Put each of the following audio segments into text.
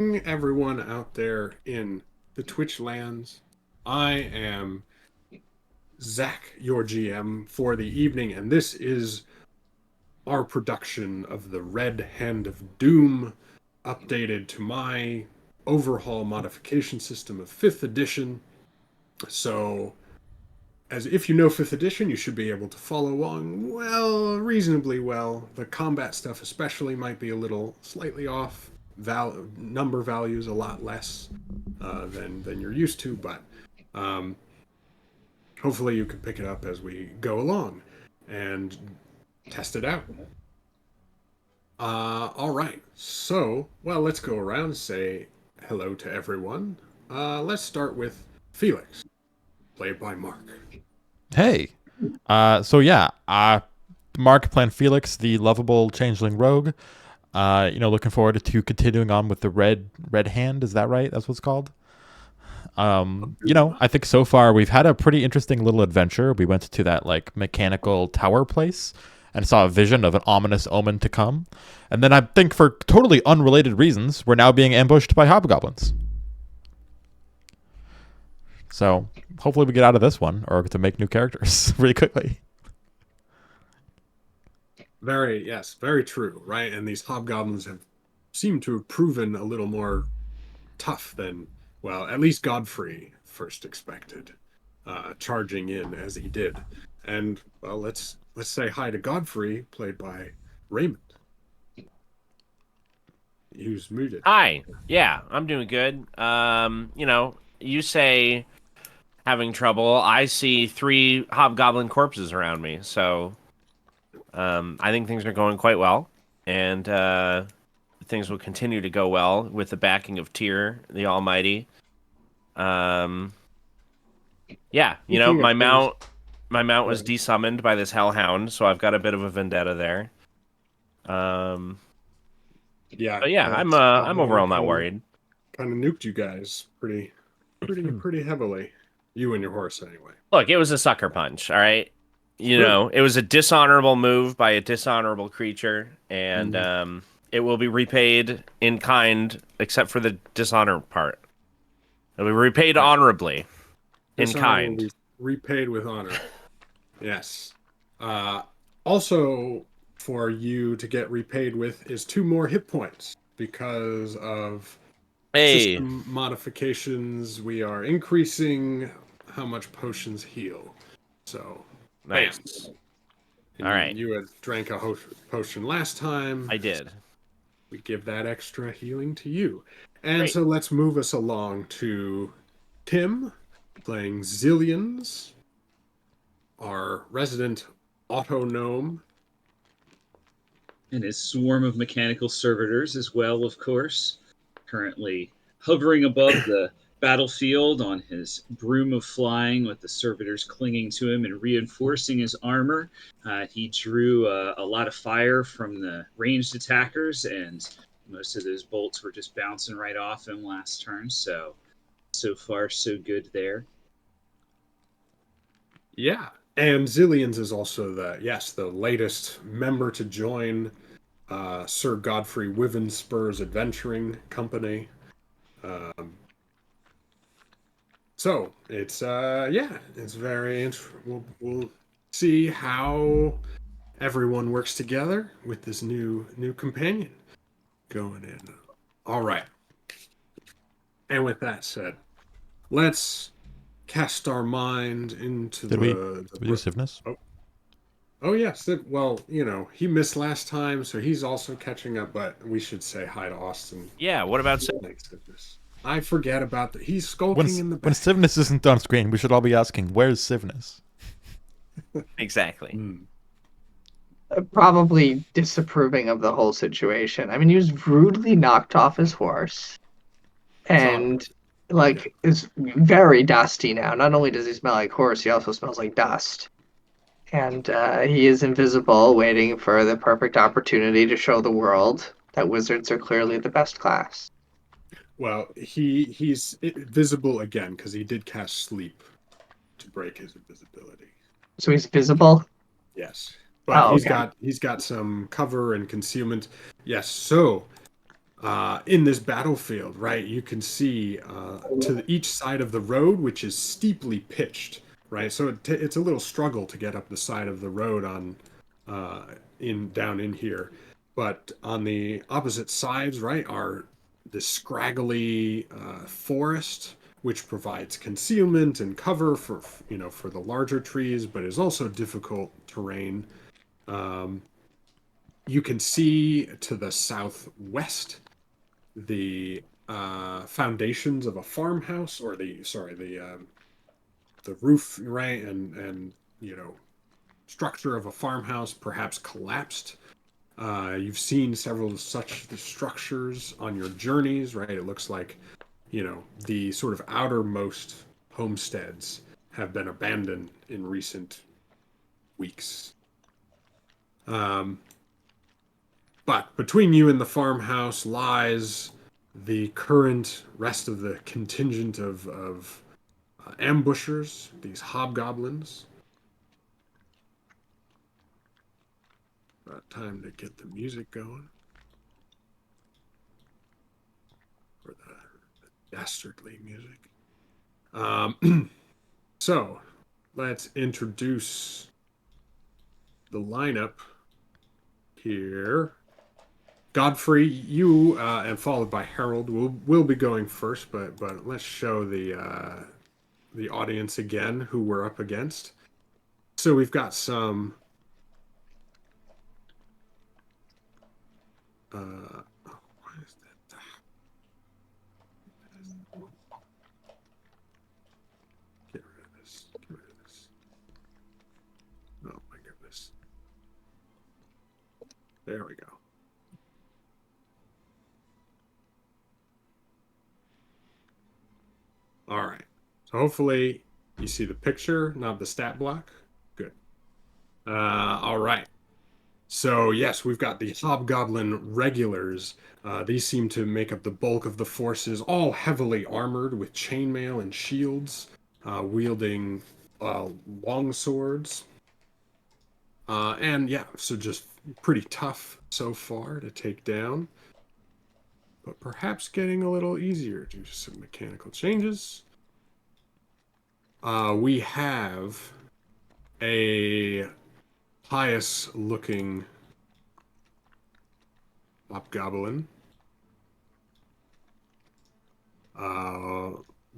Everyone out there in the Twitch lands. I am Zach, your GM for the evening, and this is our production of the Red Hand of Doom, updated to my overhaul modification system of 5th edition. So, as if you know 5th edition, you should be able to follow along reasonably well. The combat stuff, especially, might be a little slightly off. Number values a lot less than you're used to, but um, hopefully you can pick it up as we go along and test it out. All right. So, let's go around and say hello to everyone. Let's start with Felix, played by Mark. Hey. Mark playing Felix, the lovable changeling rogue. Looking forward to continuing on with the red hand. Is that right? That's what's called. I think so far we've had a pretty interesting little adventure. We went to that like mechanical tower place and saw a vision of an ominous omen to come. And then I think for totally unrelated reasons, we're now being ambushed by hobgoblins. So hopefully we get out of this one or get to make new characters really quickly. Very true, right? And these hobgoblins have seemed to have proven a little more tough than, at least Godfrey first expected, charging in as he did. And let's say hi to Godfrey, played by Raymond. Who's muted. Hi. Yeah, I'm doing good. You say having trouble. I see 3 hobgoblin corpses around me, so I think things are going quite well, and things will continue to go well with the backing of Tyr, the Almighty. My mount was desummoned by this hellhound, so I've got a bit of a vendetta there. I'm overall not worried. Kind of nuked you guys pretty heavily. You and your horse, anyway. Look, it was a sucker punch, all right? It was a dishonorable move by a dishonorable creature, and it will be repaid in kind, except for the dishonor part. It'll be repaid honorably, in kind. Will be repaid with honor. Yes. Also, for you to get repaid with is 2 more hit points because of system modifications. We are increasing how much potions heal. So nice. All right. You had drank a potion last time. I did. We give that extra healing to you. And so let's move us along to Tim, playing Zillions, our resident auto gnome. And his swarm of mechanical servitors as well, of course. Currently hovering above the battlefield on his broom of flying with the servitors clinging to him and reinforcing his armor. He drew a lot of fire from the ranged attackers, and most of those bolts were just bouncing right off him last turn. So far, so good there. Yeah. And Zillions is also the latest member to join Sir Godfrey Wivenspur's adventuring company. So it's very interesting. We'll see how everyone works together with this new companion going in. All right. And with that said, let's cast our mind into Did we do Sivness? Oh yes. Well, he missed last time, so he's also catching up. But we should say hi to Austin. Yeah. What about Sivness? I forget about that. He's skulking in the back. When Sivness isn't on screen, we should all be asking, "Where's Sivness?" Exactly. Probably disapproving of the whole situation. I mean, he was rudely knocked off his horse, and is very dusty now. Not only does he smell like horse, he also smells like dust. And he is invisible, waiting for the perfect opportunity to show the world that wizards are clearly the best class. Well, he's visible again because he did cast sleep to break his invisibility. So he's visible? Yes. But he's got some cover and concealment. Yes, so in this battlefield, right, you can see each side of the road, which is steeply pitched, right? So it's a little struggle to get up the side of the road on down in here, but on the opposite sides, right, are the scraggly forest, which provides concealment and cover for for the larger trees, but is also difficult terrain. Um, you can see to the southwest the foundations of a farmhouse, or the roof, right, and structure of a farmhouse, perhaps collapsed. You've seen several such structures on your journeys, right? It looks like the sort of outermost homesteads have been abandoned in recent weeks. But between you and the farmhouse lies the current rest of the contingent of ambushers, these hobgoblins. About time to get the music going. For the dastardly music. So, let's introduce the lineup here. Godfrey, you and followed by Harold will be going first, but let's show the audience again who we're up against. So we've got some why is that? Get rid of this. Get rid of this. Oh my goodness. There we go. All right. So hopefully you see the picture, not the stat block. Good. All right. So yes, we've got the Hobgoblin regulars. These seem to make up the bulk of the forces, all heavily armored with chainmail and shields, wielding long swords. And yeah, so just pretty tough so far to take down, but perhaps getting a little easier due to some mechanical changes. We have a pious-looking hobgoblin,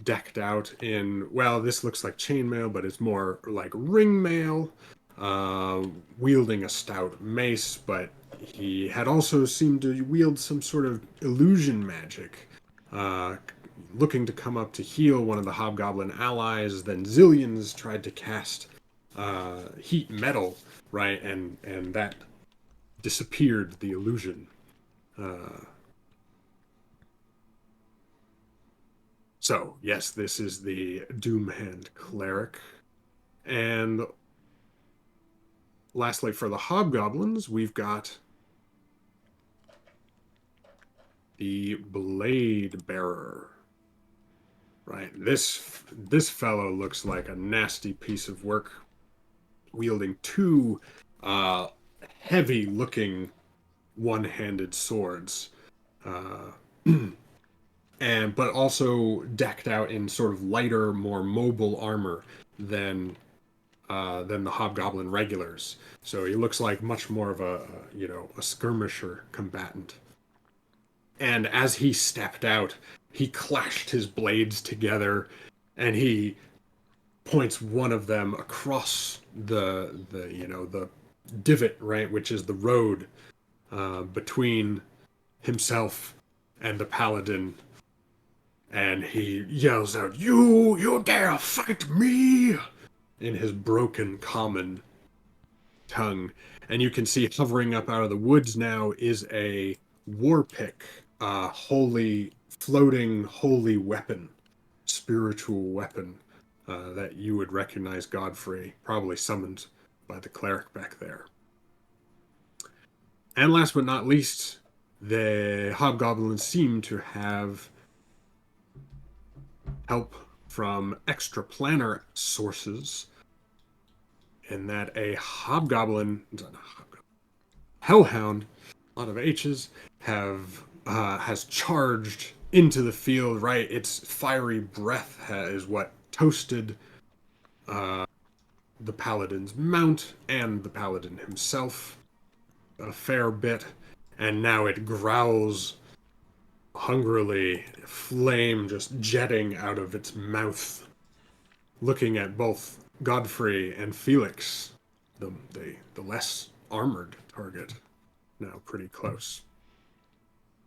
decked out in, well, this looks like chainmail, but it's more like ringmail, wielding a stout mace, but he had also seemed to wield some sort of illusion magic, looking to come up to heal one of the hobgoblin allies. Then Zillions tried to cast heat metal, right, and that disappeared the illusion. So yes, this is the Doomhand cleric. And lastly, for the hobgoblins, we've got the blade bearer. Right, this fellow looks like a nasty piece of work, wielding two heavy-looking one-handed swords, but also decked out in sort of lighter, more mobile armor than the hobgoblin regulars. So he looks like much more of a skirmisher combatant. And as he stepped out, he clashed his blades together, and he points one of them across the divot, right, which is the road between himself and the paladin, and he yells out, "You dare fight me!" in his broken common tongue. And you can see hovering up out of the woods now is a war pick, floating holy weapon, spiritual weapon, that you would recognize Godfrey, probably summoned by the cleric back there. And last but not least, the hobgoblins seem to have help from extraplanar sources, in that a hellhound, a lot of H's, have has charged into the field, right? Its fiery breath is what toasted the paladin's mount and the paladin himself a fair bit, and now it growls hungrily, flame just jetting out of its mouth, looking at both Godfrey and Felix, the less armored target, now pretty close.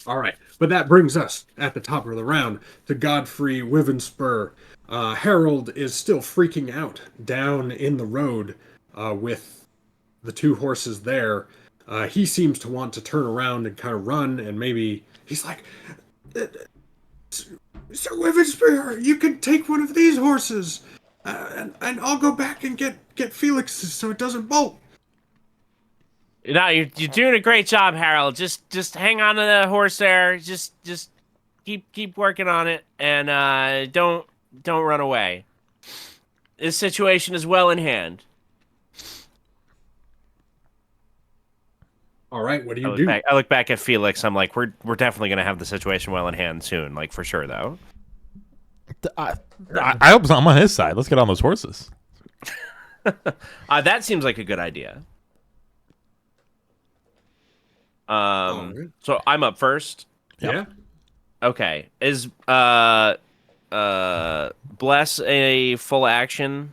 All right, but that brings us at the top of the round to Godfrey Wyvernspur. Harold is still freaking out down in the road with the two horses there. He seems to want to turn around and kind of run, and maybe he's like, Sir Wyvernspur, you can take one of these horses, and I'll go back and get Felix's so it doesn't bolt. No, you're doing a great job, Harold. Just hang on to the horse there. Just keep working on it, and don't run away. This situation is well in hand. All right, what do you do? I look back at Felix. I'm like, we're definitely gonna have the situation well in hand soon, like for sure, though. I hope I'm on his side. Let's get on those horses. That seems like a good idea. Right. So I'm up first. Yep. Yeah. Okay. Is bless a full action?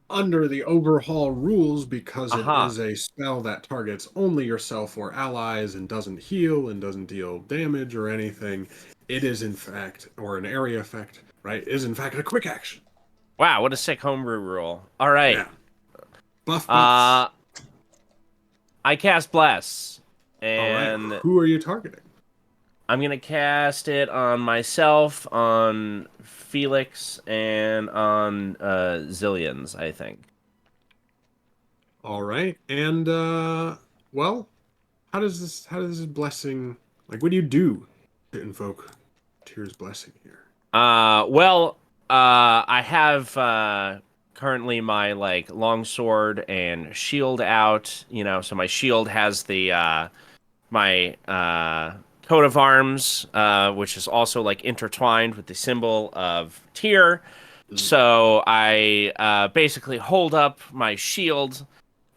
Under the Overhaul rules, because Aha. it is a spell that targets only yourself or allies and doesn't heal and doesn't deal damage or anything, it is in fact, or an area effect, right, is in fact a quick action. Wow, what a sick homebrew rule. All right. Yeah. Buff buffs. I cast bless, All and right. Who are you targeting? I'm gonna cast it on myself, on Felix, and on Zillions, I think. All right. And well, how does this blessing, like, what do you do to invoke Tyr's blessing here? I have currently my like longsword and shield out, so my shield has the my coat of arms, which is also like intertwined with the symbol of Tyr. So I basically hold up my shield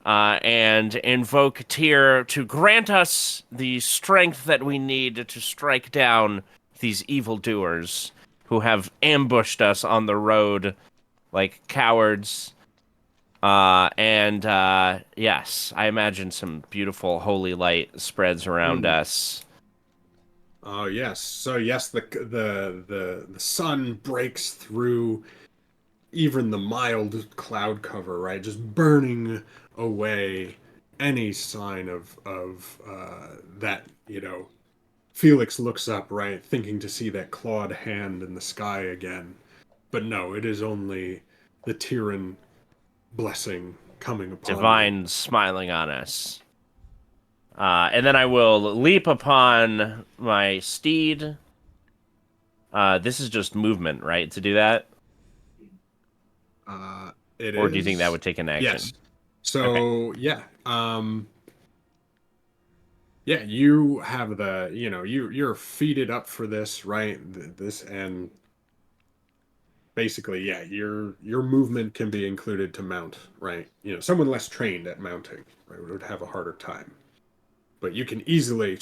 and invoke Tyr to grant us the strength that we need to strike down these evildoers who have ambushed us on the road like cowards. Yes, I imagine some beautiful holy light spreads around us. Oh yes. So yes, the sun breaks through even the mild cloud cover, right? Just burning away any sign of that, Felix looks up, right, thinking to see that clawed hand in the sky again. But no, it is only the Tyran blessing coming upon you. Divine smiling on us. And then I will leap upon my steed. This is just movement, right? To do that? It Or do you think that is- would take an action? Yes. So yeah, yeah, you have you're feeded up for this, right? This, and basically, yeah, your movement can be included to mount, right? Someone less trained at mounting, right, would have a harder time. But you can easily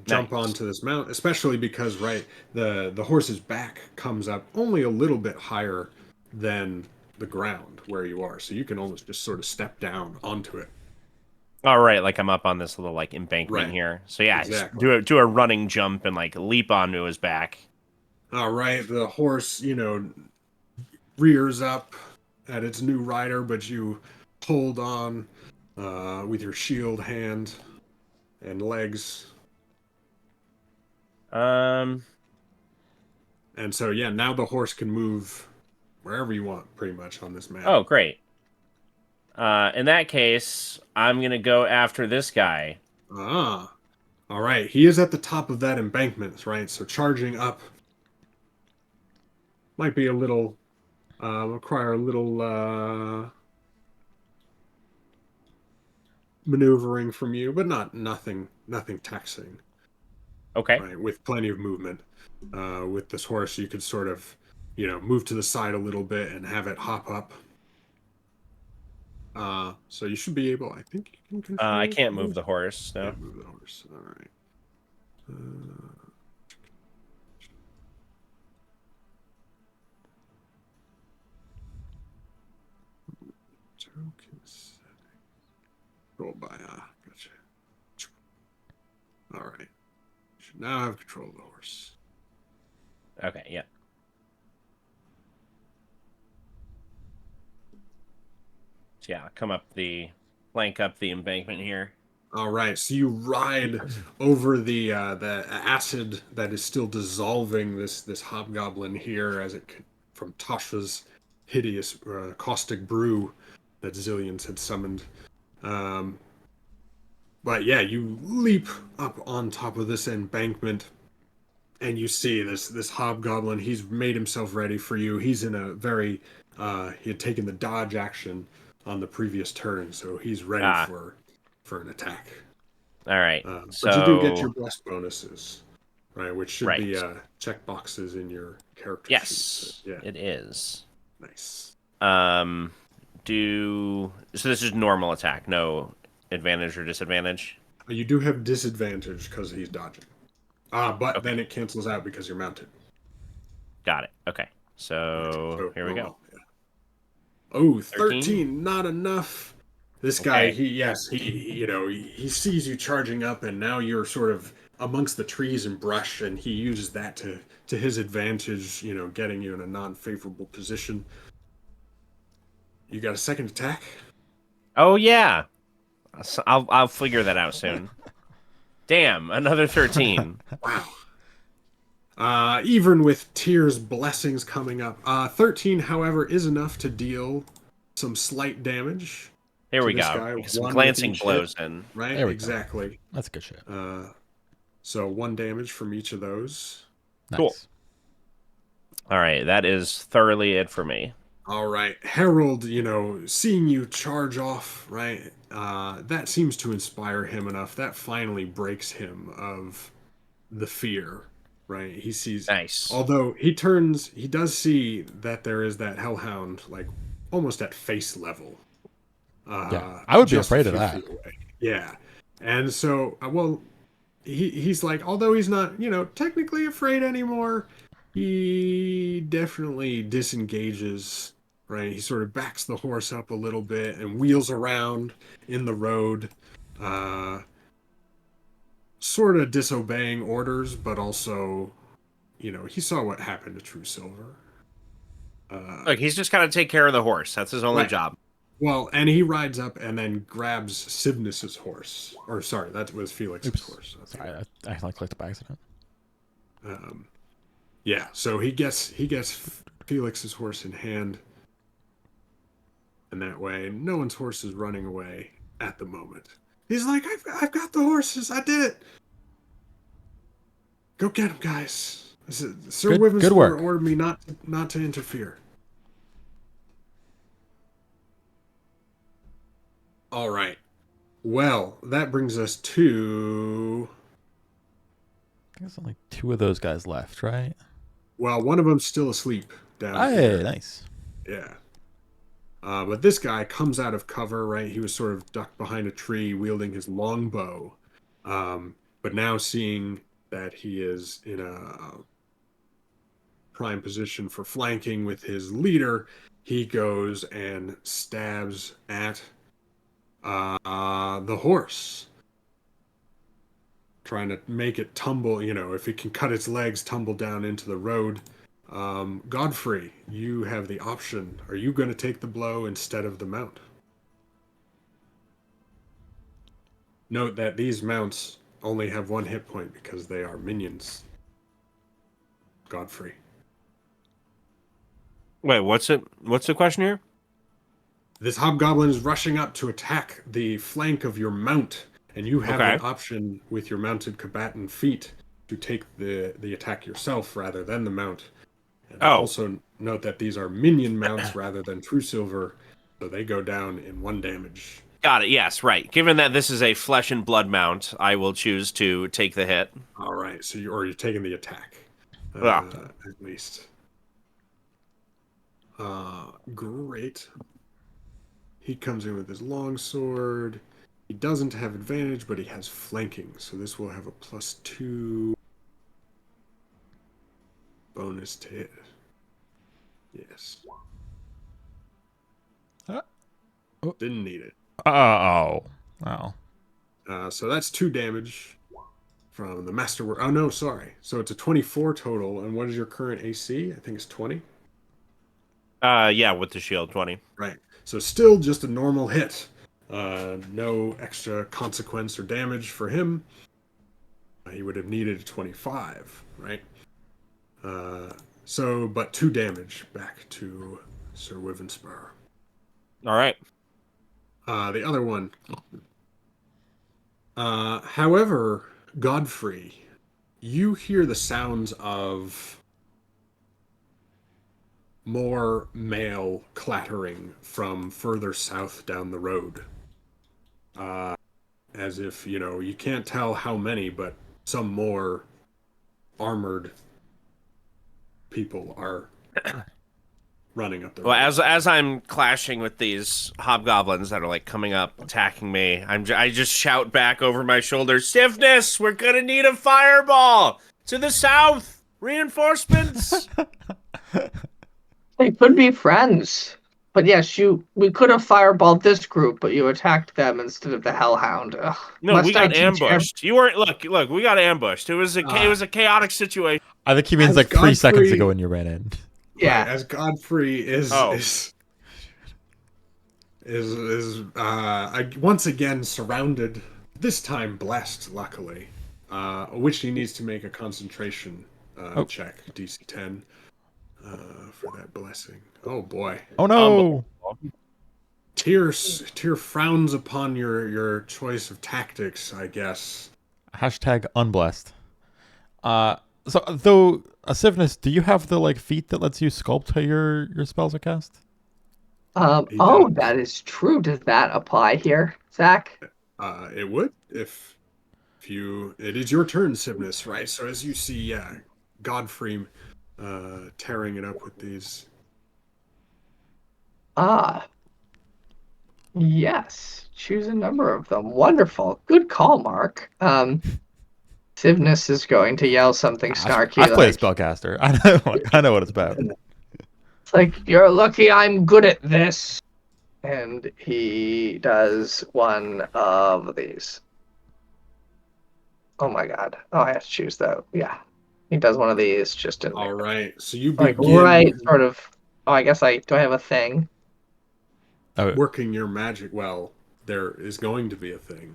jump Nice. onto this mount, especially because, right, the horse's back comes up only a little bit higher than the ground where you are, so you can almost just sort of step down onto it. All right, like I'm up on this little like embankment Right. here. So yeah, Exactly. just do a running jump and like leap onto his back. All right, the horse, rears up at its new rider, but you hold on with your shield hand and legs. Um, And so, yeah, now the horse can move wherever you want, pretty much, on this map. Oh, great. In that case, I'm gonna go after this guy. Ah. All right, he is at the top of that embankment, right? So charging up might be a little, require a little maneuvering from you, but nothing taxing. Okay. right, with plenty of movement. With this horse, you could sort of, move to the side a little bit and have it hop up. So you should be able. I think you can control. I can't the move horse. the horse. No. Can't move the horse. All right. Token setting. Control by gotcha. All right. You should now have control of the horse. Okay. Yeah. So yeah, flank up the embankment here. All right, so you ride over the acid that is still dissolving this hobgoblin here from Tasha's hideous caustic brew that Zillions had summoned. But yeah, you leap up on top of this embankment, and you see this hobgoblin. He's made himself ready for you. He's in a very he had taken the dodge action on the previous turn, so he's ready for an attack. All right. But you do get your blessed bonuses, right? Which should be check boxes in your character yes, sheet. Yeah, it is. Nice. So this is normal attack, no advantage or disadvantage. You do have disadvantage because he's dodging. But then it cancels out because you're mounted. Got it. Okay. So here we go. Well, yeah. Oh, 13, not enough. This guy, he sees you charging up, and now you're sort of amongst the trees and brush, and he uses that to his advantage, getting you in a non-favorable position. You got a second attack? Oh yeah, I'll figure that out soon. Damn, another 13. Wow. Even with tears, blessings coming up. 13, however, is enough to deal some slight damage. Here we go. Some glancing blows in. Right, there we exactly. Go. That's good shit. So 1 damage from each of those. Nice. Cool. All right, that is thoroughly it for me. All right, Harold, seeing you charge off, right, that seems to inspire him enough. That finally breaks him of the fear, right? He sees... Nice. Although he does see that there is that hellhound, like, almost at face level. Yeah, I would be afraid of that. Yeah. And so, he's like, although he's not, technically afraid anymore, he definitely disengages, right? He sort of backs the horse up a little bit and wheels around in the road, sort of disobeying orders, but also, he saw what happened to True Silver. Look, he's just got to take care of the horse. That's his only job. Well, and he rides up and then grabs Sivnus's horse. Or, sorry, that was Felix's horse. Sorry, I accidentally clicked by accident. Yeah, so he gets Felix's horse in hand. And that way, no one's horse is running away at the moment. He's like, I've got the horses. I did it. Go get them, guys. Sir Wivensford ordered me not to interfere. All right. Well, that brings us to... I think there's only 2 of those guys left, right? Well, one of them's still asleep down here. Hey, nice. Yeah. But this guy comes out of cover, right? He was sort of ducked behind a tree, wielding his longbow. But now seeing that he is in a prime position for flanking with his leader, he goes and stabs at the horse, trying to make it tumble, if it can cut its legs, tumble down into the road. Godfrey, you have the option. Are you going to take the blow instead of the mount? Note that these mounts only have 1 hit point because they are minions. Godfrey. Wait, what's the question here? This hobgoblin is rushing up to attack the flank of your mount, and you have an option with your mounted combatant feat to take the attack yourself rather than the mount. And also note that these are minion mounts rather than True Silver, so they go down in 1 damage. Got it. Yes, right. Given that this is a flesh and blood mount, I will choose to take the hit. All right, so you're taking the attack, Yeah. at least. Great. He comes in with his longsword. He doesn't have advantage, but he has flanking, so this will have a +2 bonus to hit. Yes. Didn't need it. Oh. So that's 2 damage from the masterwork. Oh no, sorry. So it's a 24 total. And what is your current AC? I think it's 20. Yeah, with the shield, 20. Right. So still just a normal hit. No extra consequence or damage for him. He would have needed a 25, right? But 2 damage back to Sir Wyvenspur. All right. The other one. However, Godfrey, you hear the sounds of more mail clattering from further south down the road. As if, you can't tell how many, but some more armored people are running up the road. Well, as I'm clashing with these hobgoblins that are like coming up, attacking me, I just shout back over my shoulder, "Stiffness! We're gonna need a fireball to the south. Reinforcements." They could be friends. But yes, we could have fireballed this group, but you attacked them instead of the Hellhound. Ugh. No, Must we got I teach ambushed. You weren't. Look. We got ambushed. It was a chaotic situation. I think he means As like 3 seconds Godfrey- ago when you ran in. Yeah. Right, as Godfrey is once again surrounded, this time blessed, luckily, which he needs to make a concentration check, DC 10, for that blessing. Oh boy. Oh no! Tyr frowns upon your choice of tactics, I guess. Hashtag unblessed. So though, Asivnus, do you have the feat that lets you sculpt how your spells are cast? Oh, that is true. Does that apply here, Zach? It would if it is your turn, Sibnus, right? So as you see, Godfrey tearing it up with these. Yes. Choose a number of them. Wonderful. Good call, Mark. Sivnus is going to yell something snarky. I play a spellcaster. I know what it's about. It's like, you're lucky I'm good at this. And he does one of these. Oh my god. Oh, I have to choose though. Yeah. He does one of these just in All right. So you like begin right sort of. Oh, I guess do I have a thing? working your magic. Well, there is going to be a thing.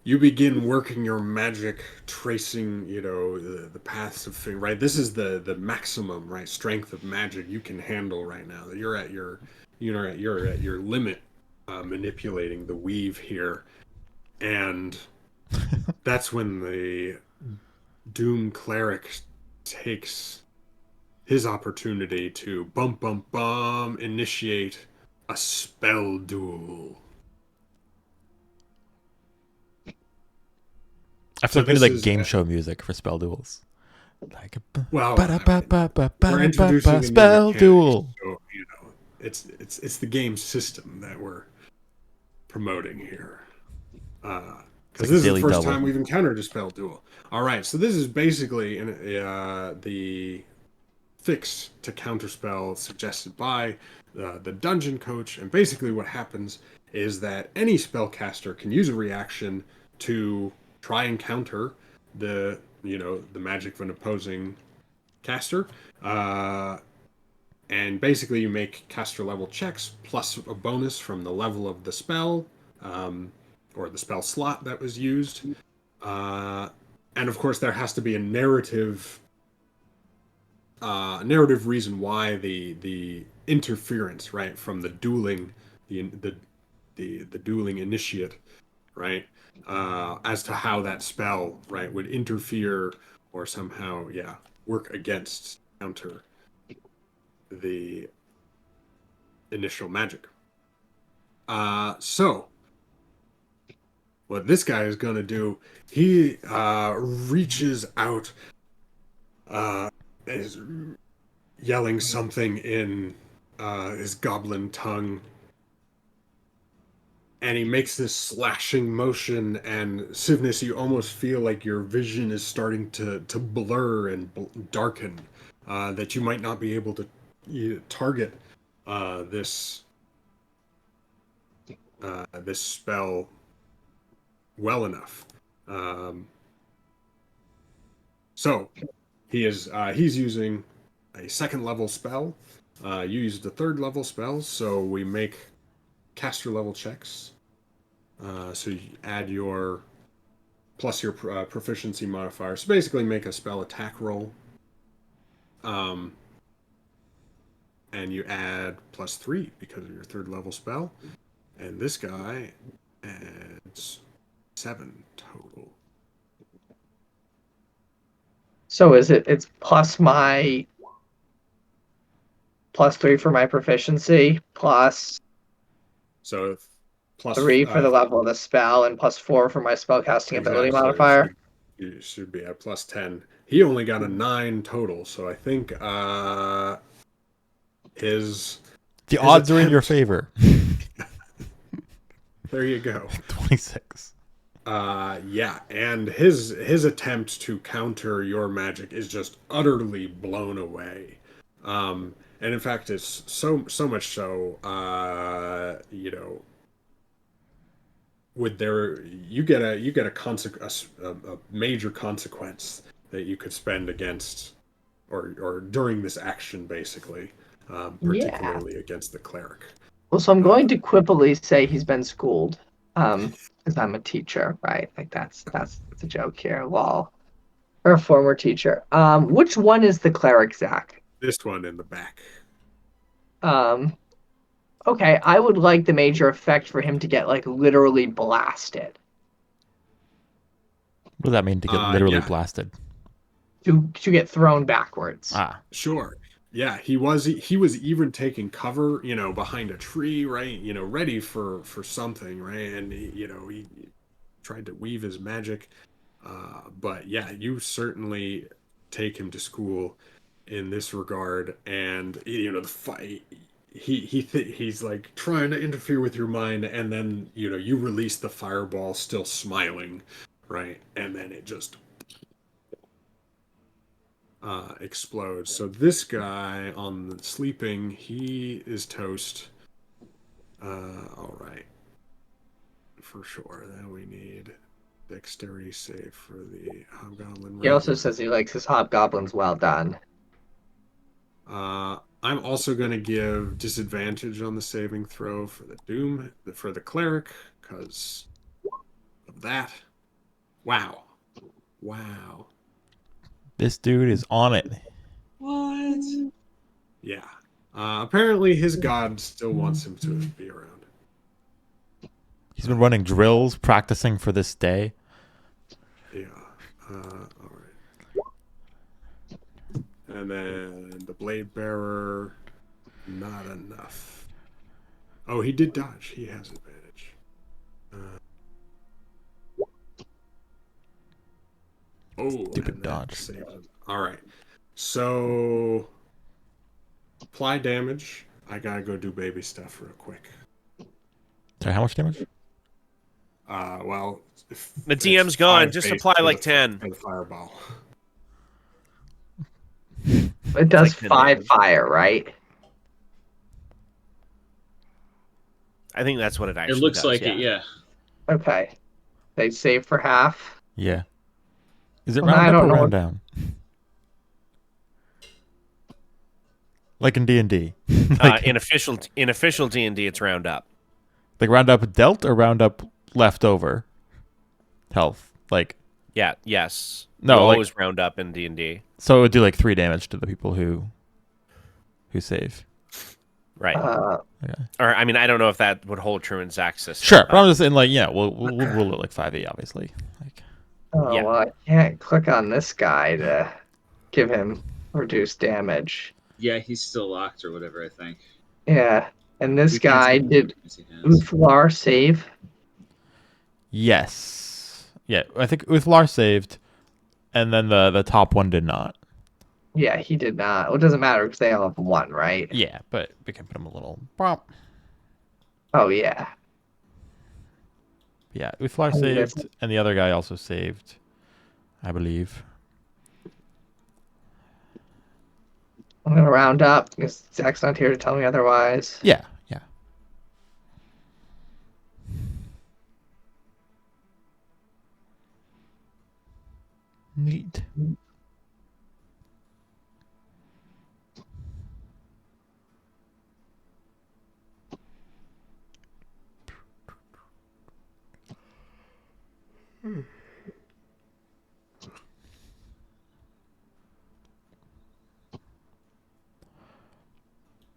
You begin working your magic, tracing, the paths of things, right? This is the maximum, right, strength of magic you can handle right now. You're at your limit, manipulating the weave here, and that's when the Doom Cleric takes his opportunity to initiate a spell duel. I feel like we need game show music for spell duels. We're Spell introducing duel. So, it's the game system that we're promoting here. Because this is the first time we've encountered a spell duel. All right, so this is basically the fix to counterspell suggested by the dungeon coach, and basically what happens is that any spellcaster can use a reaction to try and counter the magic of an opposing caster, and basically you make caster level checks plus a bonus from the level of the spell, or the spell slot that was used, and of course there has to be a narrative reason why the interference, right, from the dueling the dueling initiate, right, as to how that spell, right, would interfere or somehow work against, counter the initial magic. So what this guy is gonna do? He reaches out, is yelling something in his goblin tongue, and he makes this slashing motion. And Sivnis, you almost feel like your vision is starting to blur and darken. That you might not be able to target this this spell well enough. So he's using a second level spell. You used a third level spell, so we make caster level checks. So you add your plus your proficiency modifier. So basically, make a spell attack roll. And you add +3 because of your third level spell. And this guy adds 7 total. So it's plus my +3 for my proficiency, plus So plus 3 for the level of the spell, and +4 for my spellcasting ability modifier. You should be at +10. He only got a 9 total, so I think the odds are in your favor. There you go. 26. Yeah, and his attempt to counter your magic is just utterly blown away. And in fact, it's so much so, with you get a major consequence that you could spend against or during this action, basically, particularly against the cleric. Well, so I'm going to quippily say he's been schooled, because I'm a teacher, right? Like that's the joke here, lol. Or a former teacher. Which one is the cleric, Zach? This one in the back. Okay, I would like the major effect for him to get like literally blasted. What does that mean to get literally blasted? To get thrown backwards. Sure. Yeah, he was even taking cover, behind a tree, right? Ready for something, right? And he tried to weave his magic. But yeah, you certainly take him to school in this regard, and the fight. He's like trying to interfere with your mind, and then you release the fireball, still smiling, right? And then it just explodes. So this guy on the sleeping, he is toast. All right, for sure. Then we need dexterity save for the hobgoblin. He also says he likes his hobgoblins well done. I'm also going to give disadvantage on the saving throw for the cleric, because of that. Wow. This dude is on it. What? Yeah. Apparently his god still wants him to be around. He's been running drills, practicing for this day. Yeah. All right. And then the blade bearer, not enough. Oh, he did dodge. He has advantage. Stupid dodge. All right. So apply damage. I gotta go do baby stuff real quick. Sorry, how much damage? Well, The DM's gone. Just apply like 10. For the fireball. It does 5 fire, right? I think that's what it actually does. It looks like yeah. it, yeah. Okay. They save for half. Yeah. Is it Well, I round up don't or know. round down? Like in D&D. In official D&D, it's round up. Like round up dealt or round up leftover health? Like Yes. No, You like- always round up in D&D. so it would do like 3 damage to the people who save. Right. Uh, Or I mean, I don't know if that would hold true in Zach's system. Sure, but I'm just saying like we'll rule it like 5e obviously. Like Yeah. well, I can't click on this guy to give him reduced damage. Yeah, he's still locked or whatever, I think. Yeah. And this We can't guy see did as he has. Uthlar save? Yes. Yeah, I think Uthlar saved, and then the top one did not. Yeah, he did not. Well, it doesn't matter because they all have one, right? Yeah, but we can put him a little. Bop. Oh, yeah. Yeah, Uthlar And this- saved, and the other guy also saved, I believe. I'm going to round up because Zach's not here to tell me otherwise. Yeah, yeah. Neat.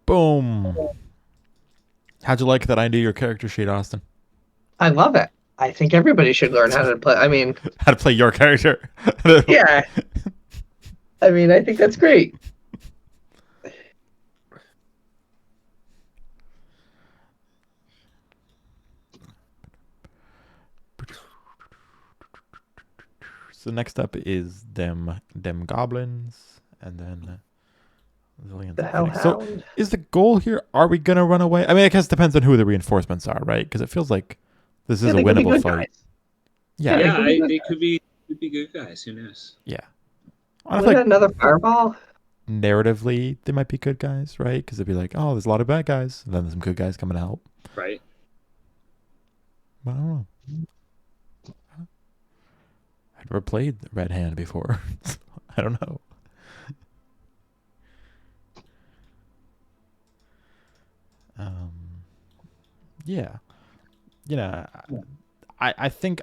Boom. How'd you like that I knew your character sheet, Austin? I love it. I think everybody should learn how to play. I mean, How to play your character? yeah. I mean, I think that's great. So next up is them goblins, and then zillions The of things. So Hellhound. is the goal here? Are we gonna run away? I mean, I guess it depends on who the reinforcements are, right? Because it feels like this is Yeah, a they could be winnable good fight. guys. Yeah, they Yeah, could be good they could be good guys. Who knows? yeah. I Was feel that like another fireball? narratively they might be good guys, right? Because they'd be like, oh, there's a lot of bad guys, and then there's some good guys coming to help. Right. But I don't know. I've never played Red Hand before. So I don't know. Yeah, you know, I think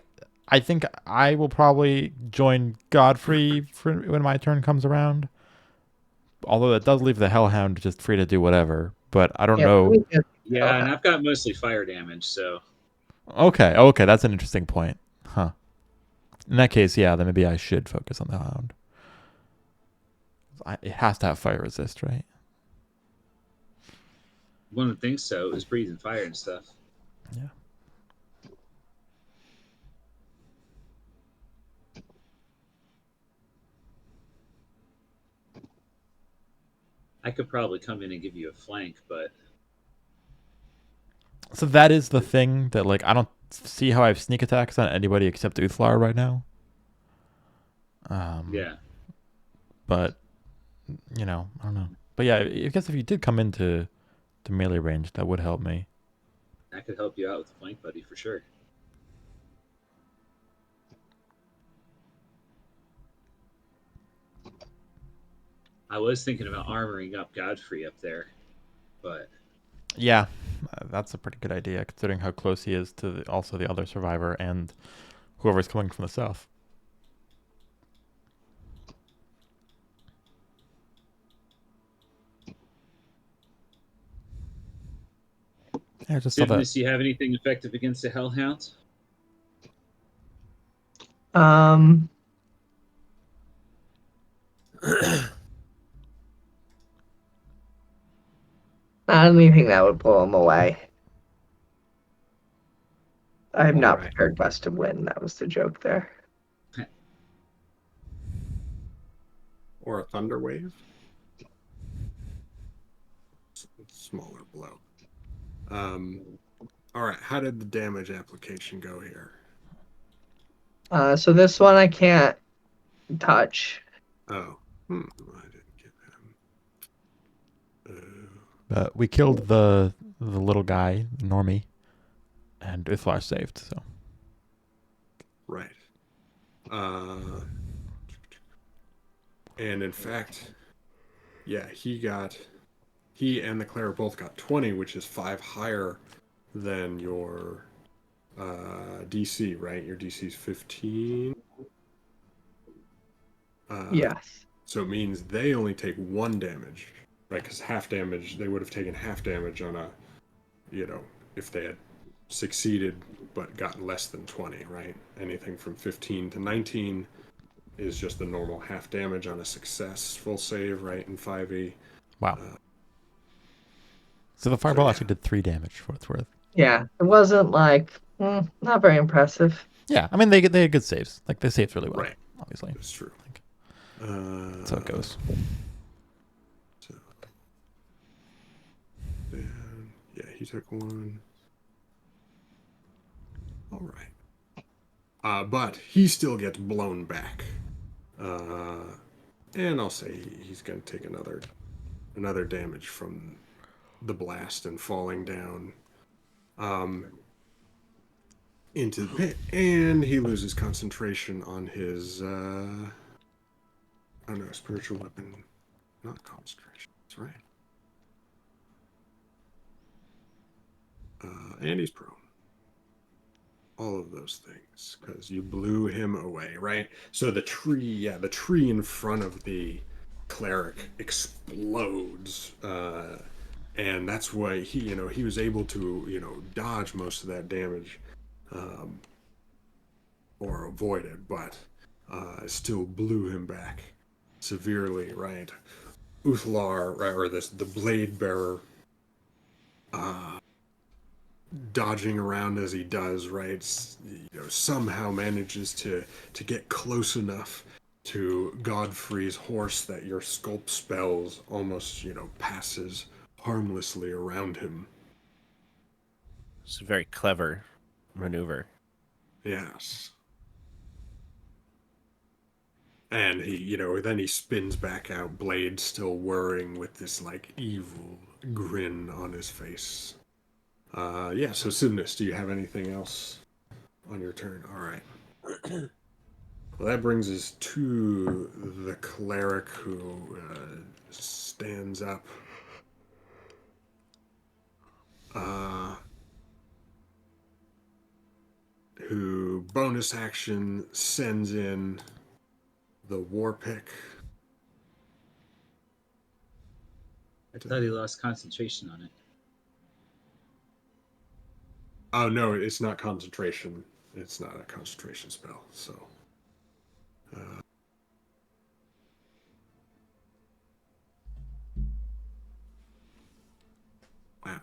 I will probably join Godfrey for when my turn comes around. Although that does leave the Hellhound just free to do whatever. But I don't know. Yeah, and I've got mostly fire damage, so Okay, that's an interesting point, huh? In that case, yeah, then maybe I should focus on the Hound. It has to have fire resist, right? one would think so. It was breathing fire and stuff. Yeah. I could probably come in and give you a flank, but So that is the thing that, like, I don't see how I have sneak attacks on anybody except Uthlar right now. yeah. But I don't know. But yeah, I guess if you did come into melee range, that would help me. I could help you out with the flank buddy for sure. I was thinking about armoring up Godfrey up there, but Yeah, that's a pretty good idea considering how close he is to also the other survivor and whoever's coming from the south. Yeah, I just saw that. Divinus, do you have anything effective against the Hellhound? Um, not anything that would blow him away. I am not Alright. prepared West to win. That was the joke there. Or a thunder wave. Smaller blow. All right. How did the damage application go here? So this one I can't touch. Oh, I didn't get him. We killed the little guy, Normie, and Uthlar saved. So Right. And in fact, yeah, he and the cleric both got 20, which is 5 higher than your DC, right? Your DC is 15. Yes. So it means they only take 1 damage, right? Because half damage, they would have taken half damage on a, if they had succeeded but gotten less than 20, right? Anything from 15 to 19 is just the normal half damage on a successful save, right? In 5e. wow. So the fireball yeah. actually did 3 damage for what it's worth. Yeah, it wasn't like not very impressive. Yeah, I mean they had good saves. Like they saved really well, Right. obviously. That's true. Like, that's how it goes. So, then, yeah, he took 1. All right. But he still gets blown back. And I'll say he's going to take another damage from the blast and falling down into the pit. And he loses concentration on his, spiritual weapon. Not concentration. That's right. And he's prone. All of those things because you blew him away, right? So the tree in front of the cleric explodes, and that's why he was able to dodge most of that damage, or avoid it, but still blew him back severely, right? Uthlar, right, or the blade bearer, dodging around as he does, right? Somehow manages to get close enough to Godfrey's horse that your sculpt spells almost, passes harmlessly around him. It's a very clever maneuver. Yes. And then he spins back out, blade still whirring with this like evil grin on his face. So Simnus, do you have anything else on your turn? All right. Well, that brings us to the cleric who stands up. Who bonus action sends in the war pick. I thought he lost concentration on it. Oh no, it's not concentration. It's not a concentration spell. So, wow,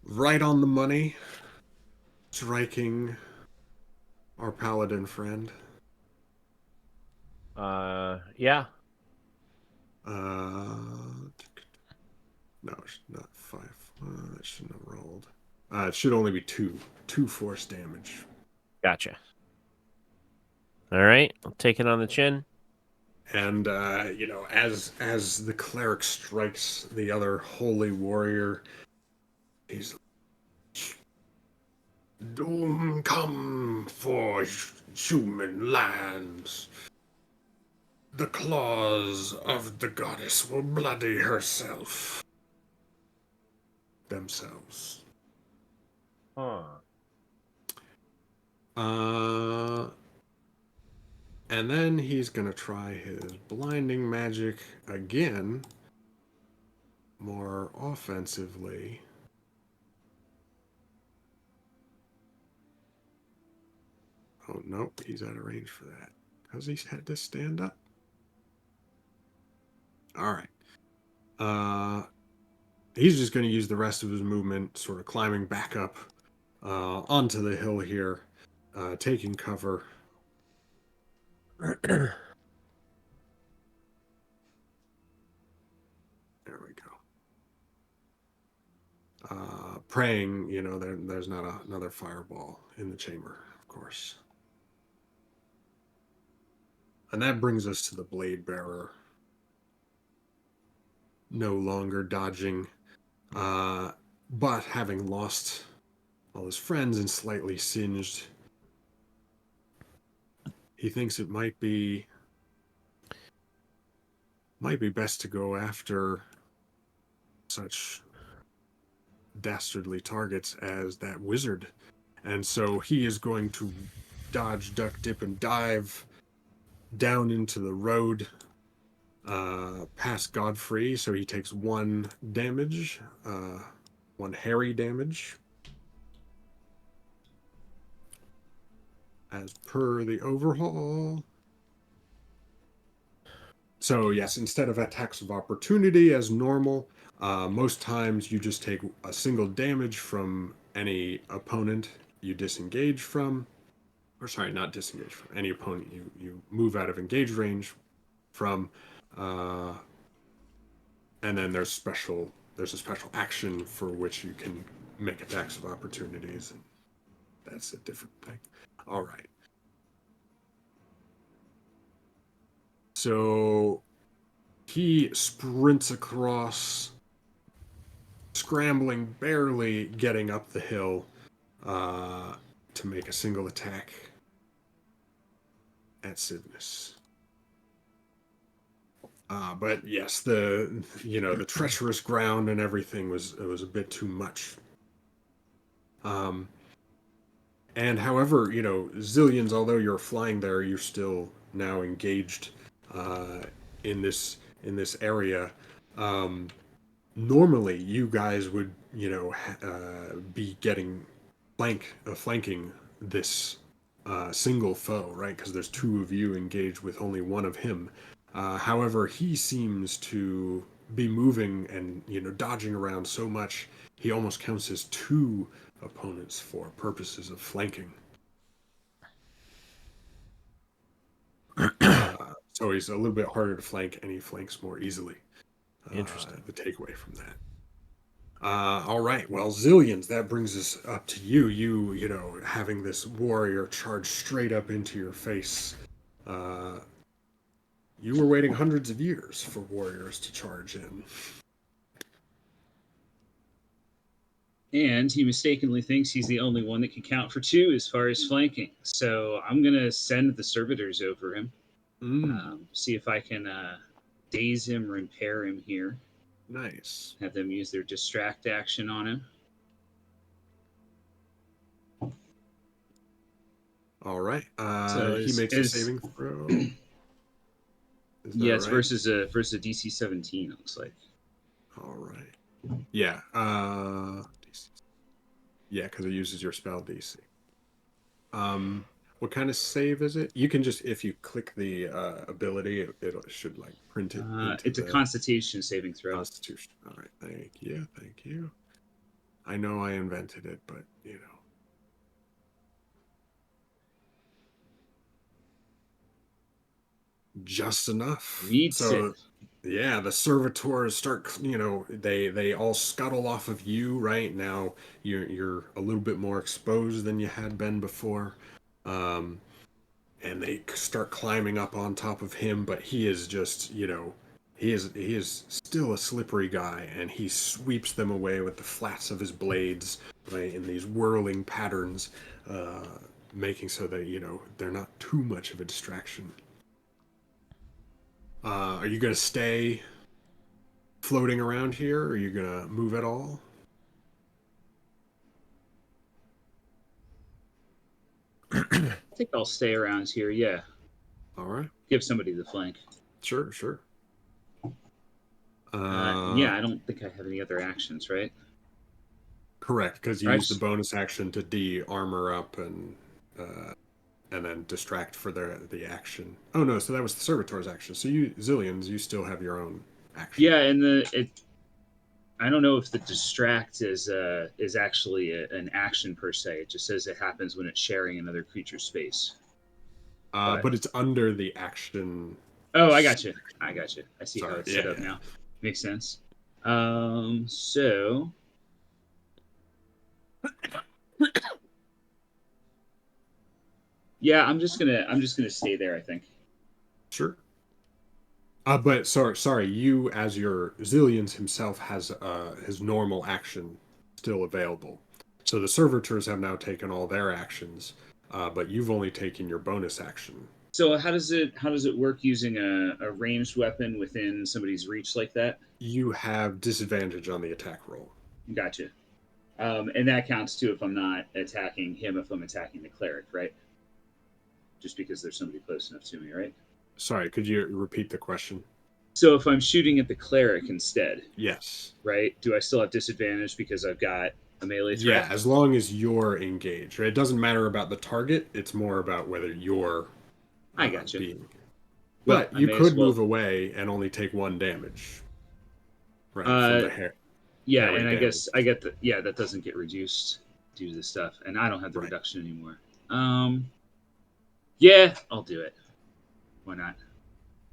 right on the money, striking our paladin friend. Yeah. No, not 5. That shouldn't have rolled. It should only be 2 force damage. Gotcha. All right, I'll take it on the chin. And as the cleric strikes the other holy warrior, he's doom come for human lands. The claws of the goddess will bloody herself. Themselves. Huh. And then he's gonna try his blinding magic again, more offensively. Oh nope, he's out of range for that. Because he's had to stand up. Alright. He's just gonna use the rest of his movement, sort of climbing back up onto the hill here, taking cover. There we go. Praying, there's not another fireball in the chamber, of course. And that brings us to the blade bearer. No longer dodging, but having lost all his friends and slightly singed, he thinks it might be best to go after such dastardly targets as that wizard. And so he is going to dodge, duck, dip, and dive down into the road, past Godfrey. So he takes 1 damage, 1 Harry damage. As per the overhaul. So yes, instead of attacks of opportunity as normal, most times you just take a single damage from any opponent you disengage from. Or sorry, not disengage from any opponent you move out of engage range from. Uh, and then there's a special action for which you can make attacks of opportunities, and that's a different thing. All right. So he sprints across, scrambling, barely getting up the hill to make a single attack at Sidnus. But yes, the treacherous ground and everything was a bit too much. And however, Zillions, although you're flying there, you're still now engaged in this area. Normally, you guys would be getting flanking this single foe, right? Because there's two of you engaged with only one of him. However, he seems to be moving and dodging around so much he almost counts as two opponents for purposes of flanking. So he's a little bit harder to flank, and he flanks more easily. Interesting. The takeaway from that. All right. Well, Zillions, that brings us up to you. You having this warrior charge straight up into your face. You were waiting hundreds of years for warriors to charge in. And he mistakenly thinks he's the only one that can count for two as far as flanking. So I'm going to send the servitors over him. See if I can daze him or impair him here. Nice. Have them use their distract action on him. All right. So he makes a saving throw. Yeah, it's right? versus a DC 17. It looks like. All right. Yeah. Yeah, because it uses your spell DC. What kind of save is it? You can just, if you click the ability, it should like print it. It's a Constitution saving throw. Constitution. All right. Thank you. Thank you. I know I invented it, but just enough. So yeah, the servitors start, they all scuttle off of you right now. You're a little bit more exposed than you had been before. And they start climbing up on top of him, but he is just, he is still a slippery guy, and he sweeps them away with the flats of his blades, right, in these whirling patterns, making so that, they're not too much of a distraction. Are you going to stay floating around here? Or are you going to move at all? I think I'll stay around here, yeah. All right. Give somebody the flank. Sure. Yeah, I don't think I have any other actions, right? Correct, because you use the bonus action to de-armor up and then distract for the action. Oh no, so that was the servitor's action. So you Zillions, you still have your own action. Yeah, and I don't know if the distract is actually an action per se. It just says it happens when it's sharing another creature's space. But it's under the action. Oh, I got you. I see how it's set up now. Makes sense. So. Yeah, I'm just gonna stay there, I think. Sure. But sorry, you as your Zillions himself has his normal action still available. So the servitors have now taken all their actions, but you've only taken your bonus action. So how does it work using a ranged weapon within somebody's reach like that? You have disadvantage on the attack roll. Gotcha. And that counts too if I'm not attacking him, if I'm attacking the cleric, right? Just because there's somebody close enough to me, right? Sorry, could you repeat the question? So if I'm shooting at the cleric instead, yes, right? Do I still have disadvantage because I've got a melee threat? Yeah, as long as you're engaged. Right? It doesn't matter about the target. It's more about whether you're I got you. Well, But I you may as could well. move away and only take 1 damage. Right, from Uh, the hair. yeah, Harry and I damage. guess I get the that doesn't get reduced due to the stuff, and I don't have the Right. reduction anymore. Yeah, I'll do it. Why not?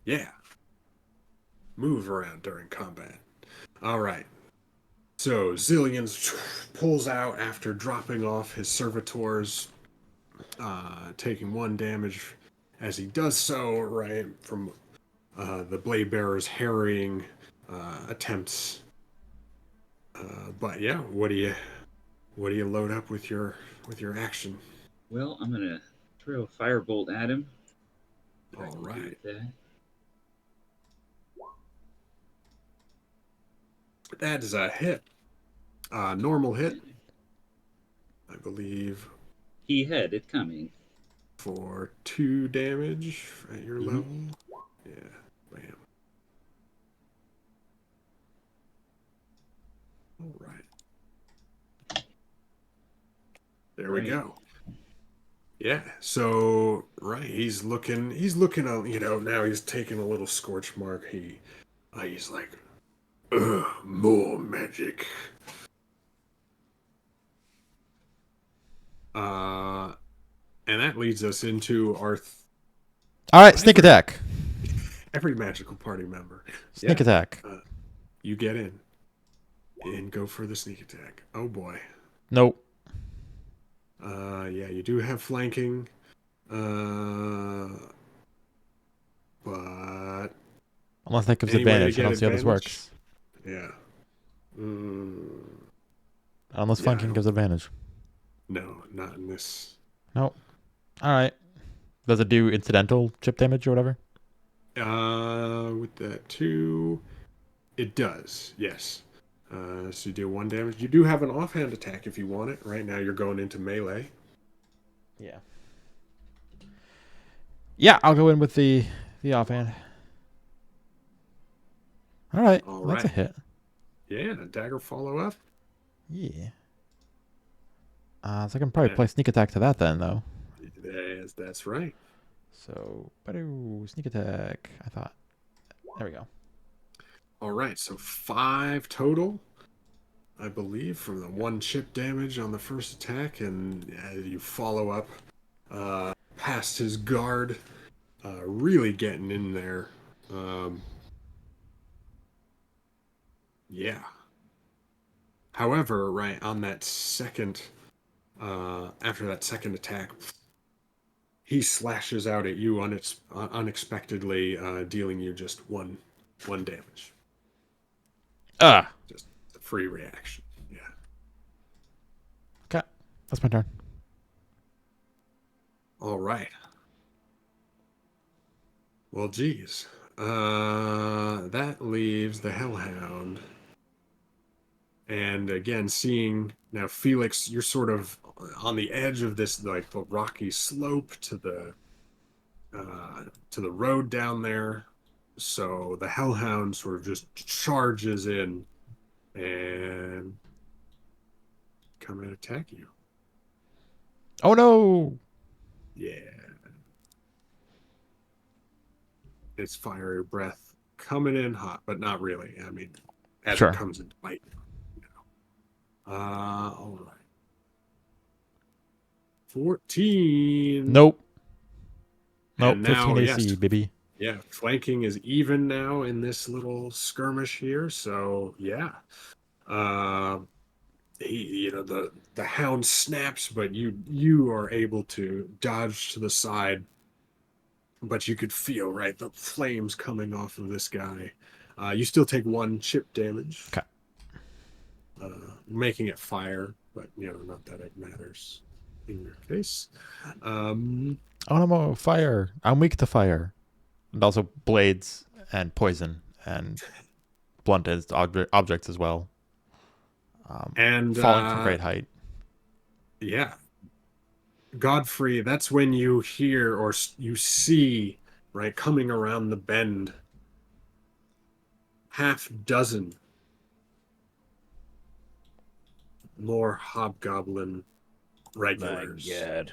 Yeah. Move around during combat. All right. So Zillions pulls out after dropping off his servitors, taking 1 damage as he does so, right, from the blade bearer's harrying attempts. But yeah, what do you load up with your action? Well, I'm gonna throw a firebolt at him. What I All can do right. with that. That is a hit. Normal hit, I believe, He had it coming. for 2 damage at your Mhm. level. Yeah, bam. All right. There we Right. go. Yeah. So he's looking. Now he's taking a little scorch mark. He's like, ugh, more magic. Uh, and that leads us into our All right, sneak attack. every magical party member. Sneak Yeah. attack. You get in and go for the sneak attack. Oh boy. Nope. Yeah, you do have flanking. But Unless that gives any way to advantage. I get don't see how this advantage? works. Yeah. Mm, Unless Yeah, I flanking don't- gives advantage. no, not in this. Nope. All right. Does it do incidental chip damage or whatever? With that too, it does. Yes. So you do 1 damage. You do have an offhand attack if you want it. Right now, you're going into melee. Yeah. Yeah, I'll go in with the offhand. All right. All Well, that's a right. hit. Yeah, dagger follow up. Yeah. So I can probably Yeah. play sneak attack to that then, though. That's right. So, sneak attack. I thought. There we go. All right, so 5 total, I believe, from the 1 chip damage on the first attack, and you follow up past his guard, really getting in there. Yeah. However, right on that second, after that second attack, he slashes out at you unexpectedly, dealing you just one damage. Ah. Just a free reaction. Yeah. Okay. That's my turn. All right. Well, geez. That leaves the Hellhound. And again, seeing now, Felix, you're sort of on the edge of this, like the rocky slope to the road down there. So the Hellhound sort of just charges in and come and attack you. Oh no! Yeah. It's fiery breath coming in hot, but not really. I mean, as Sure. it comes into bite. All right. 14. Nope. And Nope. 15 now, AC, yes, baby. yeah, flanking is even now in this little skirmish here. So yeah, the hound snaps, but you are able to dodge to the side. But you could feel right the flames coming off of this guy. You still take 1 chip damage. Okay. Making it fire, but not that it matters in your case. Oh, I'm a fire. I'm weak to fire. And also blades and poison and blunted objects as well. And Falling from great height. yeah, Godfrey, that's when you hear or you see, right, coming around the bend, half dozen more hobgoblin regulars. My God.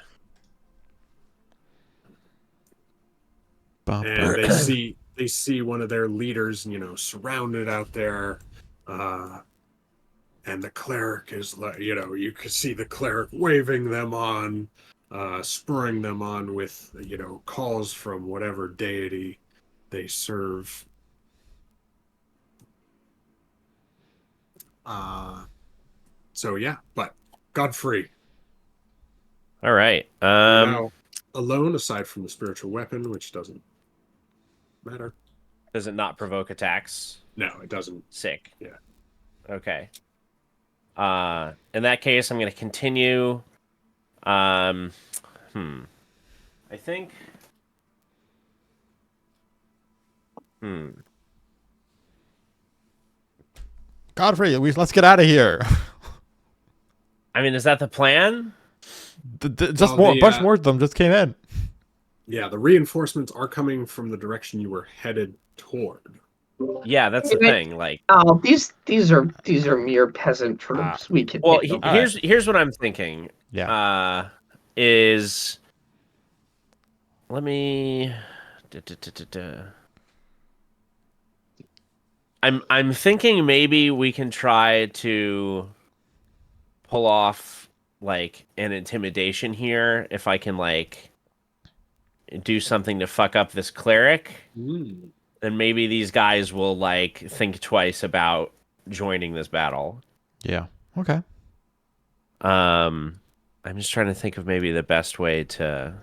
and they see one of their leaders, surrounded out there, and the cleric is like, you can see the cleric waving them on, spurring them on with, calls from whatever deity they serve. So yeah, but Godfrey, All right. you're now alone aside from the spiritual weapon, which doesn't matter. Does it not provoke attacks? No, it doesn't. Sick. Yeah. Okay. In that case, I'm going to continue. I think. Godfrey, let's get out of here. I mean, is that the plan? Just a bunch more of them just came in. Yeah, the reinforcements are coming from the direction you were headed toward. Yeah, that's the thing. Like, oh, these are mere peasant troops. We can. Well, here's what I'm thinking. Yeah. Is let me. I'm thinking maybe we can try to pull off like an intimidation here if I can like do something to fuck up this cleric. Then maybe these guys will like think twice about joining this battle. Yeah. Okay. I'm just trying to think of maybe the best way to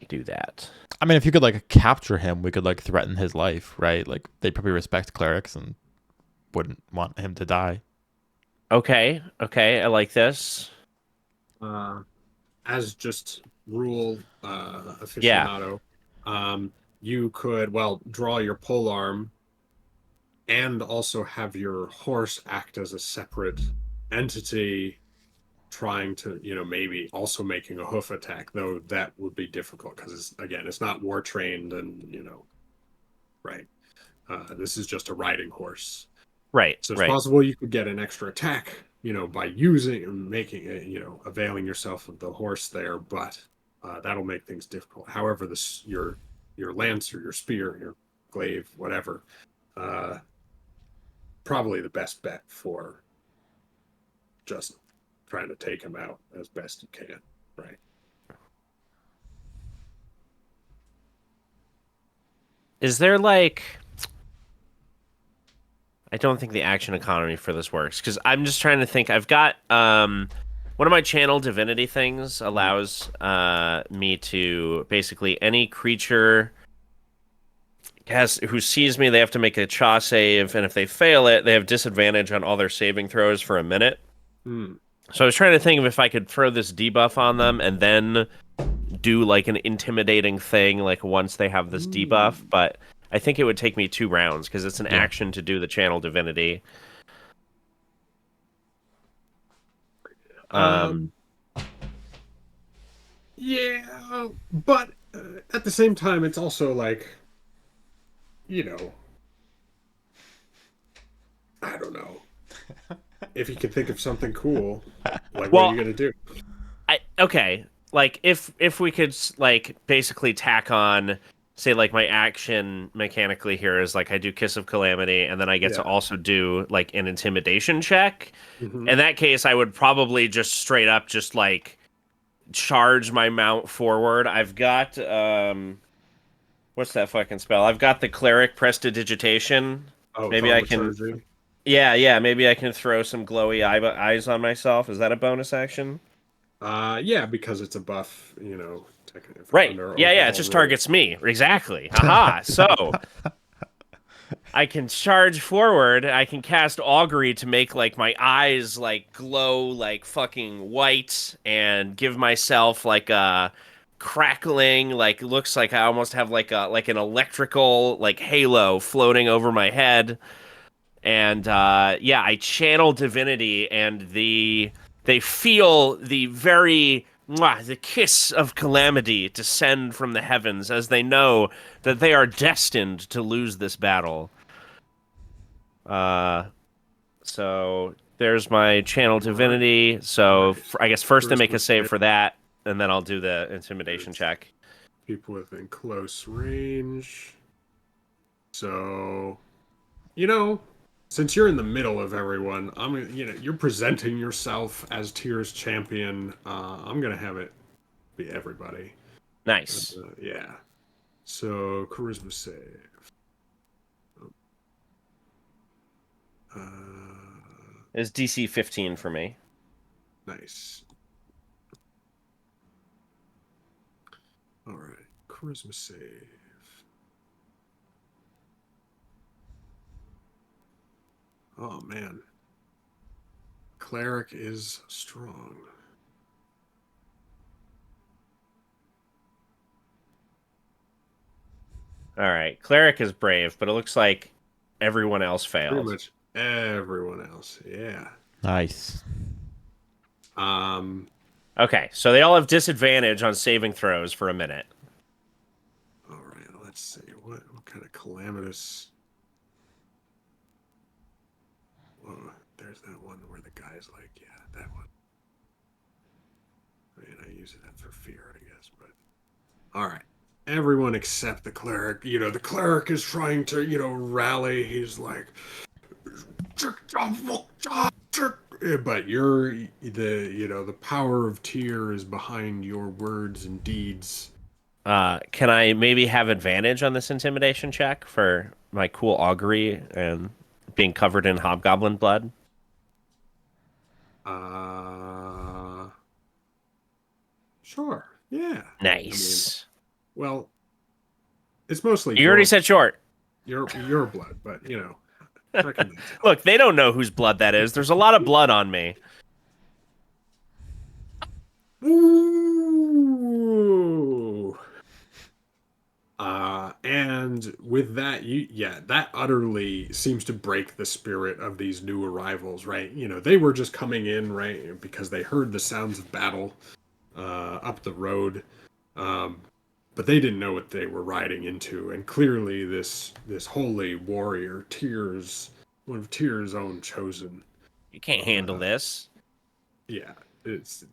do that. I mean, if you could like capture him, we could like threaten his life, right? Like they probably respect clerics and wouldn't want him to die. Okay, I like this. As just rule aficionado, you could draw your polearm and also have your horse act as a separate entity, trying to, maybe also making a hoof attack, though that would be difficult because it's not war trained and, right. This is just a riding horse. Right. So it's possible you could get an extra attack, by using and making it, availing yourself of the horse there, but that'll make things difficult. However, your lance or your spear, your glaive, whatever, probably the best bet for just trying to take him out as best you can, right? Is there like... I don't think the action economy for this works, because I'm just trying to think. I've got one of my channel divinity things allows me to basically any creature who sees me, they have to make a Cha save, and if they fail it, they have disadvantage on all their saving throws for a minute. So I was trying to think of if I could throw this debuff on them and then do like an intimidating thing like once they have this debuff, but I think it would take me 2 rounds because it's an action to do the channel divinity. Yeah, but at the same time, it's also like, I don't know. If you can think of something cool, like what are you gonna do? Okay, like if we could like basically tack on, say like my action mechanically here is like I do Kiss of Calamity, and then I get to also do like an intimidation check. In that case, I would probably just straight up just like charge my mount forward. I've got what's that fucking spell? I've got the Cleric Prestidigitation. Maybe I can. Surgery. Yeah. Maybe I can throw some glowy eyes on myself. Is that a bonus action? Yeah, because it's a buff, Right. Yeah, it just targets me. Exactly. Aha. So I can charge forward. I can cast Augury to make like my eyes like glow like fucking white and give myself like a crackling, like looks like I almost have like an electrical like halo floating over my head. And I channel divinity, and they feel the very the kiss of calamity descend from the heavens as they know that they are destined to lose this battle. So there's my channel divinity. So I guess first they make a save for that, and then I'll do the intimidation check. people within close range. So, you know, since you're in the middle of everyone, you're presenting yourself as Tyr's champion. I'm gonna have it be everybody. Nice. Yeah. So charisma save. It's DC 15 for me. Nice. All right, charisma save. Oh man, cleric is strong. All right, cleric is brave, but it looks like everyone else failed. Pretty much everyone else. Yeah. Nice. Okay, so they all have disadvantage on saving throws for a minute. All right, let's see what kind of calamitous. Whoa, there's that one where the guy's like, yeah, that one. I mean, I use it for fear, I guess, but all right. Everyone except the cleric. The cleric is trying to, rally. He's like, but the power of Tyr is behind your words and deeds. Can I maybe have advantage on this intimidation check for my cool augury and being covered in hobgoblin blood? Sure. Yeah. Nice. Well, it's mostly You already said short. your blood, but Look, they don't know whose blood that is. There's a lot of blood on me. Ooh. And with that, that utterly seems to break the spirit of these new arrivals, right? They were just coming in, right, because they heard the sounds of battle up the road, but they didn't know what they were riding into. And clearly, this holy warrior, one of Tyr's own chosen. You can't handle this. Yeah, it's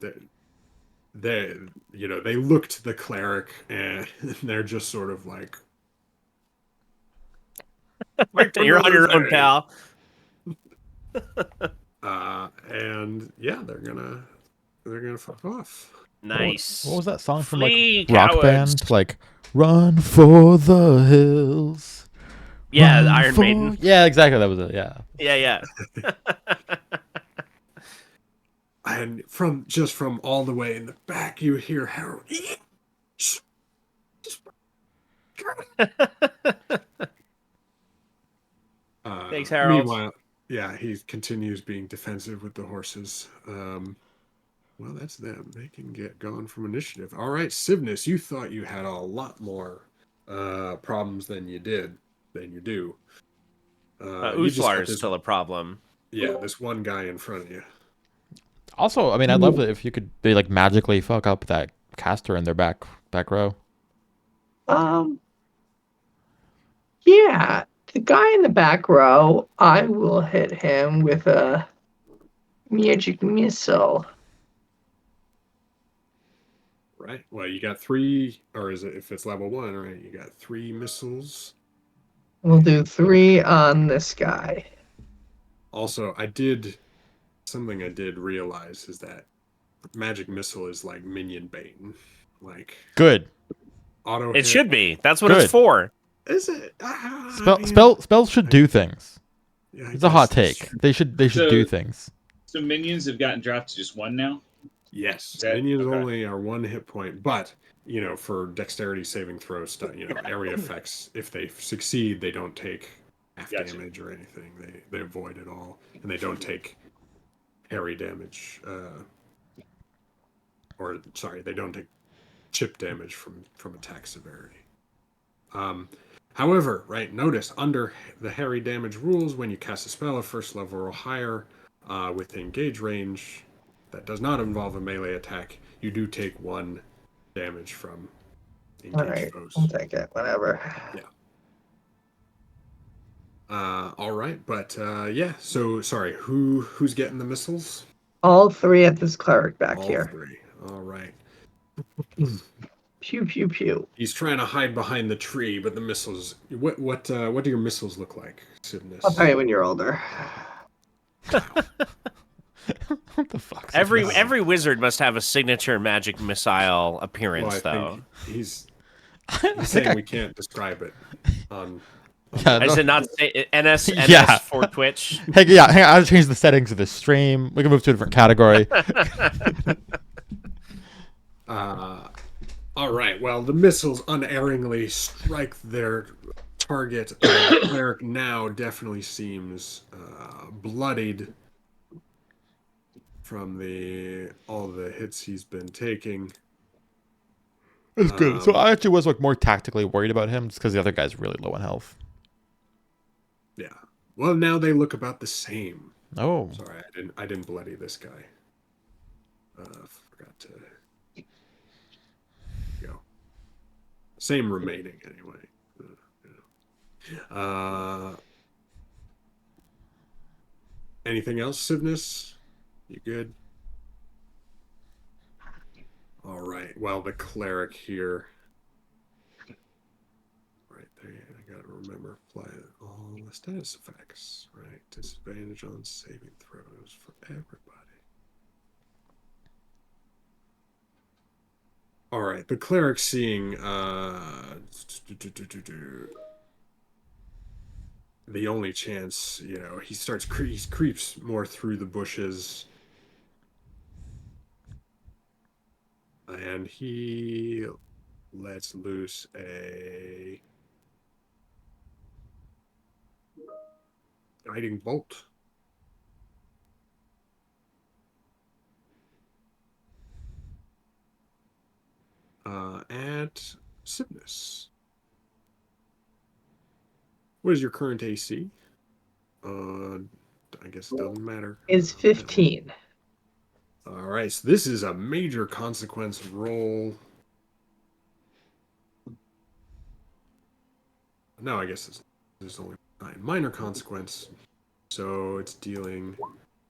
they look to the cleric and they're just sort of like, you're on your own, pal. And yeah, they're gonna fuck off. Nice. What was that song from Flee, Rock cowards. Band? Like, run for the hills. Yeah, run Iron for... Maiden. Yeah, exactly. That was it. Yeah. Yeah. And from all the way in the back, you hear Harold. Thanks, Harold. Meanwhile, yeah, he continues being defensive with the horses. Well, that's them. They can get gone from initiative. All right, Sivnus, you thought you had a lot more problems than you do. Uslar is still a problem. Yeah, this one guy in front of you. Also, I mean, I'd love it if you could like magically fuck up that caster in their back row. Yeah, the guy in the back row, I will hit him with a magic missile. Right. Well, you got 3, or is it, if it's level 1, right? You got 3 missiles. We'll do 3 on this guy. Also, I did realize is that magic missile is like minion bait. Like, Good. Auto. It should be. That's what Good. it's for. Is it? Spells should do things. Yeah, It's a hot take. They should do things. So minions have gotten dropped to just 1 now? Yes. Minions only are 1 hit point, but for dexterity saving throw stuff, area effects, if they succeed, they don't take half damage or anything. They avoid it all, and they don't take parry damage. They don't take chip damage from attack severity. However, right, notice under the harry damage rules, when you cast a spell of first level or higher with engage range that does not involve a melee attack, you do take 1 damage from engaged foes. I'll take it, whatever. Yeah. All right, but yeah. So sorry, who's getting the missiles? All 3 at this cleric back here. All 3. All right. Pew pew pew. He's trying to hide behind the tree, but the missiles. What do your missiles look like, Sidnus? I'll tell you when you're older. What the fuck? Every wizard must have a signature magic missile appearance, Well, I though. think he's saying we can't describe it on Yeah, Is no. it not say NS Yeah. for Twitch? Hey, yeah, hang on. I'll change the settings of the stream. We can move to a different category. All right. Well, the missiles unerringly strike their target. The cleric now definitely seems bloodied from all the hits he's been taking. That's good. So I actually was like more tactically worried about him just because the other guy's really low on health. Yeah. Well, now they look about the same. Oh, Sorry, I didn't bloody this guy. Forgot to go. Same remaining anyway. Anything else, Sivnus? You good? All right. Well, the cleric here. Right there, I gotta remember apply all the status effects. Right, disadvantage on saving throws for everybody. All right, the cleric seeing the only chance, he starts he creeps more through the bushes, and he lets loose a guiding bolt. At Sibnus. What is your current AC? I guess it doesn't matter. It's 15. All right, so this is a major consequence roll. No, I guess there's only 9. Minor consequence. So it's dealing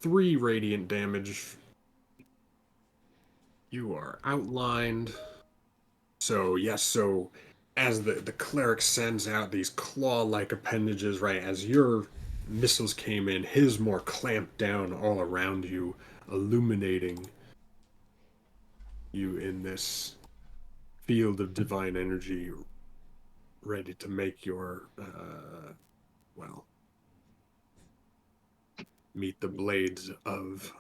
3 radiant damage. You are outlined. So, yes, so as the cleric sends out these claw-like appendages, right, as your missiles came in, his more clamped down all around you, illuminating you in this field of divine energy, ready to make your, meet the blades of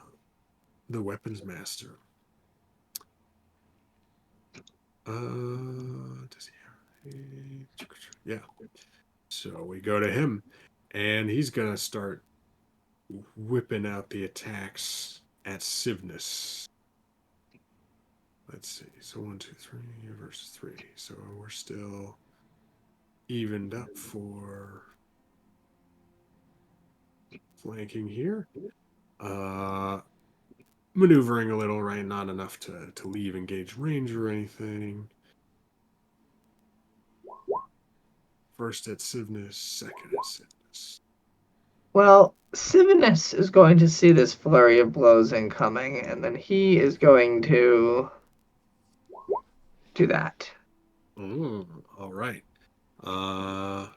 the weapons master. Does he have... Yeah. So we go to him, and he's gonna start whipping out the attacks at Sivnus. Let's see. So 1, 2, 3 versus 3. So we're still evened up for flanking here. Maneuvering a little, right? Not enough to leave engaged range or anything. First at Sivnus, second at Sivnus. Well, Sivinus is going to see this flurry of blows incoming, and then he is going to do that. All right. Awesome.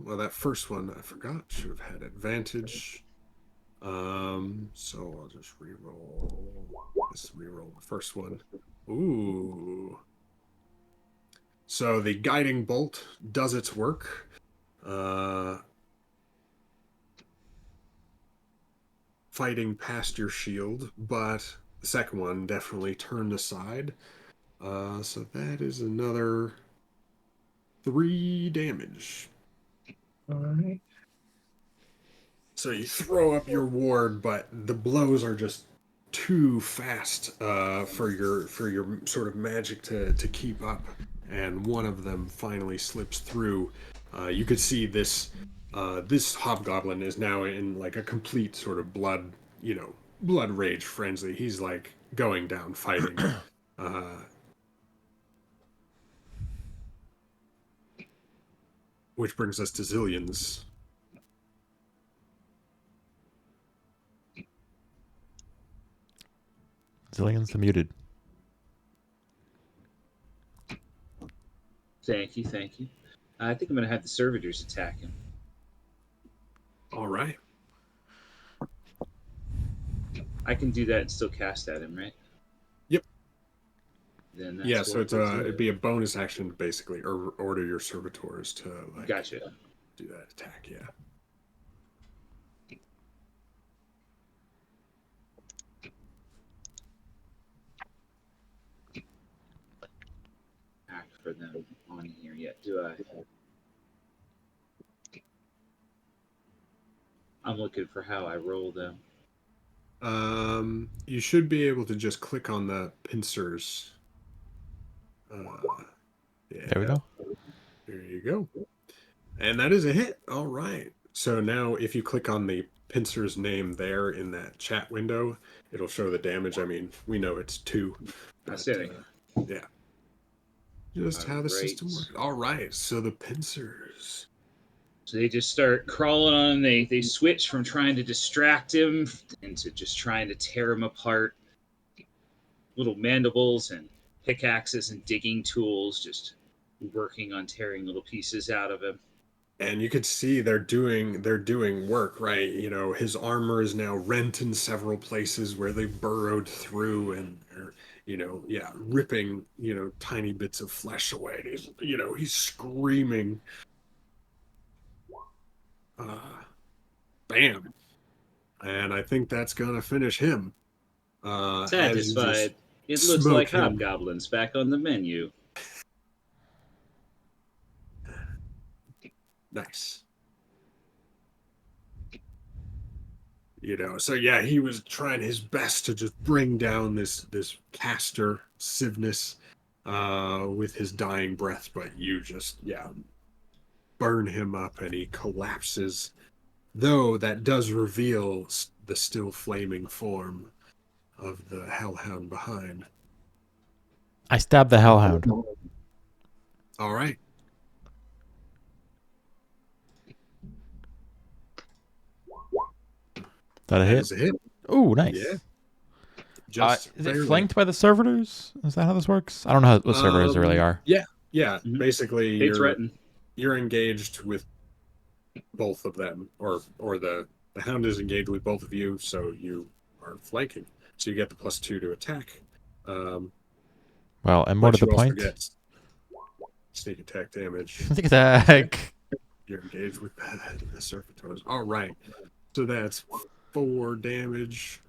Well, that first one I forgot. Should have had advantage. So I'll just reroll. Let's reroll the first one. Ooh. So the guiding bolt does its work. Fighting past your shield, but the second one definitely turned aside. So that is another 3 damage. All right. So you throw up your ward, but the blows are just too fast for your sort of magic to keep up, and one of them finally slips through. You could see this hobgoblin is now in like a complete sort of blood rage frenzy. He's like going down fighting. Which brings us to Zillion's. Zillion's muted. Thank you, thank you. I think I'm going to have the servitors attack him. All right. I can do that and still cast at him, right? Yep. Then that's Yeah, so what it's we'll do. it'd be a bonus action basically, or order your servitors to like Gotcha. do that attack. Yeah. Act for them on here yet, do I? I'm looking for how I roll them. You should be able to just click on the pincers. Yeah, There we go. there you go. And that is a hit. All right. So now if you click on the pincer's name there in that chat window, it'll show the damage. I mean, we know it's 2. But, Outstanding. yeah. Just how the system Alright. works. All right. So the pincers. So they just start crawling on him. They switch from trying to distract him into just trying to tear him apart. Little mandibles and pickaxes and digging tools just working on tearing little pieces out of him. And you could see they're doing work, right? You know, his armor is now rent in several places where they burrowed through, and they're, you know, yeah, ripping, you know, tiny bits of flesh away. He's, you know, he's screaming. Bam. And I think that's gonna finish him. As you Satisfied. It just looks smoke like him. hobgoblins back on the menu. Nice. You know, so yeah, he was trying his best to just bring down this caster Sivnus with his dying breath, but you just burn him up and he collapses. Though that does reveal the still flaming form of the hellhound behind. I stabbed the hellhound. All right. That a That hit? is a hit. Ooh, nice. Yeah. Just Is it barely. flanked by the servitors? Is that how this works? I don't know what servitors really are. Yeah. Mhm. Basically, They threaten. you're engaged with both of them, or the hound is engaged with both of you, so you are flanking. So you get the +2 to attack. Well, and more But to the you also point. get sneak attack damage. Sneak attack. You're engaged with the servitors. All right. So that's 4 damage.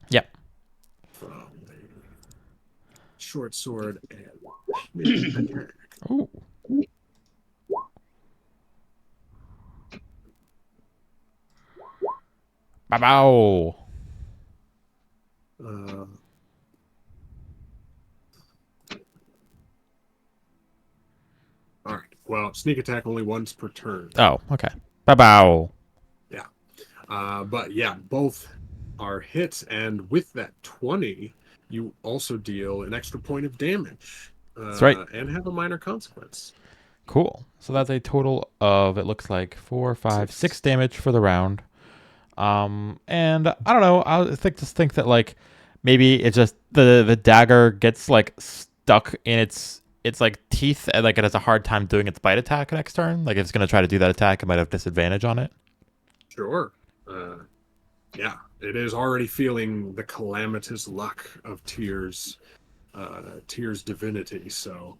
Yep. From the short sword and attack. Ooh. Bow. All right. Well, sneak attack only once per turn. Oh, okay. Bow. But yeah, both are hits, and with that 20, you also deal an extra point of damage. That's right. And have a minor consequence. Cool. So that's a total of, it looks like 4, 5, 6 damage for the round. And I don't know. I just think that like maybe it's just the dagger gets like stuck in its like teeth, and like it has a hard time doing its bite attack next turn. Like if it's gonna try to do that attack, it might have disadvantage on it. Sure. Yeah, it is already feeling the calamitous luck of Tyr's divinity. So,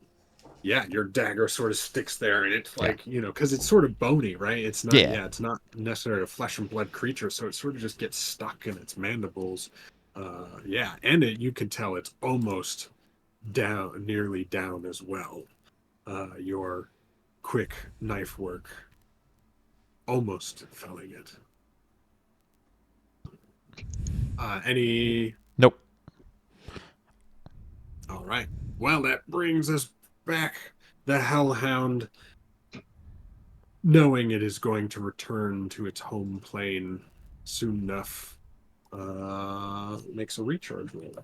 yeah, your dagger sort of sticks there, and it's like, you know, because it's sort of bony, right? It's not, it's not necessarily a flesh and blood creature, so it sort of just gets stuck in its mandibles. And you can tell it's almost down, nearly down as well. Your quick knife work almost felling it. Any? Nope. All right. Well, that brings us back. The Hellhound, knowing it is going to return to its home plane soon enough, makes a recharge roll.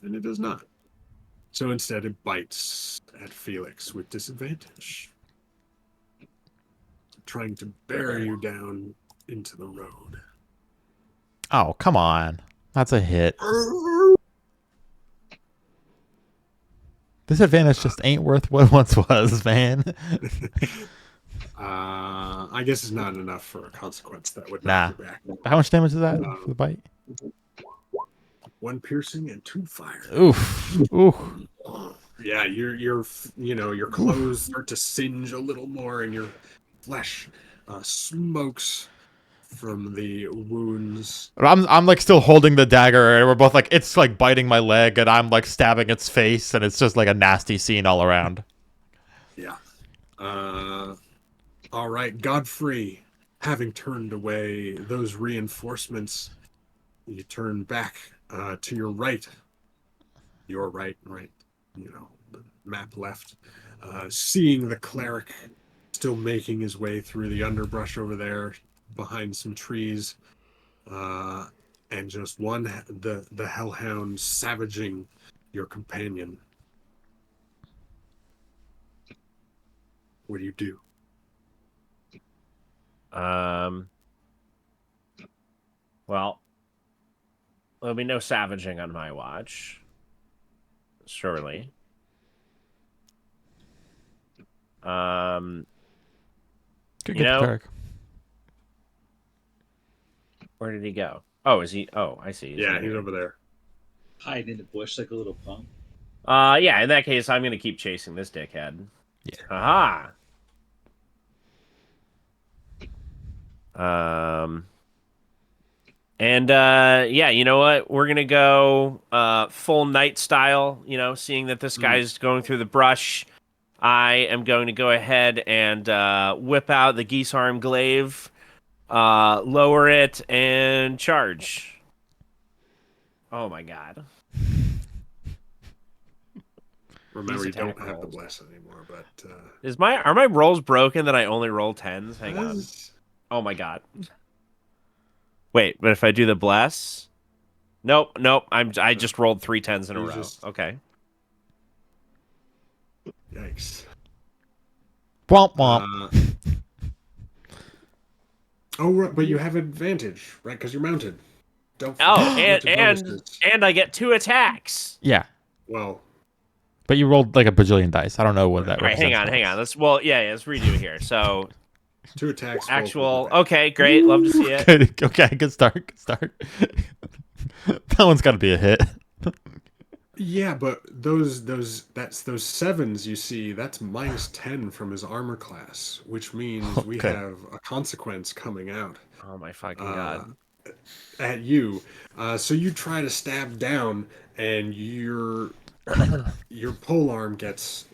And it does not. So instead, it bites at Felix with disadvantage, trying to bear you down into the road. Oh, come on. That's a hit. This advantage just ain't worth what it once was, man. I guess it's not enough for a consequence that would Nah. knock you back. How much damage is that for the bite? 1 piercing and 2 fire. Oof. Oof. Yeah, your clothes start to singe a little more, and your flesh smokes from the wounds. I'm like still holding the dagger, and we're both like, it's like biting my leg, and I'm like stabbing its face, and it's just like a nasty scene all around. Yeah. All right, Godfrey, having turned away those reinforcements, you turn back to your right. Your right, the map left. Seeing the cleric still making his way through the underbrush over there, behind some trees, and just the hellhound savaging your companion. What do you do? Well, there'll be no savaging on my watch. Surely. Good You get know- the cleric. Where did he go? Oh, is he? Oh, I see. Yeah, in he's here. over there. Hiding in the bush like a little punk. Yeah, in that case, I'm going to keep chasing this dickhead. Yeah. Aha! Yeah, you know what? We're going to go full night style, seeing that this guy's going through the brush. I am going to go ahead and whip out the geese arm glaive, lower it, and charge. Oh my god. Remember, These you don't attack have the rolls. bless anymore, but Are my rolls broken that I only roll 10s? Hang on. as- Oh my god. Wait, but if I do the bless? Nope. I just rolled 3 10s in a You row. just- Okay. Yikes. Womp womp. Oh, right, but you have advantage, right? Because you're mounted. Don't Oh, forget your and bonuses. I get 2 attacks. Yeah. Well, But you rolled like a bajillion dice. I don't know what that All right, hang represents. on. Let's redo it here. So 2 attacks. both actual. with advantage. Okay, great. Love to see it. Okay, good start. That one's got to be a hit. Yeah, but those 7s you see, that's minus 10 from his armor class, which means we Okay. have a consequence coming out Oh my fucking god. at you. So you try to stab down, and your polearm gets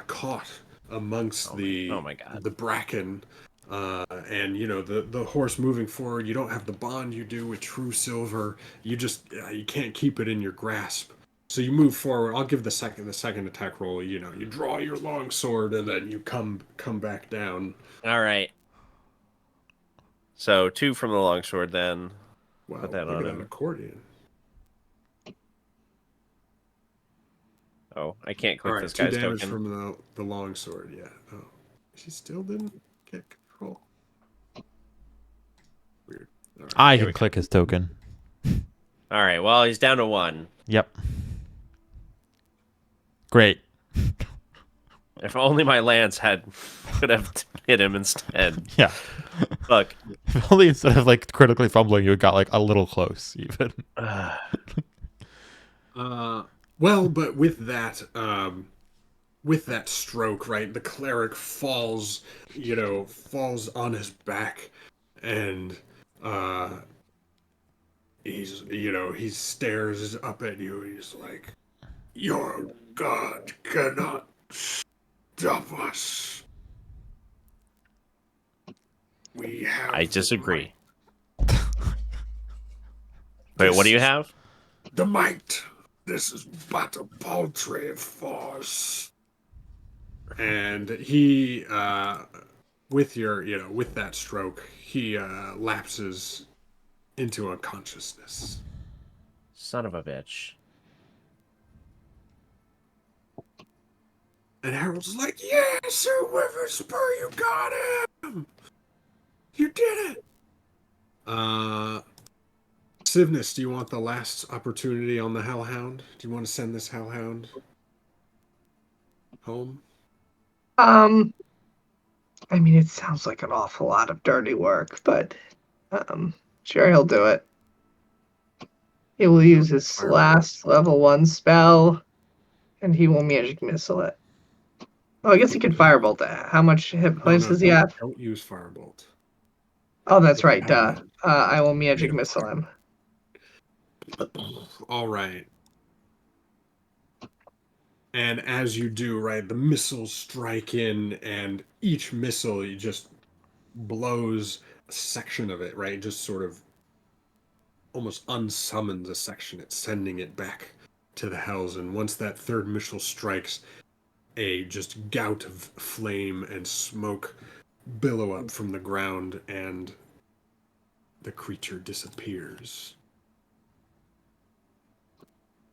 caught amongst oh my god. the bracken. And the horse moving forward, you don't have the bond you do with true silver. You just you can't keep it in your grasp. So you move forward. I'll give the second attack roll. You draw your long sword, and then you come back down. All right. So 2 from the longsword then. Wow, Put that look on at that him. accordion. Oh, I can't All click right, this 2 guy's damage token. from the long sword. Yeah. Oh, she still didn't get control. Weird. All right. I Here can we go. click his token. All right. Well, he's down to 1. Yep. Great. If only my lance could have hit him instead. Yeah. Look. If only instead of like critically fumbling, you got like a little close even. Well, but with that stroke, right, the cleric falls on his back, and he stares up at you. He's like, "Your god cannot stop us. We have." I the disagree. might. Wait, what do you This is have? The might. This is but a paltry force. And he, with that stroke, he lapses into unconsciousness. Son of a bitch. And Harold's like, "Yes, Sir Witherspoon, you got him. You did it." Sivnus, do you want the last opportunity on the Hellhound? Do you want to send this Hellhound? home? I mean, it sounds like an awful lot of dirty work, but sure, he'll do it. He will use his last level 1 spell, and he will magic missile it. Oh, I guess he can firebolt that. How much hit points does he have? Don't use firebolt. Oh, that's It's right, bad. duh. I will magic missile him. All right. And as you do, right, the missiles strike in, and each missile just blows a section of it, right? Just sort of almost unsummons a section. It's sending it back to the hells. And once that third missile strikes, a just gout of flame and smoke billow up from the ground, and the creature disappears,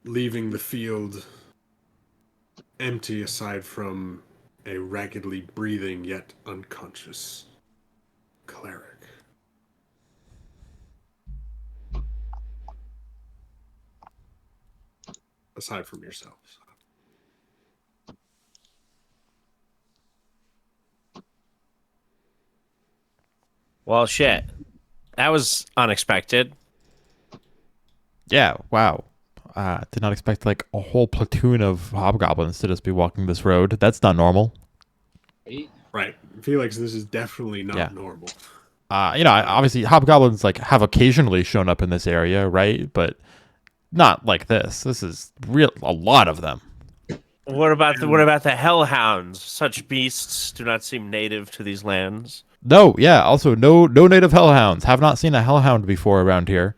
leaving the field empty aside from a raggedly breathing yet unconscious cleric. Aside from yourselves. Well, shit. That was unexpected. Yeah, wow. Did not expect like a whole platoon of hobgoblins to just be walking this road. That's not normal. Right. Felix, this is definitely not normal. Obviously hobgoblins like have occasionally shown up in this area, right? But not like this. This is a lot of them. What about the hellhounds? Such beasts do not seem native to these lands. No, yeah. Also, no native hellhounds. Have not seen a hellhound before around here.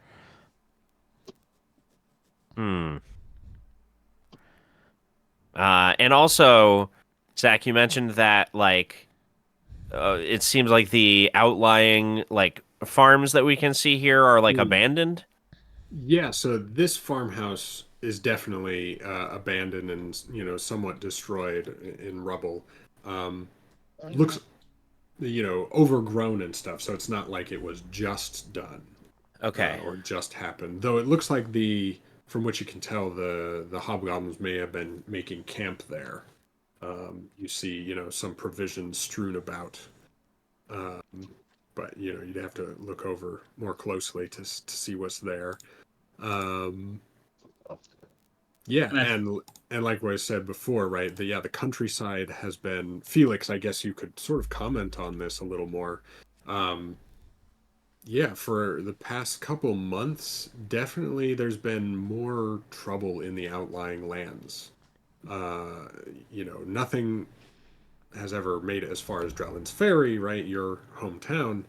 And also, Zach, you mentioned that like it seems like the outlying like farms that we can see here are like abandoned. Yeah, so this farmhouse is definitely abandoned and somewhat destroyed in rubble. Looks overgrown and stuff, so it's not like it was just done. Okay. Or just happened. Though it looks like from what you can tell, the hobgoblins may have been making camp there. You see, some provisions strewn about. But you'd have to look over more closely to see what's there. Yeah, and like what I said before, right? The countryside has been. Felix, I guess you could sort of comment on this a little more. Yeah, for the past couple months, definitely there's been more trouble in the outlying lands. Nothing has ever made it as far as Drellin's Ferry, right? Your hometown.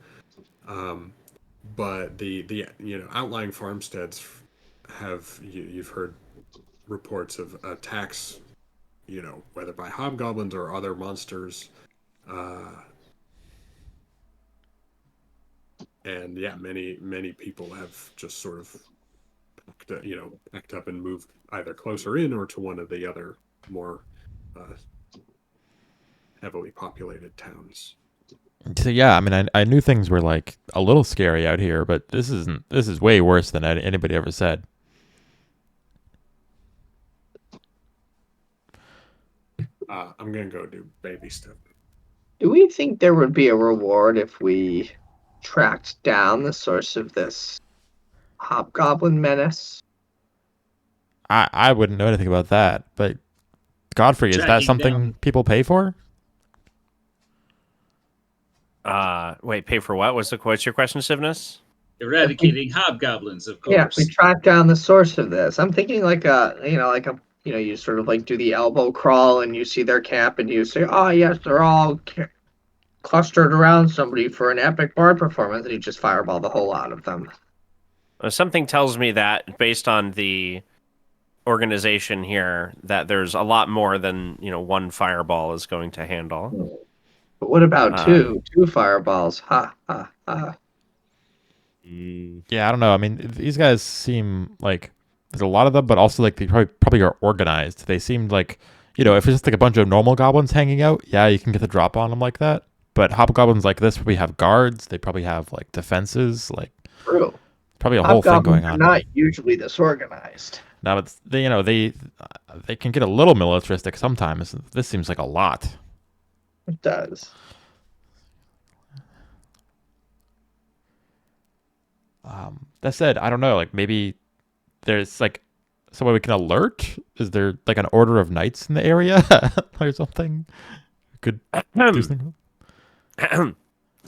But the outlying farmsteads you've heard reports of attacks, whether by hobgoblins or other monsters. And yeah, many people have just sort of packed up and moved either closer in or to one of the other more heavily populated towns. So yeah, I mean, I knew things were like a little scary out here, but this is way worse than anybody ever said. I'm gonna go do baby stuff. Do we think there would be a reward if we tracked down the source of this hobgoblin menace? I wouldn't know anything about that, but Godfrey, is that something people pay for? Wait, pay for what? What's your question, Sivnus? Eradicating hobgoblins, of course. Yeah, if we track down the source of this. I'm thinking you sort of like do the elbow crawl and you see their camp and you say, oh yes, they're all clustered around somebody for an epic bard performance, and you just fireball the whole lot of them. Something tells me that based on the organization here, that there's a lot more than one fireball is going to handle. But what about two fireballs? Ha ha ha. Yeah, I don't know. I mean, these guys seem like there's a lot of them, but also like they probably are organized. They seemed like, if it's just like a bunch of normal goblins hanging out, yeah, you can get the drop on them like that. But hobgoblins like this probably have guards. They probably have like defenses. Like, true. Probably a whole thing going on. Not usually this organized. Now it's they can get a little militaristic sometimes. This seems like a lot. It does. That said, I don't know. Like maybe there's like some way we can alert. Is there like an order of knights in the area or something? Could do something.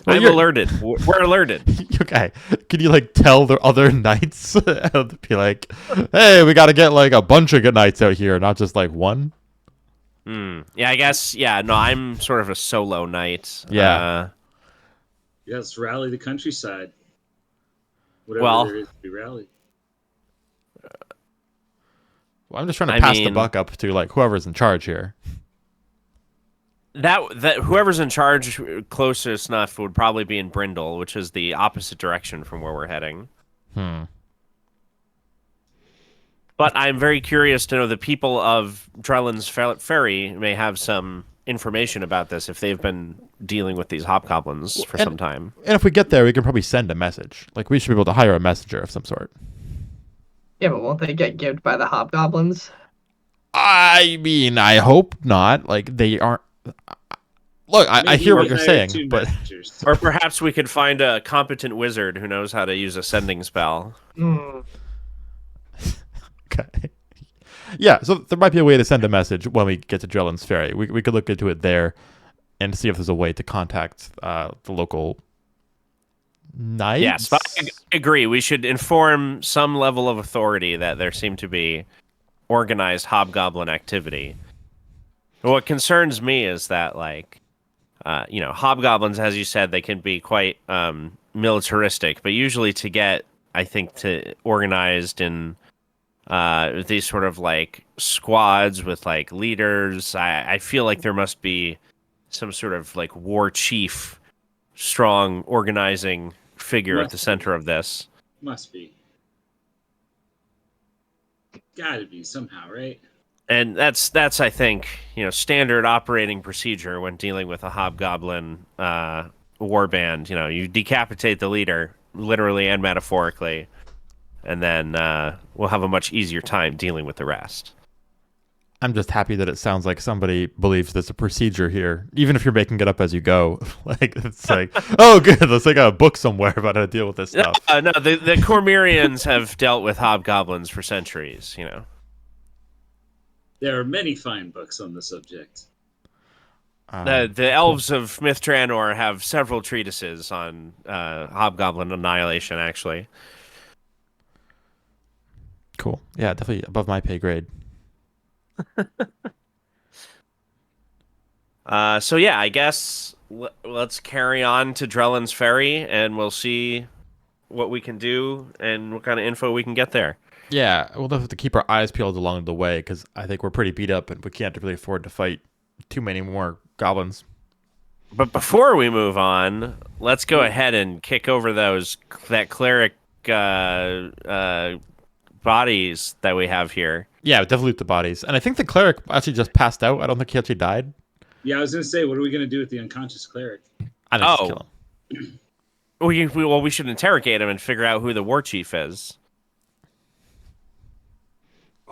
Well, I'm alerted. We're alerted. Okay. Can you like tell the other knights? Be like, hey, we got to get like a bunch of good knights out here, not just like one. Yeah, I guess. Yeah, no, I'm sort of a solo knight. Yeah. Yes, rally the countryside. Whatever Well- there is to be rallied. Well, I'm just trying to I pass the mean- buck up to like whoever's in charge here. That whoever's in charge closest enough would probably be in Brindle, which is the opposite direction from where we're heading. But I'm very curious to know the people of Drellin's Ferry may have some information about this if they've been dealing with these hobgoblins for some time. And if we get there, we can probably send a message. Like we should be able to hire a messenger of some sort. Yeah, but won't they get gibbed by the hobgoblins? I mean, I hope not. Like they aren't. Look, I Maybe hear we what you're hire saying, two but messengers. Or perhaps we could find a competent wizard who knows how to use a sending spell. okay. Yeah, so there might be a way to send a message when we get to Drellin's Ferry. We could look into it there and see if there's a way to contact the local knights. Yes, but I agree. We should inform some level of authority that there seem to be organized hobgoblin activity. What concerns me is that, like, hobgoblins, as you said, they can be quite militaristic, but usually to get, I think, to organized in these sort of like squads with like leaders, I feel like there must be some sort of like war chief, strong organizing figure at the center of this. Must be. Gotta be somehow, right? And that's I think, standard operating procedure when dealing with a hobgoblin war band. You decapitate the leader, literally and metaphorically, and then we'll have a much easier time dealing with the rest. I'm just happy that it sounds like somebody believes there's a procedure here, even if you're making it up as you go. Like it's like, oh, good, let's like a book somewhere about how to deal with this stuff. No, the Cormyrians have dealt with hobgoblins for centuries. There are many fine books on the subject. The elves of Myth-Tranor have several treatises on hobgoblin annihilation, actually. Cool. Yeah, definitely above my pay grade. So yeah, I guess let's carry on to Drellin's Ferry, and we'll see what we can do and what kind of info we can get there. Yeah, we'll have to keep our eyes peeled along the way because I think we're pretty beat up and we can't really afford to fight too many more goblins. But before we move on, let's go ahead and kick over that cleric bodies that we have here. Yeah, definitely loot the bodies. And I think the cleric actually just passed out. I don't think he actually died. Yeah, I was gonna say, what are we gonna do with the unconscious cleric? I think just kill him. We should interrogate him and figure out who the war chief is.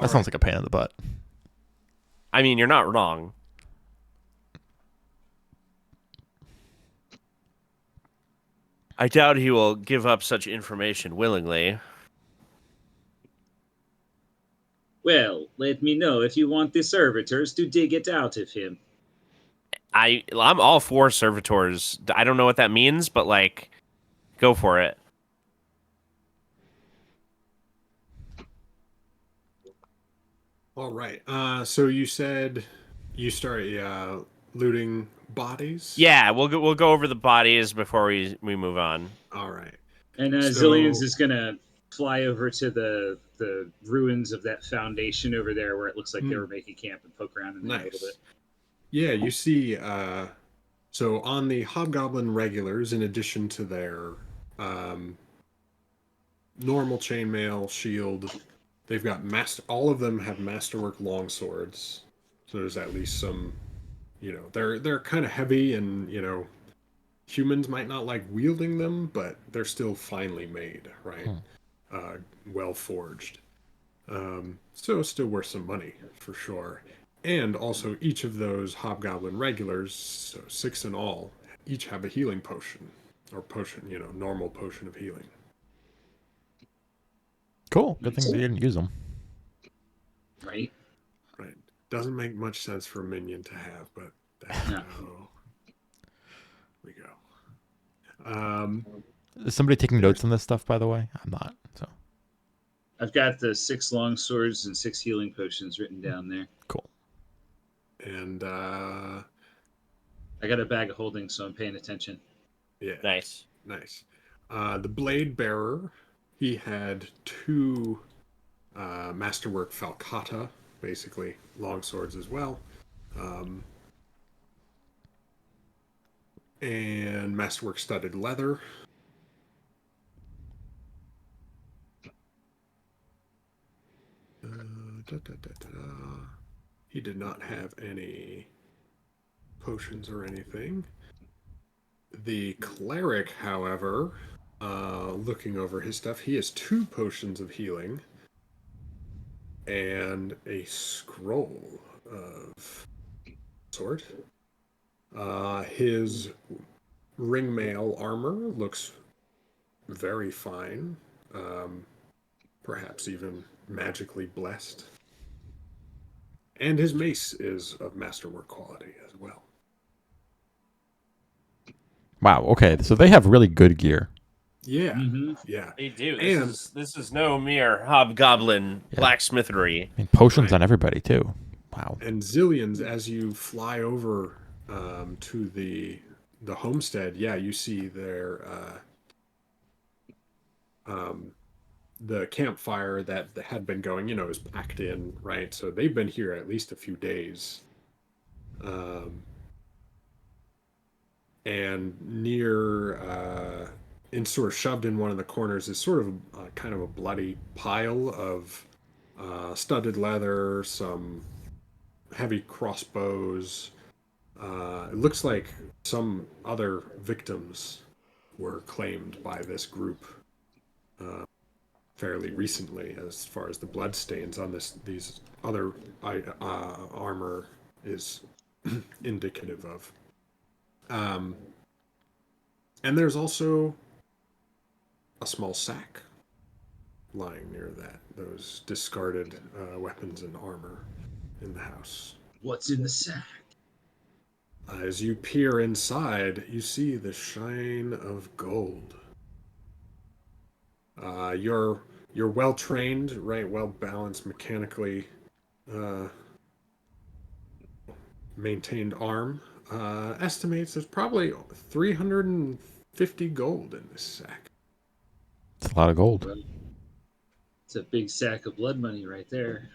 That sounds like a pain in the butt. I mean, you're not wrong. I doubt he will give up such information willingly. Well, let me know if you want the servitors to dig it out of him. I'm all for servitors. I don't know what that means, but like, go for it. All right. So you said you start looting bodies? Yeah, we'll go over the bodies before we move on. All right. And Zillions is gonna fly over to the ruins of that foundation over there where it looks like they were making camp and poke around in there a little bit. Yeah, you see, so on the Hobgoblin regulars, in addition to their normal chainmail shield, they've got all of them have masterwork longswords. So there's at least some, they're kind of heavy and, humans might not like wielding them, but they're still finely made, right? Well forged. So still worth some money for sure. And also, each of those hobgoblin regulars, so 6 in all, each have a healing potion, or potion, normal potion of healing. Cool. Good thing Nice. they didn't use them. Right? Right? Doesn't make much sense for a minion to have, but that's No. how we go. Is somebody taking notes on this stuff, by the way? I'm not. So I've got the 6 long swords and 6 healing potions written down there. cool. And I got a bag of holding, so I'm paying attention. yeah, Nice. nice. The blade bearer, he had 2 masterwork falcata, basically long swords as well, and masterwork studded leather. He did not have any potions or anything. The cleric, however, looking over his stuff, he has 2 potions of healing and a scroll of sort. His ringmail armor looks very fine, perhaps even magically blessed. And his mace is of masterwork quality as well. Wow. Okay. So they have really good gear. Yeah, Mm-hmm. yeah. They do. And This is no mere hobgoblin blacksmithery. I mean, potions Right. on everybody too. Wow. and zillions as you fly over to the homestead. Yeah, you see their the campfire that had been going. Is packed in, right? So they've been here at least a few days. And near and sort of shoved in one of the corners is sort of kind of a bloody pile of studded leather, some heavy crossbows. It looks like some other victims were claimed by this group fairly recently, as far as the blood stains on these other armor is indicative of. And there's also a small sack lying near those discarded weapons and armor in the house. What's in the sack? As you peer inside, you see the shine of gold. You're well trained, right? Well balanced, mechanically maintained arm. Estimates there's probably 350 gold in this sack. It's a lot of gold. Well, it's a big sack of blood money right there.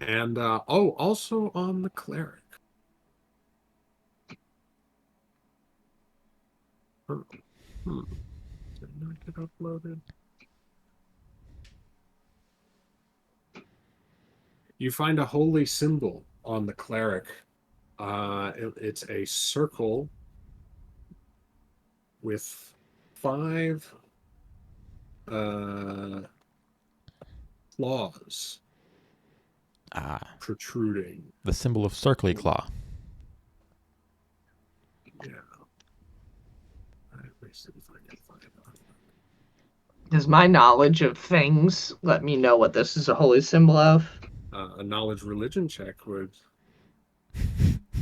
And also on the cleric. Did not get uploaded. You find a holy symbol on the cleric. It's a circle with 5 claws protruding. The symbol of Circly Claw. Yeah. Let me see if I can find it. Does my knowledge of things let me know what this is a holy symbol of? A knowledge religion check would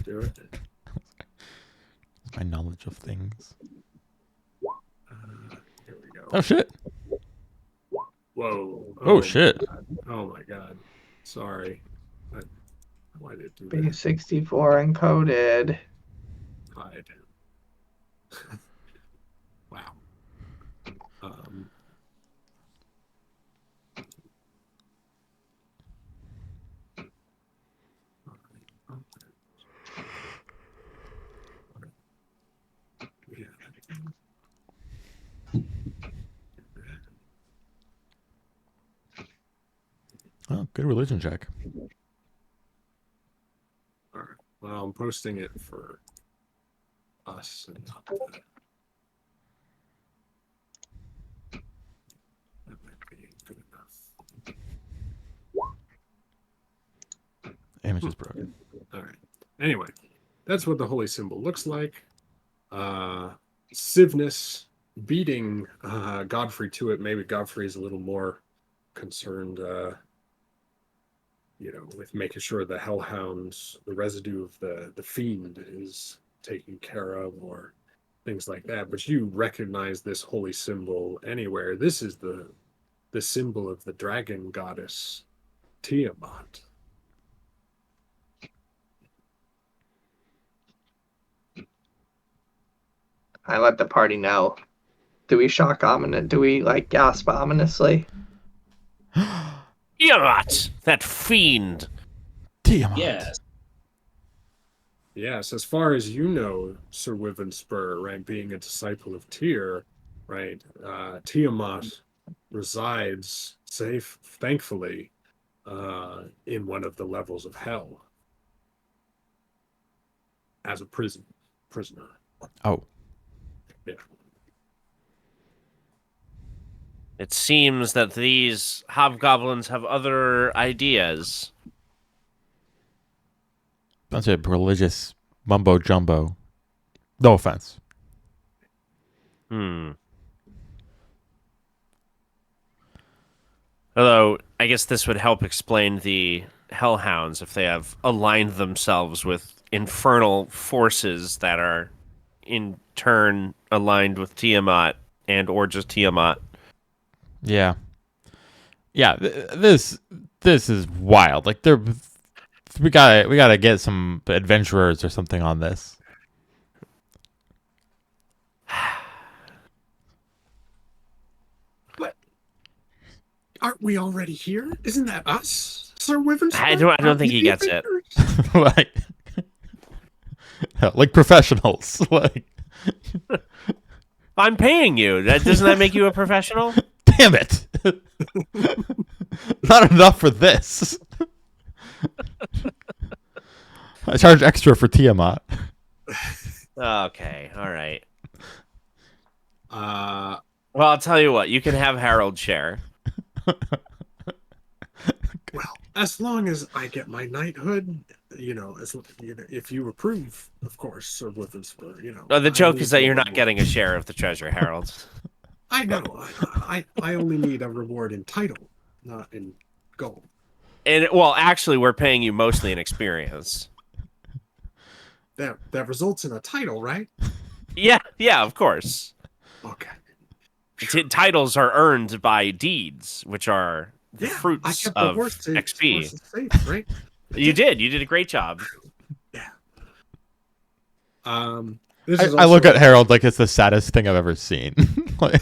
do it. My knowledge of things. Here we go. Oh shit. Whoa. Oh shit. God. Oh my god. Sorry. Why did it do that? B64 encoded. Hide. Wow. Yeah. Oh, good religion check. All right. Well, I'm posting it for us and not Image is broken. All right. Anyway, that's what the holy symbol looks like. Civnus beating Godfrey to it. Maybe Godfrey is a little more concerned, with making sure the hellhounds, the residue of the fiend is taken care of, or things like that. But you recognize this holy symbol anywhere. This is the symbol of the dragon goddess Tiamat. I let the party know. Do we Do we gasp ominously? Tiamat, that fiend. Tiamat. Yes. Yes, as far as you know, Sir Wyvernspur, right, being a disciple of Tyr, right, Tiamat resides safe, thankfully, in one of the levels of hell as a prisoner. Oh. Yeah. It seems that these hobgoblins have other ideas. Bunch of religious mumbo jumbo. No offense. Although, I guess this would help explain the hellhounds if they have aligned themselves with infernal forces that are in turn aligned with Tiamat and or just Tiamat. Yeah. Yeah, this is wild. Like we gotta get some adventurers or something on this. But aren't we already here? Isn't that us, Sir Wyvernspur? I don't think he gets it. like professionals. Like, I'm paying you. Doesn't that make you a professional? damn it! Not enough for this. I charge extra for Tiamat. Okay, all right. Uh, Well, I'll tell you what. You can have Harold share. well, as long as I get my knighthood, if you approve, of course, Sir Wyvernspur, No, the joke is that you're reward. not getting a share of the treasure, Harold. I know. I only need a reward in title, not in gold. And well, actually, we're paying you mostly in experience. That results in a title, right? Yeah, of course. Okay. Titles are earned by deeds, which are the I fruits kept of the horses XP. safe, right? You did a great job. Yeah. I look at Harold like it's the saddest thing I've ever seen. Like,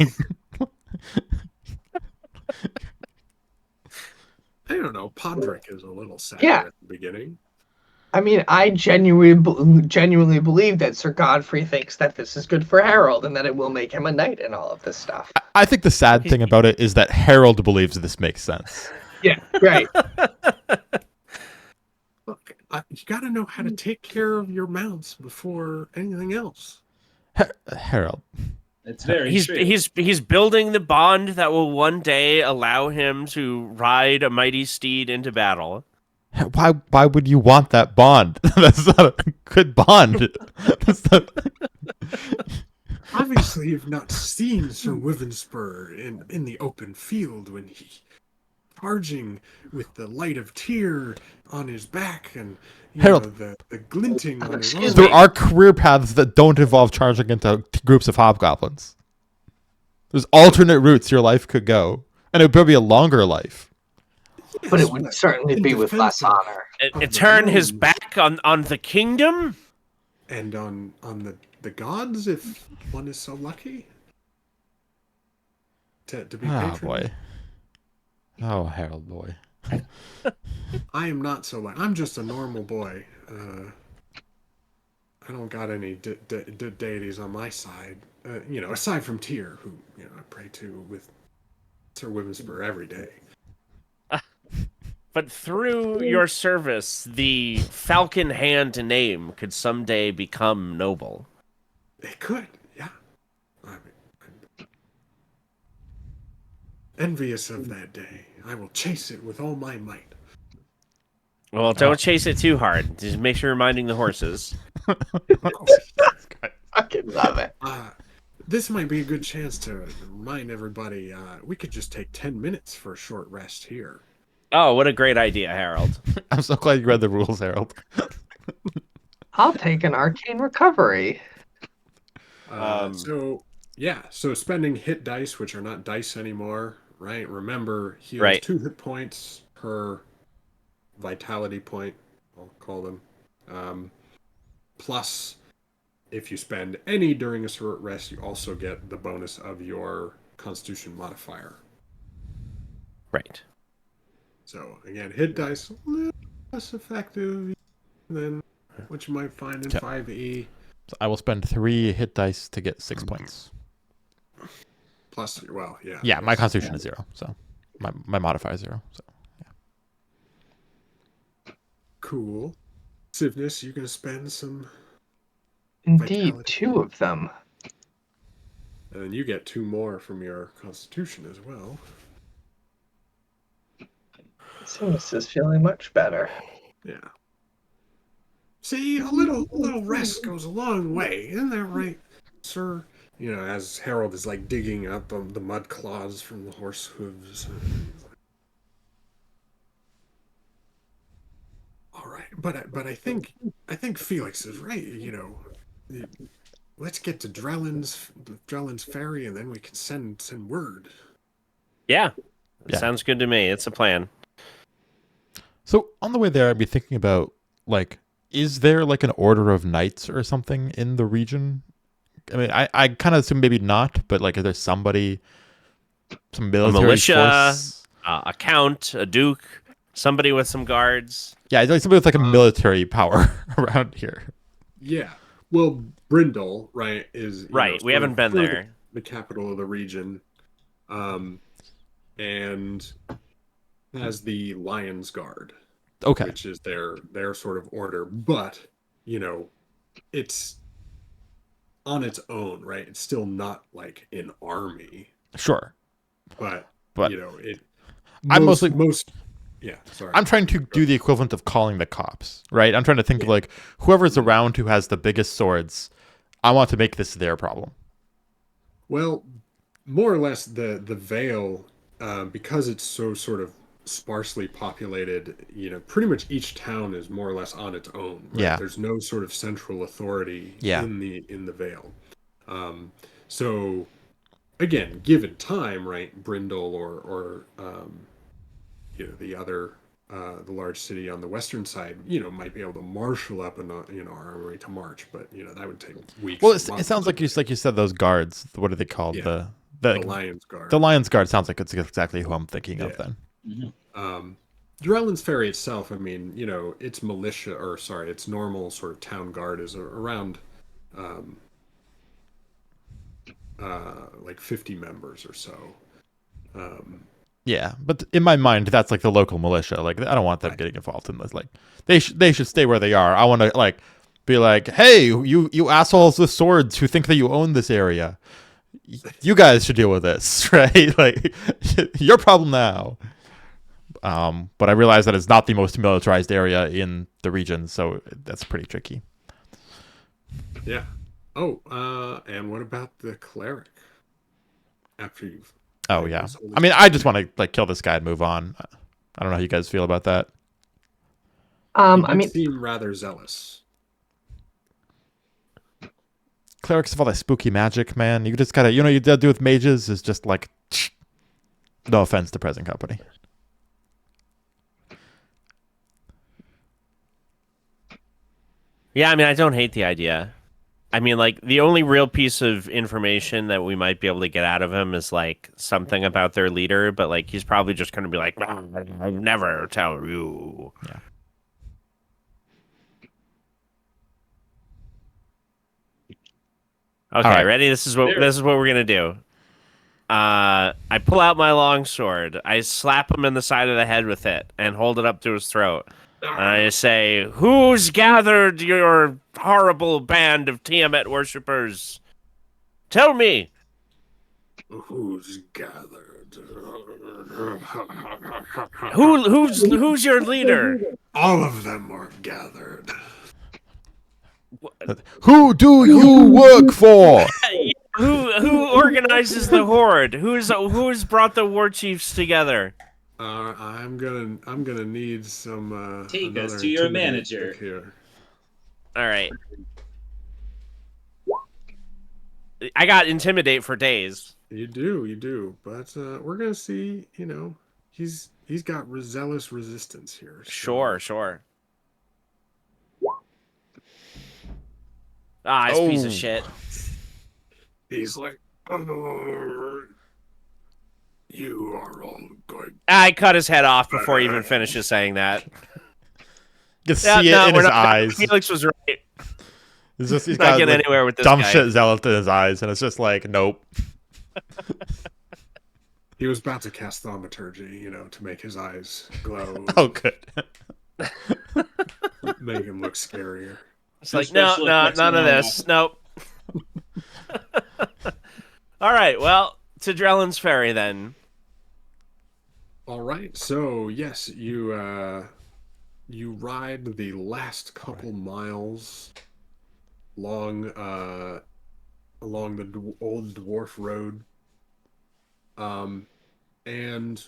I don't know. Podrick is a little sad Yeah. at the beginning. I mean, I genuinely believe that Sir Godfrey thinks that this is good for Harold and that it will make him a knight and all of this stuff. I think the sad thing about it is that Harold believes this makes sense. Yeah, right. Look, you got to know how to take care of your mounts before anything else. Harold. It's very true. He's building the bond that will one day allow him to ride a mighty steed into battle. Why would you want that bond? That's not a good bond. That's not... Obviously, you've not seen Sir Wyvernspur in the open field when he charging with the light of Tyr on his back and Harold, the glinting on his arm. there are career paths that don't involve charging into groups of hobgoblins. There's alternate routes your life could go, and it would be a longer life. Yes, But it would certainly in be with less defense of- honor. It turned his back on the kingdom? and on the gods, if one is so lucky to be Oh patroned. boy. Oh, Harold boy. I am not so lucky. I'm just a normal boy. I don't got any deities on my side. Aside from Tyr, who I pray to with Sir Wyvernspur every day. But through your service, the Falcon Hand name could someday become noble. It could, yeah. I'm envious of that day. I will chase it with all my might. Well, don't chase it too hard. Just make sure you're minding the horses. Fucking love it. This might be a good chance to remind everybody. We could just take 10 minutes for a short rest here. Oh, what a great idea, Harold. I'm so glad you read the rules, Harold. I'll take an arcane recovery. So spending hit dice, which are not dice anymore, right? Remember, heals Right. 2 hit points per vitality point, I'll call them. Plus, if you spend any during a short rest, you also get the bonus of your Constitution modifier. Right. So again, hit dice a little less effective than what you might find in 5e. So I will spend 3 hit dice to get 6 points. Plus, well, yeah. Yeah, my Constitution is 0, so my modifier is 0. So Cool. Sivness, you can spend some. Indeed, Vitality. 2 of them. And then you get 2 more from your Constitution as well. This is feeling much better. Yeah. See, a little rest goes a long way, isn't that right, sir? You know, as Harold is like digging up the mud claws from the horse hooves. All right, but I think Felix is right. You know, let's get to Drellin's Ferry, and then we can send word. Yeah. Yeah. Sounds good to me. It's a plan. So on the way there, I'd be thinking about, like, is there like an order of knights or something in the region? I mean, I kind of assume maybe not, but like, is there somebody, some military militia, force? a count, a duke, somebody with some guards. Yeah, it's like somebody with like a military power around here. Yeah. Well, Brindle, right, is Right. We haven't been there. The capital of the region, and has the Lion's Guard. Okay. Which is their sort of order, but you know, it's on its own, right? It's still not like an army, Sure. but you know, I'm most yeah. Sorry, I'm trying to do the equivalent of calling the cops, right? I'm trying to think of like whoever's around who has the biggest swords. I want to make this their problem. Well, more or less the Vale, because it's so sort of sparsely populated, you know, pretty much each town is more or less on its own, right? Yeah. There's no sort of central authority in the Vale. So again, given time, right, Brindle or you know, the other the large city on the western side, you know, might be able to marshal up an army to march, but you know, that would take weeks. Well, it sounds like you said those guards. What are they called? Yeah. The Lion's Guard. The Lion's Guard sounds like it's exactly who I'm thinking of then. Drellin's Ferry itself, I mean, you know, its militia, or sorry, its normal sort of town guard is around like 50 members or so. Yeah, but in my mind, that's like the local militia. Like, I don't want them getting involved in this. Like, they should stay where they are. I want to like be like, hey, you assholes with swords who think that you own this area, you guys should deal with this, right? Like, your problem now. But I realize that it's not the most militarized area in the region, so that's pretty tricky. Yeah. Oh, and what about the cleric? After you've... Oh, yeah. I mean, I just want to like kill this guy and move on. I don't know how you guys feel about that. I mean, seem rather zealous. Clerics have all that spooky magic, man. You just gotta, you gotta do with mages is just like, no offense to present company. Yeah, I mean, I don't hate the idea. I mean, like, the only real piece of information that we might be able to get out of him is, like, something about their leader, but, like, he's probably just going to be like, I'll never tell you. Yeah. Okay, right. ready? This is what we're going to do. I pull out my long sword. I slap him in the side of the head with it and hold it up to his throat. And I say, who's gathered your horrible band of Tiamat worshippers? Tell me. Who's gathered Who's your leader? All of them are gathered. Who do you work for? Who organizes the horde? Who's brought the war chiefs together? I'm gonna need some. Take us another to your intimidate manager. check here. All right. I got intimidate for days. You do, but we're gonna see. You know, he's got zealous resistance here. So. Sure. Ah, this piece of shit. He's like, "Oh, you are all going." I cut his head off before he even finishes saying that. You can see it in his eyes. Felix was right. He's just, he's Not got getting like, anywhere with this dumb guy. shit zealot in his eyes, and it's just like, nope. He was about to cast thaumaturgy, you know, to make his eyes glow, Oh, good. make him look scarier. It's like, no, none of this. Nope. All right, well, to Drellin's Ferry then. All right, so yes, you ride the last couple miles along the old dwarf road, and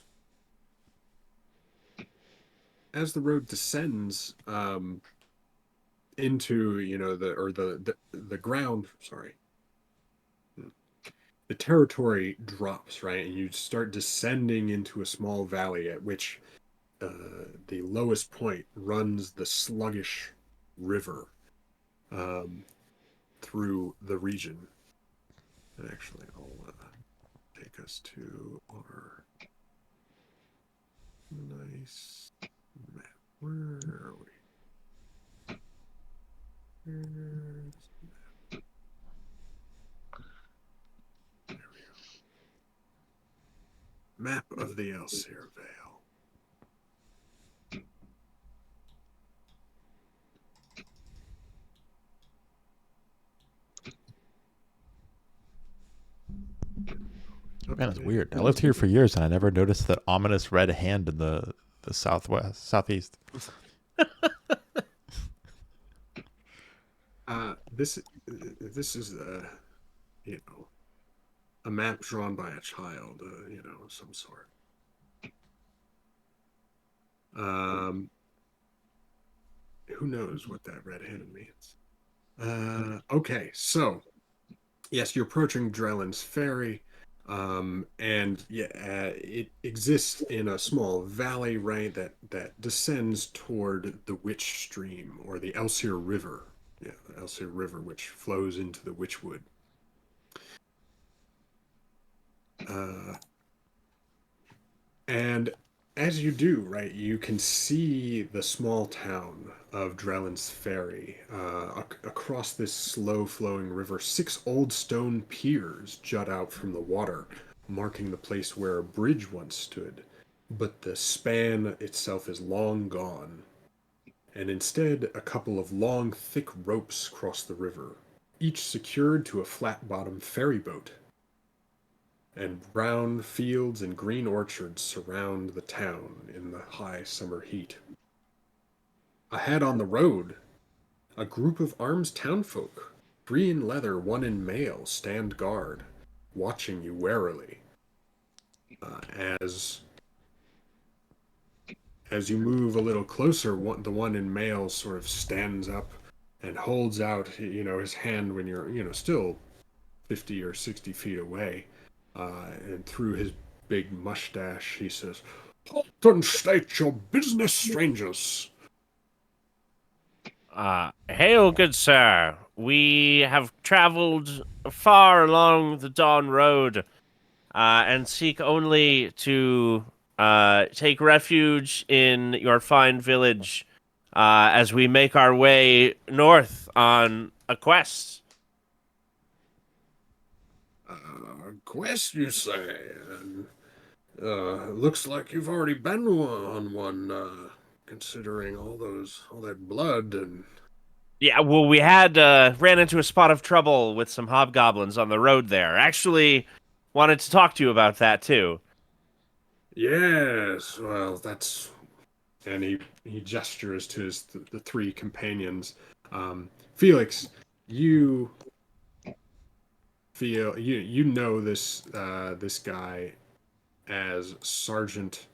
as the road descends into the ground, sorry, the territory drops, right, and you start descending into a small valley at which the lowest point runs the sluggish river through the region. And actually, I'll take us to our nice map. Where are we? Here's the map. There we go. Map of the Elseer Vale. Man, it's weird. I lived here for years, and I never noticed that ominous red hand in the southeast. This is a map drawn by a child, some sort. Who knows what that red hand means? Okay, so yes, you're approaching Drellin's Ferry. It exists in a small valley, right, that descends toward the Witch Stream, or the Elseer River. Yeah, the Elseer River, which flows into the Witchwood. And as you do, right, you can see the small town of Drellin's Ferry. Across this slow-flowing river, 6 old stone piers jut out from the water, marking the place where a bridge once stood. But the span itself is long gone, and instead a couple of long, thick ropes cross the river, each secured to a flat-bottomed ferry boat. And brown fields and green orchards surround the town in the high summer heat. Ahead on the road, a group of armed townfolk, 3 in leather, 1 in mail, stand guard, watching you warily. As you move a little closer, the one in mail sort of stands up and holds out, his hand when you're, still 50 or 60 feet away. And through his big mustache, he says, "Halt and state your business, strangers." Hail, good sir. We have traveled far along the Dawn Road, and seek only to take refuge in your fine village, as we make our way north on a quest. Quest, you say? Looks like you've already been on one, considering all that blood and... Yeah, well, we had ran into a spot of trouble with some hobgoblins on the road there. Actually, wanted to talk to you about that too. Yes, well, that's... And he gestures to the three companions. Felix, you you know this guy as Sergeant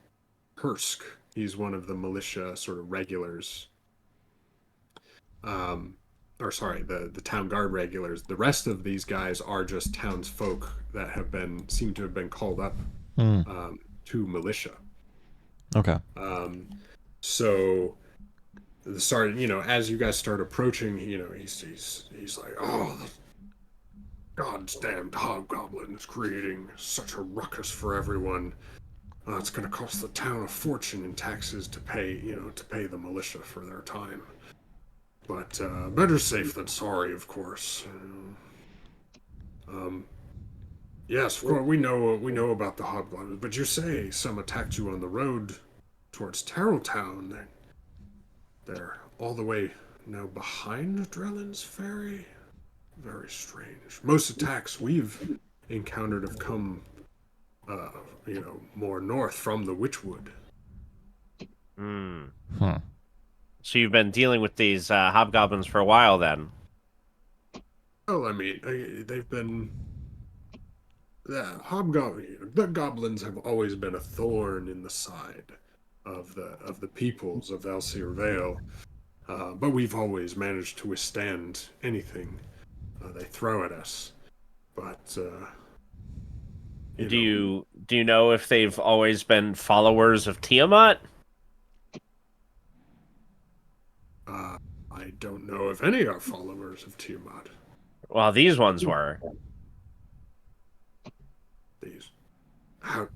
Hursk. He's one of the militia sort of regulars. Um, or sorry, the town guard regulars. The rest of these guys are just townsfolk that seem to have been called up Hmm. to militia. Okay. So the sergeant, as you guys start approaching, he's like, oh, the God's damned hobgoblin is creating such a ruckus for everyone. It's going to cost the town a fortune in taxes to pay, to pay the militia for their time. But better safe than sorry, of course. Yes, of course, we know about the hobgoblins, but you say some attacked you on the road towards Tarrowtown. They're all the way now behind Drellin's Ferry. Very strange. Most attacks we've encountered have come, more north from the Witchwood. Hmm. Hmm. So you've been dealing with these hobgoblins for a while, then? Well, I mean, they've been... The goblins have always been a thorn in the side of the peoples of Elsir Vale, but we've always managed to withstand anything they throw at us. But Do you know if they've always been followers of Tiamat? I don't know if any are followers of Tiamat. Well, these ones were. These, how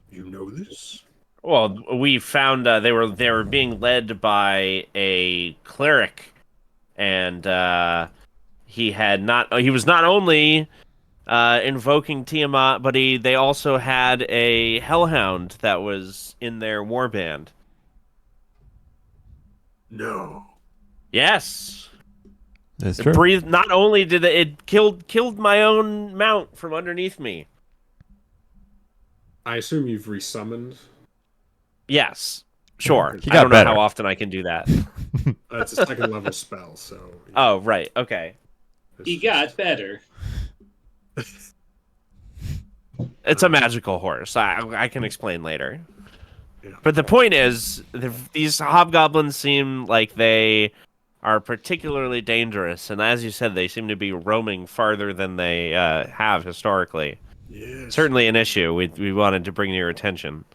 you know this? Well, we found they were being led by a cleric, and he was not only invoking Tiamat, but they also had a hellhound that was in their warband. No. Yes. It's It true. breathed. Not only did it killed my own mount from underneath me. I assume you've resummoned. Yes, sure. He I got don't know better. how often I can do that. It's a second level spell, so. Oh, right. Okay. He got better. It's a magical horse. I can explain later. Yeah. But the point is, these hobgoblins seem like they are particularly dangerous, and as you said, they seem to be roaming farther than they have historically. Yes. Certainly an issue we wanted to bring to your attention.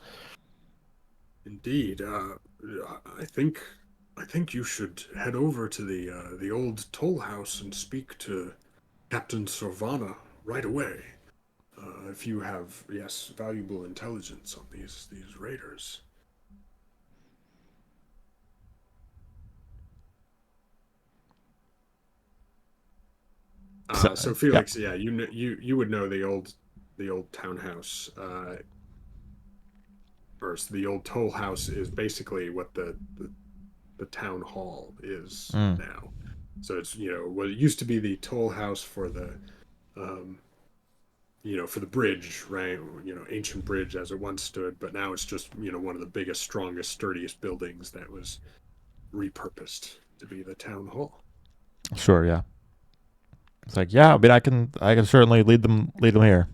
Indeed. I think you should head over to the old toll house and speak to Captain Sorvana right away. If you have, yes, valuable intelligence on these raiders. So Felix, yeah, you would know the old townhouse. First, the old toll house is basically what the town hall is now. So it's what it used to be the toll house for the for the bridge, right? Ancient bridge as it once stood, but now it's just one of the biggest, strongest, sturdiest buildings that was repurposed to be the town hall. Sure, yeah. It's like, yeah, I mean, I can certainly lead them here.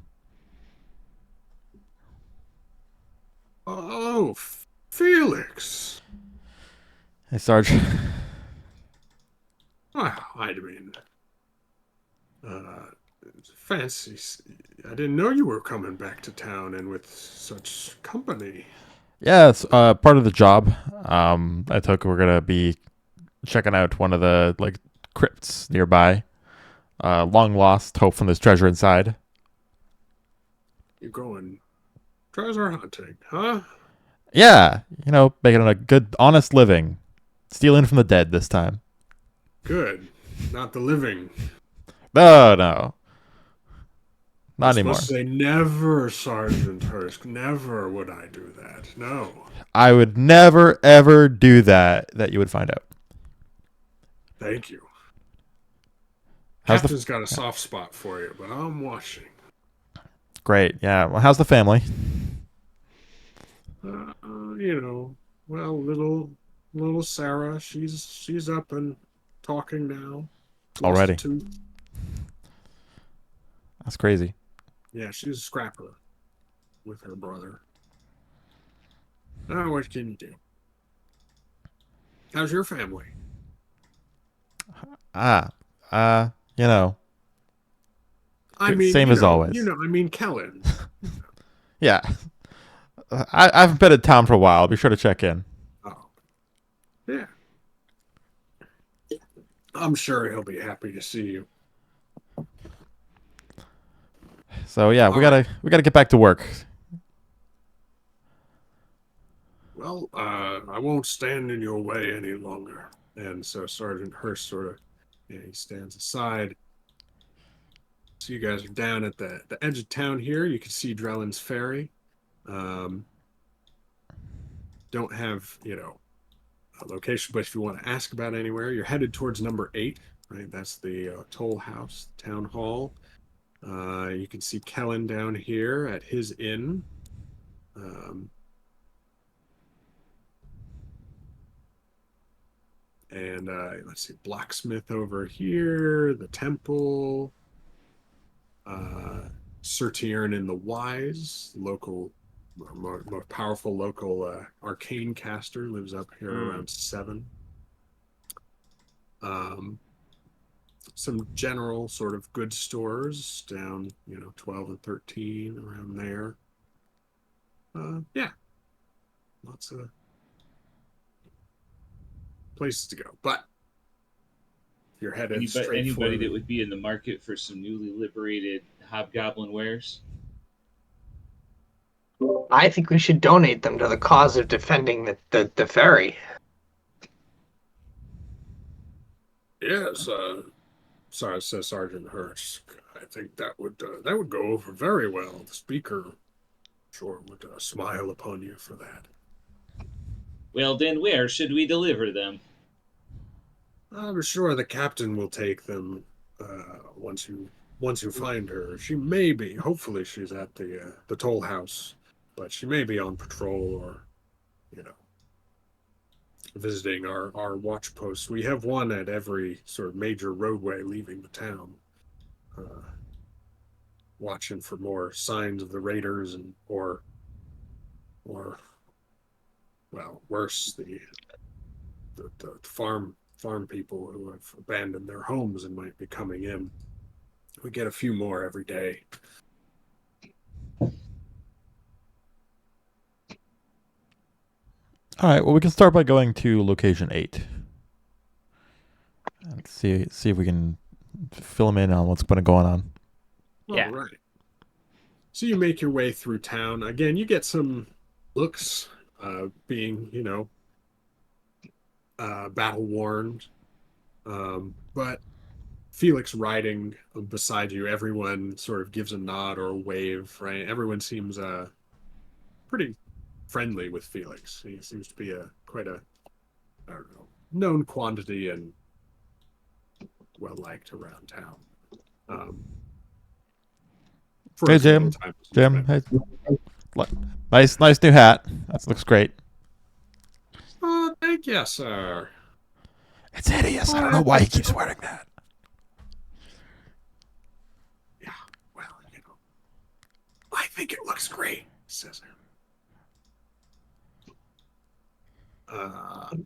Oh, Felix. Hey, Sarge. Well, I mean, fancy. I didn't know you were coming back to town and with such company. Yeah, it's part of the job. I took. We're gonna be checking out one of the crypts nearby. Long lost. Hopefully, there's treasure inside. You're going treasure hunting, huh? Yeah, making a good, honest living. Stealing from the dead this time. Good. Not the living. No. Not You're anymore. supposed to say never, Sergeant Hursk. Never would I do that. No. I would never, ever do that you would find out. Thank you. How's Captain's got a soft spot for you, but I'm watching. Great, yeah. Well, how's the family? You know, well, little Sarah, she's up and talking now. Lost a Already. tooth. That's crazy. Yeah, she's a scrapper with her brother. Oh, what can you do? How's your family? Ah, you know, I mean, same as always. I mean, Kellen. Yeah. I haven't been in town for a while. I'll be sure to check in. Oh, yeah. I'm sure he'll be happy to see you. So yeah, All right. we gotta get back to work. Well, I won't stand in your way any longer. And so Sergeant Hurst sort of, yeah, he stands aside. So you guys are down at the edge of town here. You can see Drellin's Ferry. Um, don't have, a location, but if you want to ask about anywhere, you're headed towards number 8, right? That's the toll house, town hall. You can see Kellen down here at his inn. Um, and let's see, blacksmith over here, the temple, Sir Tiernan the Wise, local, more powerful local arcane caster, lives up here around 7. Um, some general sort of good stores down, 12 and 13 around there. Yeah, lots of places to go. But if you're headed straight for Anybody that would be in the market for some newly liberated hobgoblin wares? I think we should donate them to the cause of defending the ferry. yes, sorry, says Sergeant Hurst. I think that would go over very well. The speaker sure would smile upon you for that. Well, then where should we deliver them? I'm sure the captain will take them once you find her. She may be. Hopefully, she's at the toll house, but she may be on patrol or, you know, visiting our watch posts. We have one at every sort of major roadway leaving the town, watching for more signs of the raiders and or well, worse, the farm people who have abandoned their homes and might be coming in. We get a few more every day. All right. Well, we can start by going to location 8. And see if we can fill them in on what's been going on. Yeah. All right. So you make your way through town. Again, you get some looks, being, battle worn. But Felix riding beside you, everyone sort of gives a nod or a wave, right? Everyone seems pretty friendly with Felix. He seems to be quite a, I don't know, known quantity and well liked around town. For Hey, as little Jim. time as he's Jim, been. hey. Nice new hat. That looks great. Thank you, sir. It's hideous. I don't know why he keeps wearing that. Yeah, well, I think it looks great, says him.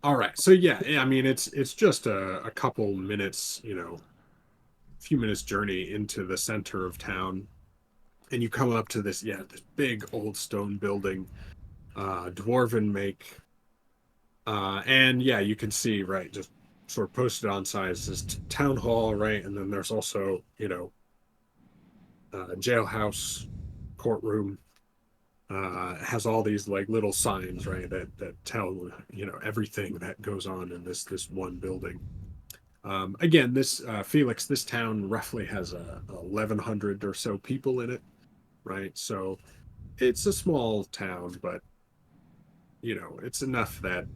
All right, so yeah, I mean it's just a couple minutes, few minutes journey into the center of town, and you come up to this big old stone building, dwarven make, and yeah, you can see right just sort of posted on signs this town hall, right, and then there's also jailhouse, courtroom. Has all these like little signs, right, that tell everything that goes on in this one building. Again, this Felix, this town roughly has 1,100 or so people in it, right? So it's a small town, but it's enough that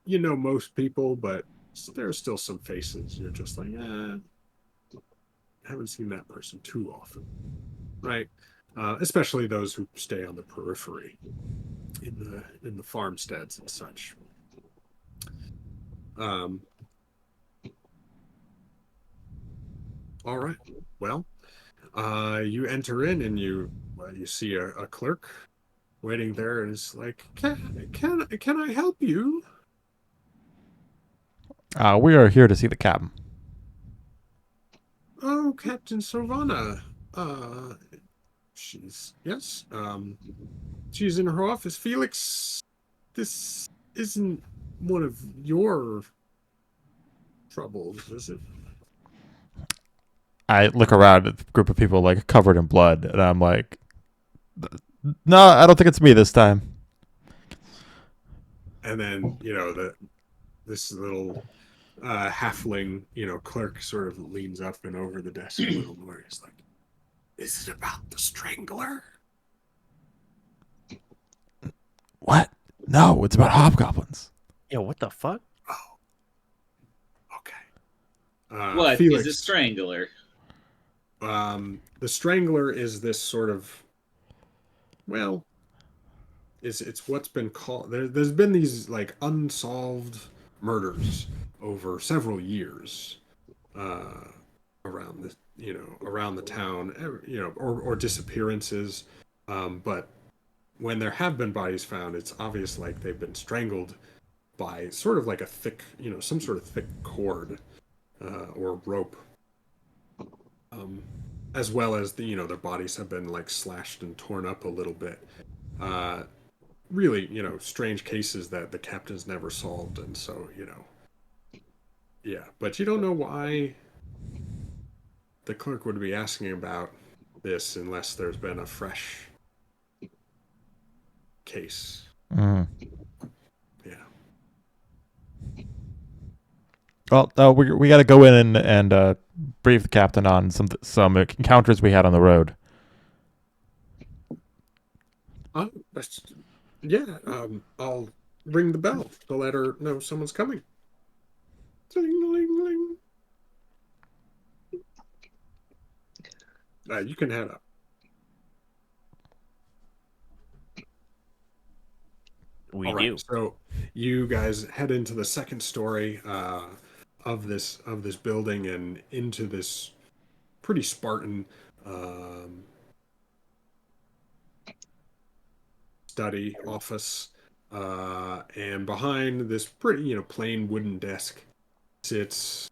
most people, but there's still some faces. You're just like, I haven't seen that person too often, right? Especially those who stay on the periphery. in the farmsteads and such. All right. Well, you enter in and you see a clerk waiting there, and it's like, can I help you? We are here to see the captain. Oh, Captain Sylvana. Yes. She's in her office. Felix, this isn't one of your troubles, is it? I look around at the group of people like covered in blood, and I'm like, no, I don't think it's me this time. And then this little halfling clerk sort of leans up and over the desk a little more. He's like, "Is it about the strangler?" What? No, it's about hobgoblins. Yo, what the fuck? Oh, okay. What Felix, is a strangler? The strangler is this sort of, well, it's what's been called. There's been these like unsolved murders over several years around the town, or disappearances. But when there have been bodies found, it's obvious like they've been strangled by sort of like a thick, some sort of thick cord or rope. As well as their bodies have been like slashed and torn up a little bit. Really, strange cases that the captain's never solved, and so yeah. But you don't know why the clerk would be asking about this unless there's been a fresh case. Mm. Yeah. Well, we got to go in and brief the captain on some encounters we had on the road. Yeah. I'll ring the bell to let her know someone's coming. Ding, you can head up. We All right, do. so you guys head into the second story of this building and into this pretty Spartan study office, and behind this pretty plain wooden desk sits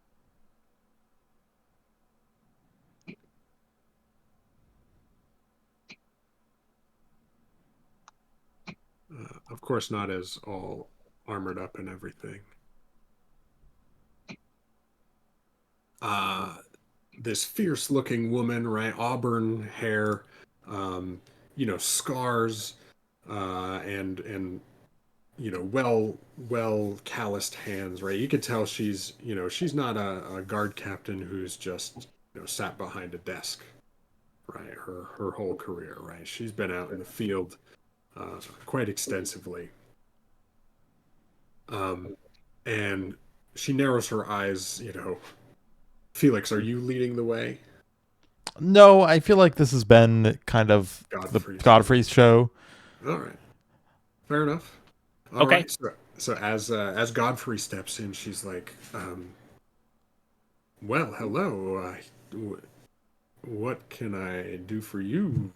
of course not as all armored up and everything, this fierce looking woman, right? Auburn hair, scars, and well calloused hands, right? You could tell she's not a guard captain who's just sat behind a desk, right? Her whole career, right? She's been out in the field quite extensively, and she narrows her eyes. Felix, are you leading the way? No, I feel like this has been kind of Godfrey's show. All right, fair enough. All Okay. right. So as Godfrey steps in, she's like, "Well, hello. What can I do for you?"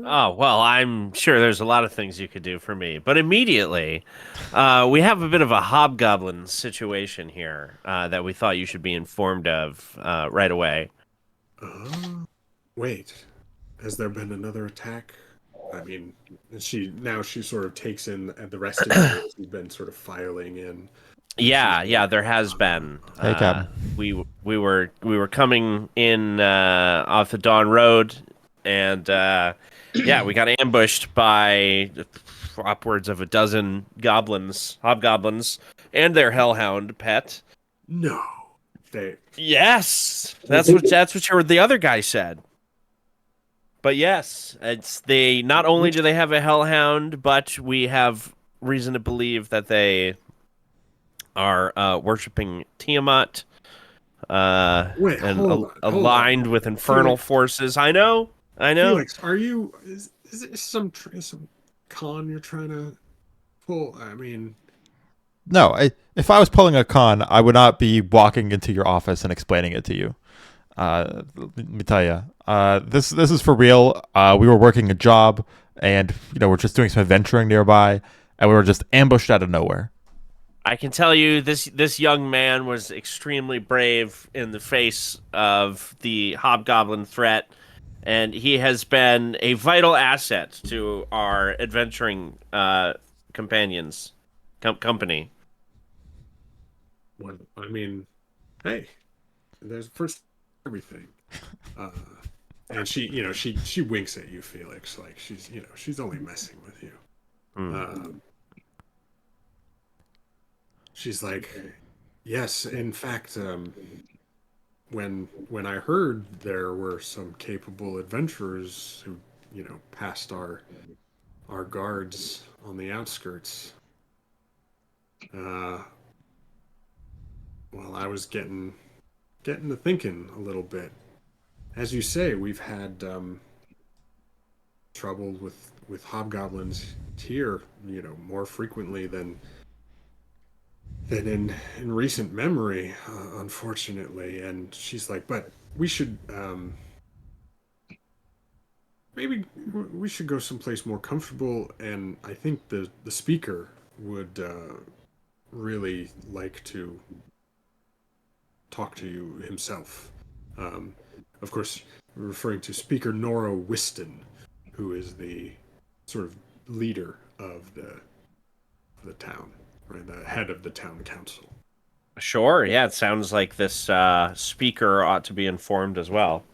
Oh, well, I'm sure there's a lot of things you could do for me. But immediately, we have a bit of a hobgoblin situation here that we thought you should be informed of right away. Wait, has there been another attack? I mean, she sort of takes in the rest of you as you've been sort of filing in. Yeah, there has been. Hey, Captain. We were coming in off the Dawn Road, and we got ambushed by upwards of a dozen hobgoblins, and their hellhound pet. No, Yes, that's what the other guy said. But yes, not only do they have a hellhound, but we have reason to believe that they are worshiping Tiamat, aligned with infernal forces. I know. Felix, is this some con you're trying to pull? I mean, No, if I was pulling a con, I would not be walking into your office and explaining it to you. Let me tell you, this is for real. We were working a job, and we're just doing some adventuring nearby, and we were just ambushed out of nowhere. I can tell you this young man was extremely brave in the face of the hobgoblin threat, and he has been a vital asset to our adventuring companions company. well, I mean, hey, there's first everything. Uh, and she winks at you, Felix, like she's only messing with you. Hmm. She's like, yes, in fact, when I heard there were some capable adventurers who passed our guards on the outskirts, uh, well, I was getting to thinking a little bit. As you say, we've had trouble with hobgoblins here, more frequently than in recent memory, unfortunately. And she's like, but we should maybe we should go someplace more comfortable. And I think the speaker would really like to talk to you himself. Um, of course, referring to Speaker Nora Whiston, who is the sort of leader of the town, right? The head of the town council. Sure, yeah, it sounds like this speaker ought to be informed as well.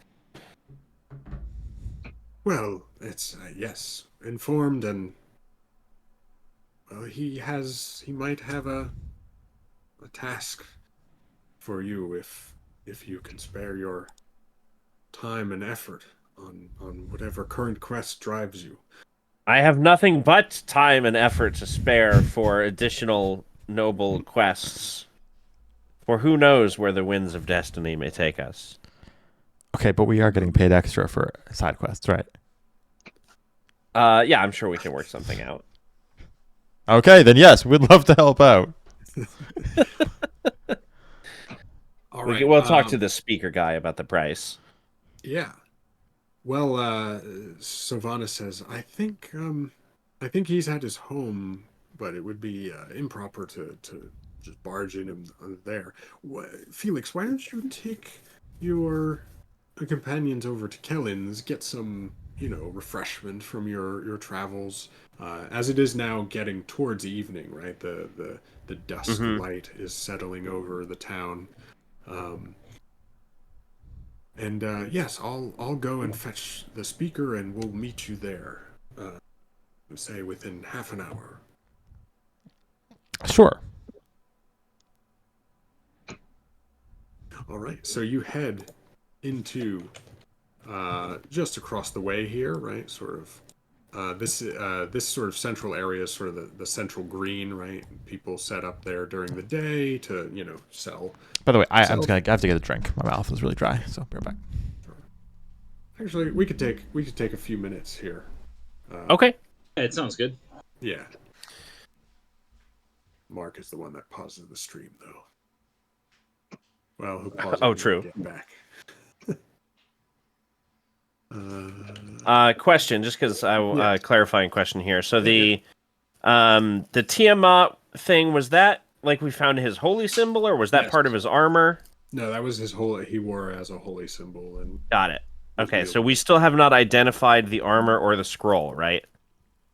Well, it's yes, informed, and well, he might have a task for you if you can spare your time and effort on whatever current quest drives you. I have nothing but time and effort to spare for additional noble quests. For who knows where the winds of destiny may take us. Okay, but we are getting paid extra for side quests, right? Yeah, I'm sure we can work something out. Okay, then yes, we'd love to help out. All right. We'll talk to the speaker guy about the price. Yeah. Well, Sylvana says, I think he's at his home, but it would be improper to just barge in him there. Felix, why don't you take your companions over to Kellen's, get some, refreshment from your travels. As it is now getting towards evening, right? The dusk Mm-hmm. light is settling over the town. Um, and yes, I'll go and fetch the speaker, and we'll meet you there. Say within half an hour. Sure. All right. So you head into just across the way here, right? Sort of. This sort of central area is sort of the central green, right? People set up there during the day to sell. By the way, I sell. have to get a drink. My mouth is really dry, so be right back. Actually, we could take a few minutes here. Okay. Yeah, it sounds good. Yeah. Mark is the one that pauses the stream, though. Well, who pauses? Oh, when true. we get back. Question, just because Yes. clarifying question here. So the Tiamat thing, was that like we found his holy symbol, or was that Yes. part of his armor? No, that was his holy. He wore it as a holy symbol, and Got it. Okay, so wielding we it. still have not identified the armor or the scroll, right?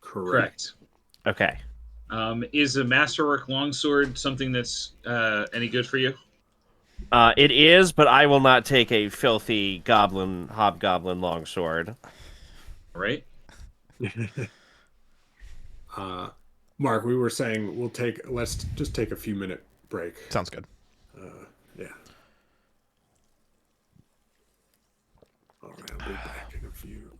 Correct. Okay. Is a masterwork longsword something that's any good for you? It is, but I will not take a filthy hobgoblin longsword. Right? Mark, we were saying let's just take a few minute break. Sounds good. Yeah. All right, I'll be back in a few.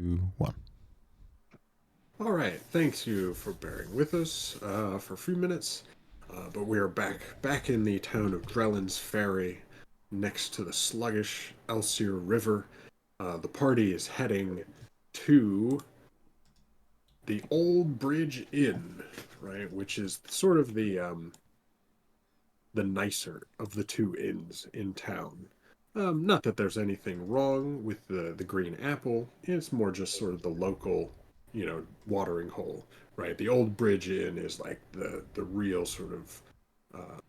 1. All right, thanks you for bearing with us for a few minutes, but we are back in the town of Drellin's Ferry, next to the sluggish Elsier River. The party is heading to the Old Bridge Inn, right, which is sort of the nicer of the two inns in town. Not that there's anything wrong with the Green Apple. It's more just sort of the local, watering hole, right? The Old Bridge Inn is like the real sort of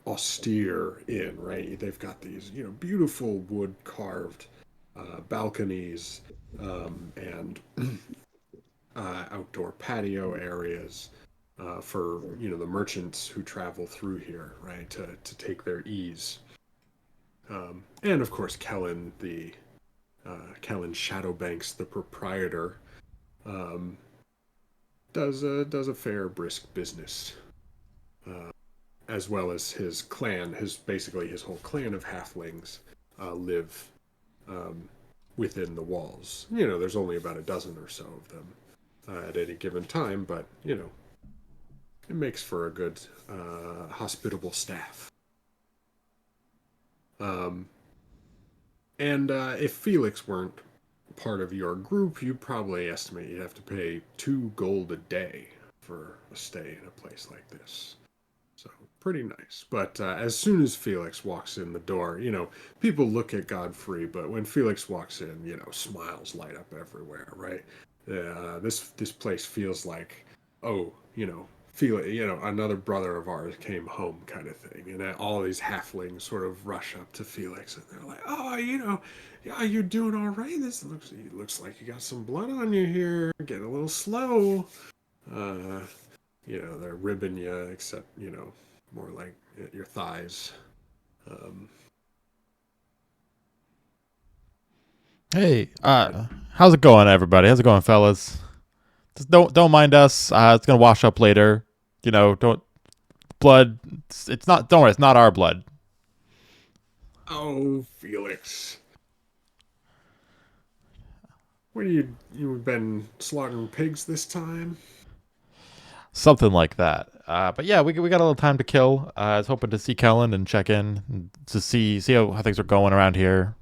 austere inn, right? They've got these, beautiful wood carved balconies and outdoor patio areas for the merchants who travel through here, right, to take their ease. And of course, Kellen Shadowbanks, the proprietor, does a fair brisk business, as well as his clan. Basically his whole clan of halflings live within the walls. There's only about a dozen or so of them at any given time, but it makes for a good hospitable staff. And if Felix weren't part of your group, you'd probably estimate you'd have to pay 2 gold a day for a stay in a place like this. So pretty nice. But as soon as Felix walks in the door, people look at Godfrey, but when Felix walks in, smiles light up everywhere, right? This place feels like, oh, another brother of ours came home kind of thing. And all these halflings sort of rush up to Felix and they're like, oh, yeah, you're doing all right. This looks like you got some blood on you here. Getting a little slow. They're ribbing you, except, more like your thighs. Hey, how's it going, everybody? How's it going, fellas? Just don't mind us. It's gonna wash up later. Don't blood. It's not. Don't worry. It's not our blood. Oh, Felix. What you've been slaughtering pigs this time? Something like that. But yeah, we got a little time to kill. I was hoping to see Kellen and check in to see how things are going around here.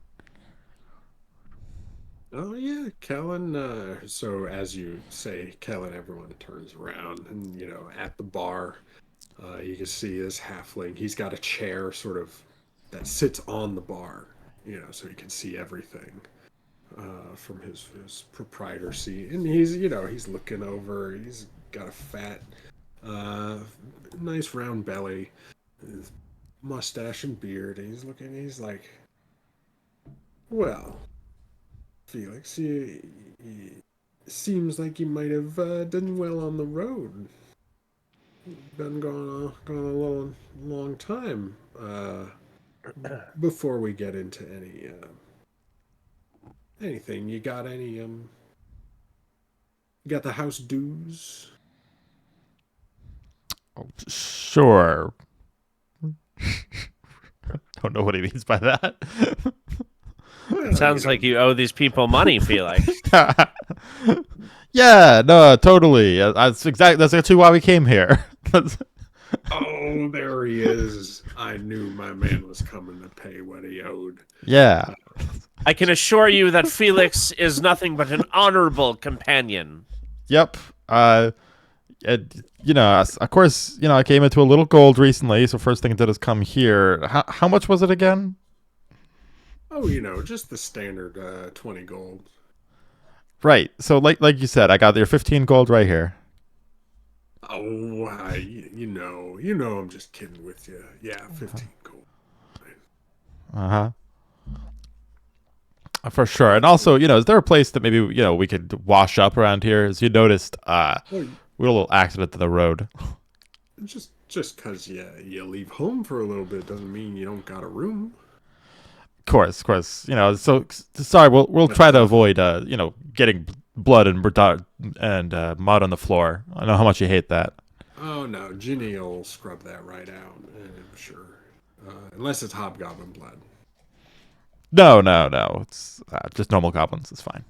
Oh yeah, Kellen. So as you say, Kellen, everyone turns around, and at the bar, you can see this halfling. He's got a chair, sort of, that sits on the bar, so he can see everything from his proprietor seat. And he's looking over. He's got a fat, nice round belly, his mustache and beard. And he's looking. He's like, well, Felix, you seems like you might have done well on the road. Been gone a long time. Before we get into anything, you got any you got the house dues? Oh, sure. Don't know what he means by that. It sounds like you owe these people money, Felix. Yeah, no, totally. That's actually why we came here. Oh, there he is. I knew my man was coming to pay what he owed. Yeah. I can assure you that Felix is nothing but an honorable companion. Yep. Of course, I came into a little gold recently, so first thing I did is come here. How much was it again? Oh, just the standard 20 gold. Right. So like you said, I got your 15 gold right here. Oh, I'm just kidding with you. Yeah, 15 gold. Uh-huh. For sure. And also, is there a place that maybe, we could wash up around here? As you noticed, we had a little accident to the road. Just because you leave home for a little bit doesn't mean you don't got a room. Of course. So sorry, we'll try to avoid, getting blood and mud on the floor. I know how much you hate that. Oh no, Ginny will scrub that right out, I'm sure. Unless it's hobgoblin blood. No. It's just normal goblins. It's fine.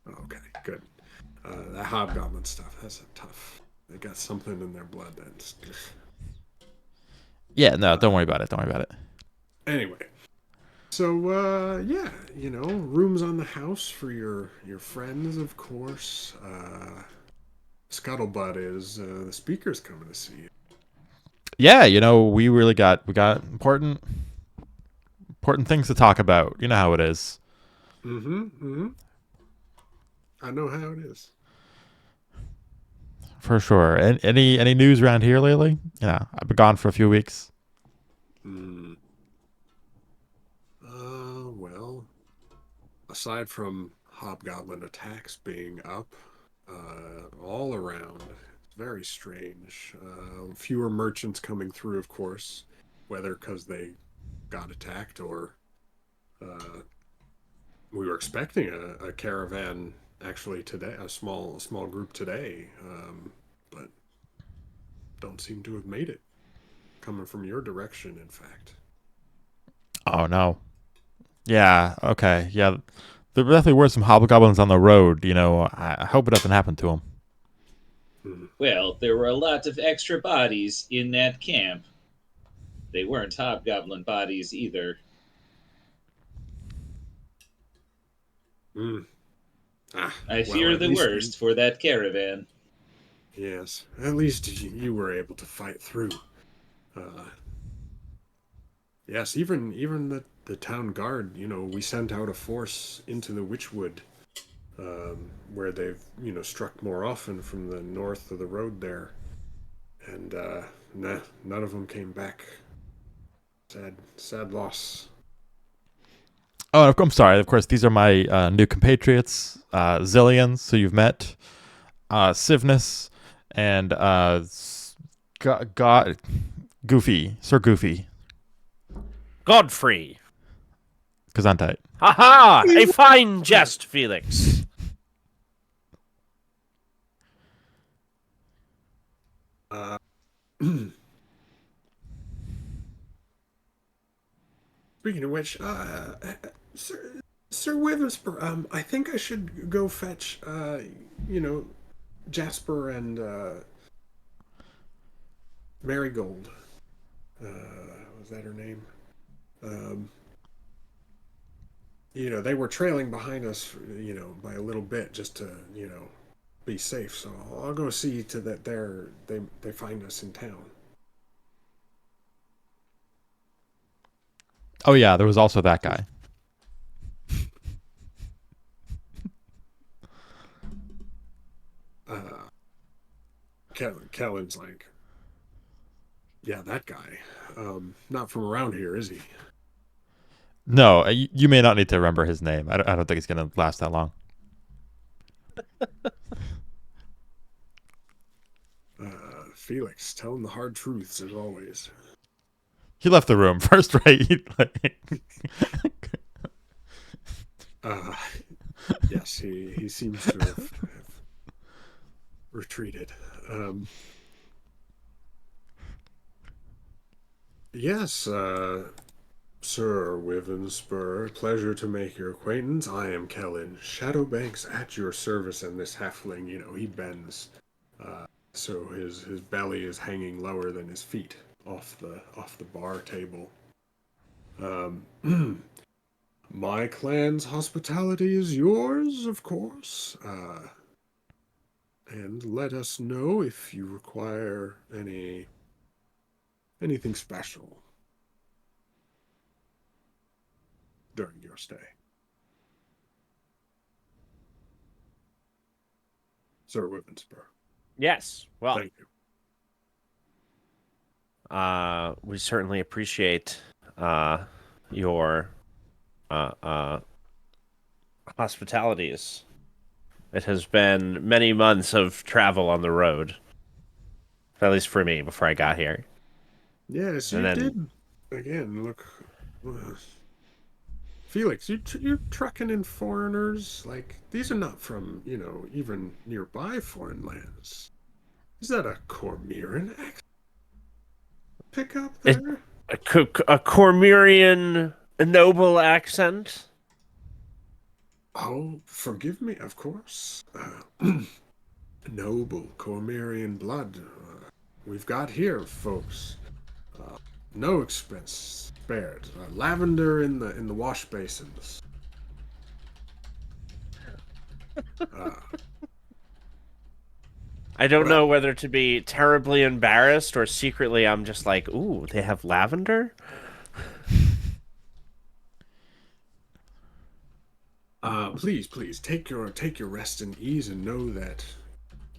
Okay. good. That hobgoblin stuff, that's a tough. They got something in their blood that's. Yeah, no, don't worry about it. Don't worry about it. Anyway, so yeah, rooms on the house for your friends, of course. Scuttlebutt is the speaker's coming to see you. Yeah, we really got important things to talk about. You know how it is. Mm-hmm. I know how it is. For sure. And any news around here lately? I've been gone for a few weeks. Well, aside from hobgoblin attacks being up all around, it's very strange. Fewer merchants coming through, of course, whether because they got attacked or we were expecting a caravan actually today, a small group today, but don't seem to have made it. Coming from your direction, in fact. Oh no. Yeah. Okay. Yeah. There definitely were some hobgoblins on the road. I hope it doesn't happen to them. Well, there were a lot of extra bodies in that camp. They weren't hobgoblin bodies either. I fear the worst for that caravan. Yes, at least you were able to fight through. Yes, even the town guard. We sent out a force into the Witchwood, where they've struck more often from the north of the road there, and none of them came back. Sad loss. Oh, I'm sorry. Of course, these are my new compatriots, Zillions, who you've met, Sivnus, and Goofy, Sir Goofy. Godfrey. Gesundheit. Ha! A fine jest, Felix. Speaking of which, Sir Withensper, I think I should go fetch, Jasper and Marigold. Was that her name? They were trailing behind us, by a little bit just to, be safe. So I'll go see to that they find us in town. Oh yeah, there was also that guy. Kellen's like, yeah, that guy. Not from around here, is he? No, you may not need to remember his name. I don't think it's going to last that long. Felix, tell him the hard truths as always. He left the room first, right? Yes, he seems to have retreated. Yes, Sir Wivensper, pleasure to make your acquaintance. I am Kellen Shadowbanks at your service, and this halfling, he bends, so his belly is hanging lower than his feet off the bar table. My clan's hospitality is yours, of course. And let us know if you require anything special during your stay. Sir Wivensper. Yes. Well, Thank you. We certainly appreciate your hospitalities. It has been many months of travel on the road, at least for me, before I got here. Yes, And you then- did. Again, look. Felix, you're trucking in foreigners. Like, these are not from, even nearby foreign lands. Is that a Cormyran accent? Pick up there? A Cormyrian noble accent. Oh, forgive me, of course. Noble Cormerian blood. We've got here, folks. No expense spared. Lavender in the wash basins. I don't Well- know whether to be terribly embarrassed or secretly I'm just like, ooh, they have lavender? Please take your rest and ease, and know that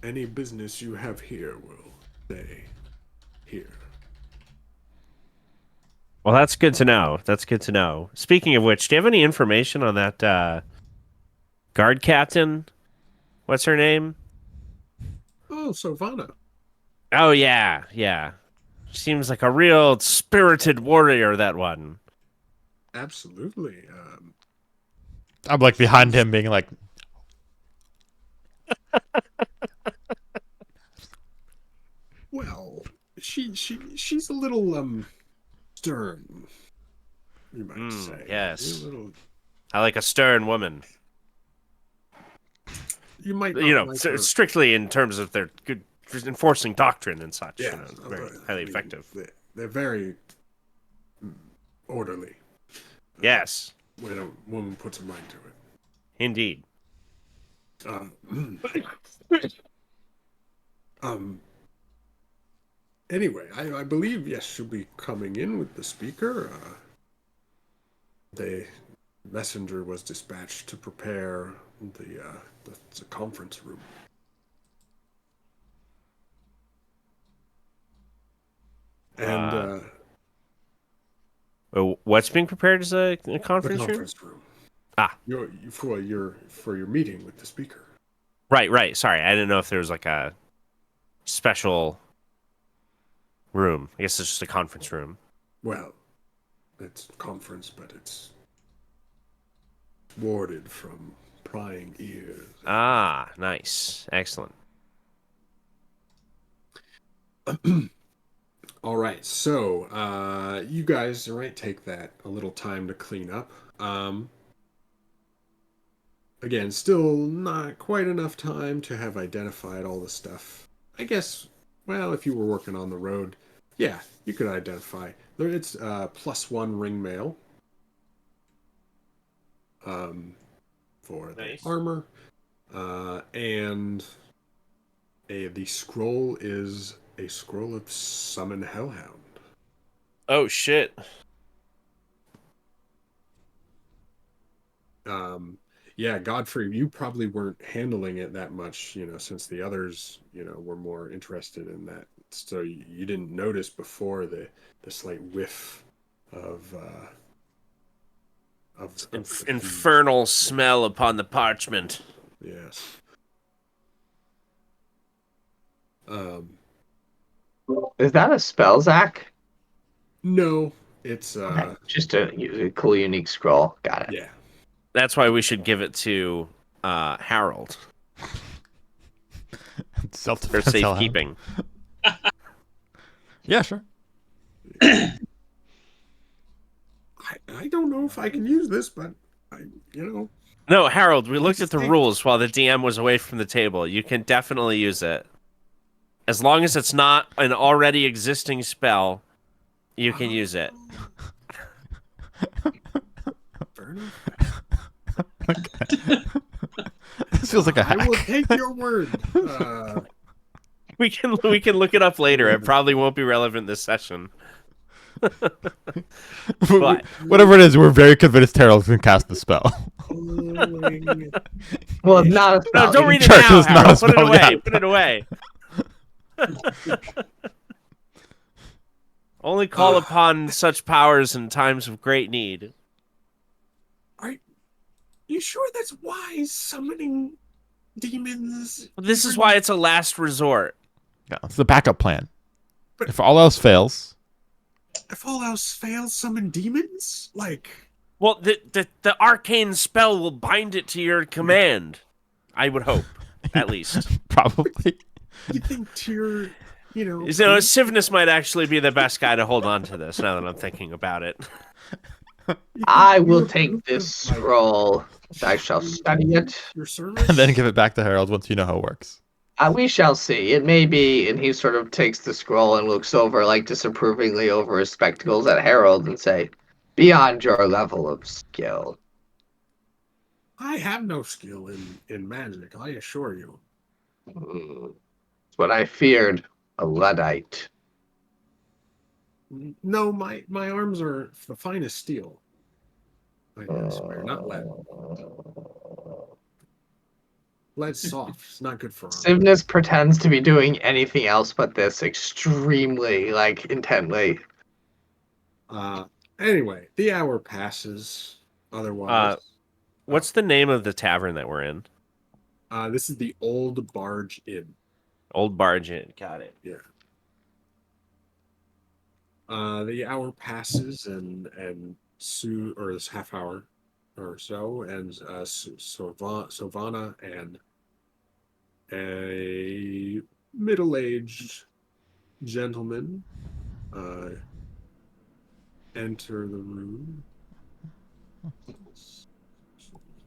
any business you have here will stay here. Well, that's good to know. That's good to know. Speaking of which, do you have any information on that guard captain? What's her name? Oh, Sovana. Oh, yeah, yeah. Seems like a real spirited warrior, that one. Absolutely. I'm like behind him, being like, Well, she's a little stern, you might say. yes. A little. I like a stern woman. You might You not know, like her. strictly in terms of their good enforcing doctrine and such. Yeah, You know, very but, highly I mean, effective. They're very orderly Yes, when a woman puts her mind to it. indeed. Anyway, I believe, yes, she'll be coming in with the speaker. The messenger was dispatched to prepare the conference room. And What's being prepared as a the conference room? conference room. Ah. For your meeting with the speaker. Right. Sorry, I didn't know if there was like a special room. I guess it's just a conference room. Well, it's conference, but it's warded from prying ears. Ah, nice. Excellent. All right, so you guys, all right, take that a little time to clean up. Again, still not quite enough time to have identified all the stuff. I guess, well, if you were working on the road, yeah, you could identify. It's +1 ring mail for the Nice. armor, and the scroll is a scroll of summon hellhound. Oh shit. Yeah, Godfrey, you probably weren't handling it that much, since the others, were more interested in that. So you didn't notice before the slight whiff of the Infernal smell upon the parchment. yes. Is that a spell, Zach? No, it's Okay. Just a cool, unique scroll. Got it. yeah. That's why we should give it to Harold for self-defense. safekeeping. Yeah, sure. I don't know if I can use this, but No, Harold, we looked at the Safe. rules while the DM was away from the table. You can definitely use it. As long as it's not an already existing spell, you can use it. Fair enough. This feels like a hack. I will take your word. We can look it up later. It probably won't be relevant this session. But Whatever it is, we're very convinced Harold can cast the spell. Well, it's not a spell. no, don't read it Church now, is not a Harold. Put it spell, away. yeah. Put it away. Only call upon such powers in times of great need. Are you sure that's wise? Summoning demons. This is why it's a last resort. Yeah, it's the backup plan. But- If all else fails, If all else fails, summon demons. Well, the arcane spell will bind it to your command. I would hope, at least. probably. You think Tyr, Sivnus might actually be the best guy to hold on to this. Now that I'm thinking about it. I will You're take this like, scroll. I shall study it. your And then service. give it back to Harold once you know how it works. We shall see. It may be, and he sort of takes the scroll and looks over, like disapprovingly over his spectacles at Harold and say, "Beyond your level of skill." I have no skill in magic, I assure you. Hmm. It's what I feared, a Luddite. No, my arms are the finest steel. I swear, not lead. Lead's soft. It's not good for armor. Sivnus pretends to be doing anything else but this extremely, intently. Anyway, the hour passes. Otherwise, What's the name of the tavern that we're in? this is the Old Barge Inn. Old Barge Inn. Got it. Yeah. The hour passes and soon, or this half hour or so, and Sovana and a middle-aged gentleman enter the room.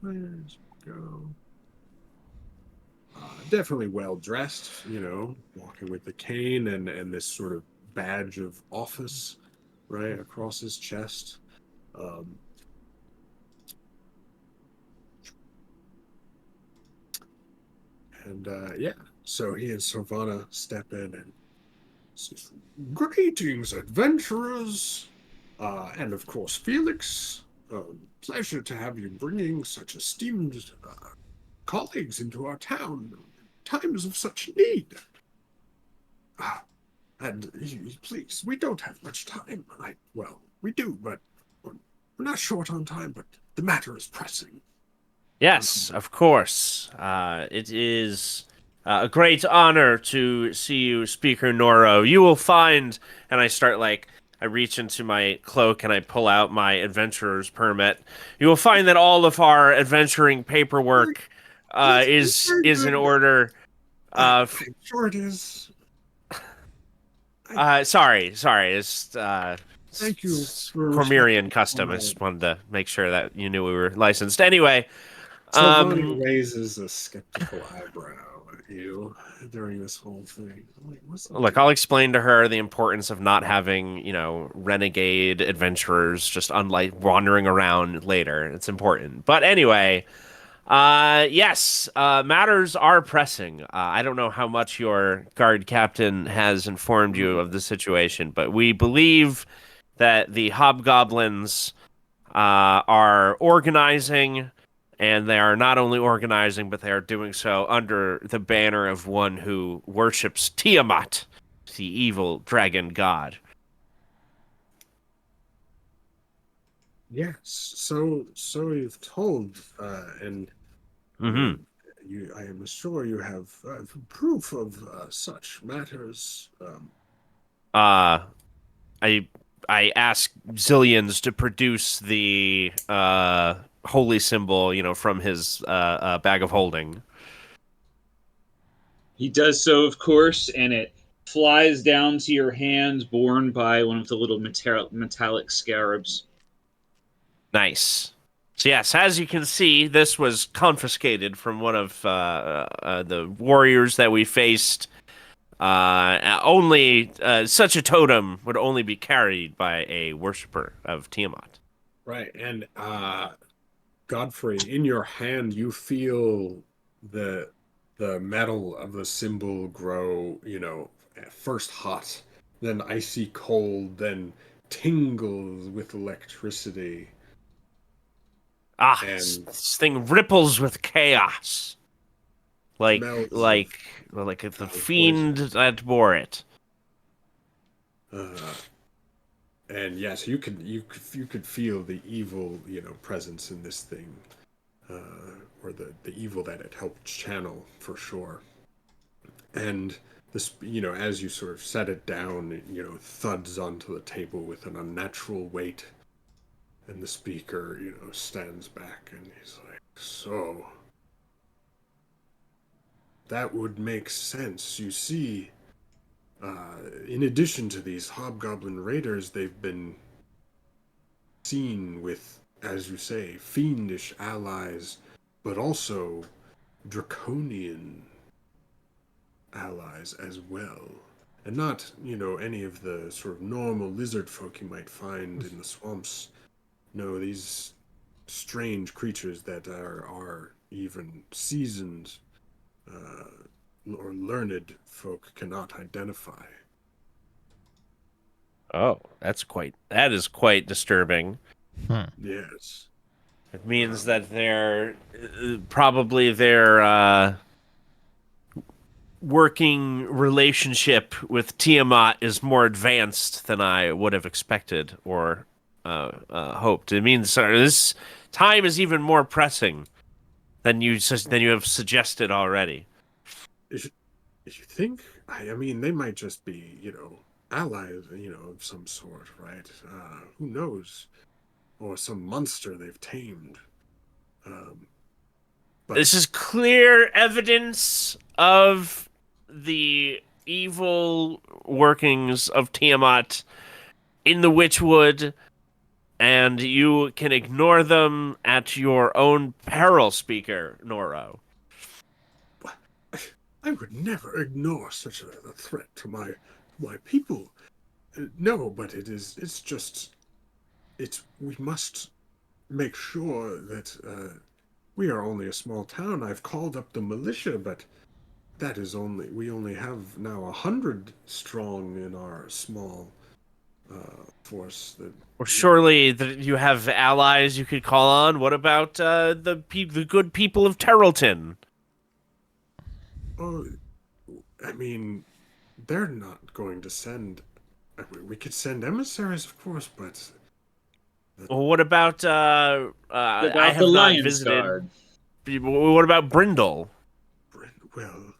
Let's go. Definitely well dressed, walking with the cane and this sort of badge of office right across his chest. Um, and yeah, so he and Savannah step in and says, "Greetings, adventurers, and of course Felix. Pleasure to have you bringing such esteemed colleagues into our town in times of such need. And please, we don't have much time. Well, we do, but we're not short on time, but the matter is pressing." Yes, of course. It is a great honor to see you, Speaker Noro. You will find, and I reach into my cloak and I pull out my adventurer's permit. You will find that all of our adventuring paperwork is in order. I'm sure it is. Sorry, it's Thank you for Cormyrian custom. I just wanted to make sure that you knew we were licensed. Anyway, Silvani raises a skeptical eyebrow at you during this whole thing. I'm like, what's look, I'll explain to her the importance of not having, renegade adventurers just wandering around later. It's important. But anyway, yes, matters are pressing. I don't know how much your guard captain has informed you of the situation, but we believe that the hobgoblins are organizing, and they are not only organizing, but they are doing so under the banner of one who worships Tiamat, the evil dragon god. Yes, so you've told, and Mm-hmm. I am sure you have proof of such matters. Uh, I I ask Zillions to produce the holy symbol, from his bag of holding. He does so, of course, and it flies down to your hand, borne by one of the little metallic scarabs. Nice. So yes, as you can see, this was confiscated from one of the warriors that we faced. Only such a totem would only be carried by a worshiper of Tiamat. Right, and Godfrey, in your hand, you feel the metal of the symbol grow, at first hot, then icy cold, then tingles with electricity. Ah, And this thing ripples with chaos, like smells of like like the poison. fiend that bore it. Uh, and yes, you could feel the evil, presence in this thing, or the evil that it helped channel for sure. And this, as you sort of set it down, thuds onto the table with an unnatural weight. And the speaker, stands back and he's like, "So, that would make sense. You see, in addition to these hobgoblin raiders, they've been seen with, as you say, fiendish allies, but also draconian allies as well. And not, any of the sort of normal lizard folk you might find in the swamps. No, these strange creatures that are even seasoned or learned folk cannot identify. Oh, that is quite disturbing. Yes. It means that probably their working relationship with Tiamat is more advanced than I would have expected or hoped. It means this time is even more pressing than you have suggested already. If you think, I mean, they might just be, allies, of some sort, right? Who knows? Or some monster they've tamed. But This is clear evidence of the evil workings of Tiamat in the Witchwood, and you can ignore them at your own peril, Speaker Noro. I would never ignore such a threat to my people. No, but we must make sure that we are only a small town. I've called up the militia, but we only have now 100 strong in our small force. Or surely you have allies you could call on. What about the good people of Terrelton? Oh, I mean, they're not going to send. We could send emissaries, of course, but. Well, what about I have the not Lion's visited. Guard. What about Brindle? Well,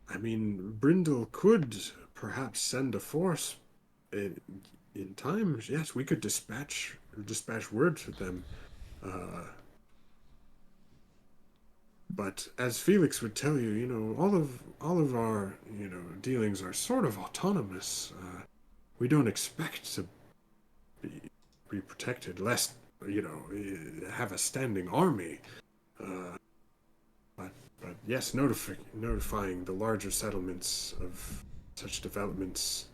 I mean, Brindle could perhaps send a force in time. Yes, we could dispatch word to them. But as Felix would tell you, all of our dealings are sort of autonomous. We don't expect to be protected, lest have a standing army. But yes, notifying the larger settlements of such developments.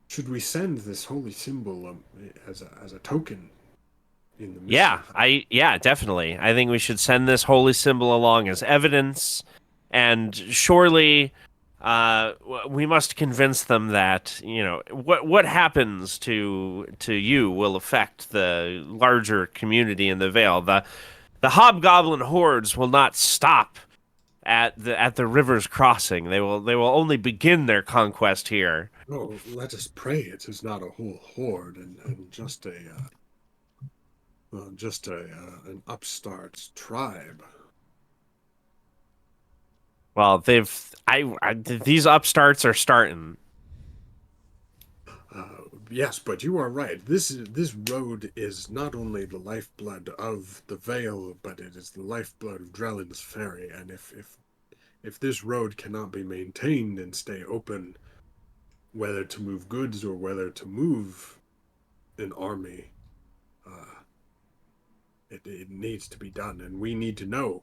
Should we send this holy symbol as a token in the mission? Yeah, definitely. I think we should send this holy symbol along as evidence, and surely we must convince them that what happens to you will affect the larger community in the Vale. The hobgoblin hordes will not stop at the river's crossing. They will only begin their conquest here. Oh, let us pray it is not a whole horde and just an upstart tribe. Well, these upstarts are starting. Yes, but you are right. This road is not only the lifeblood of the Vale, but it is the lifeblood of Drellin's Ferry. And if this road cannot be maintained and stay open, whether to move goods or whether to move an army, it needs to be done, and we need to know.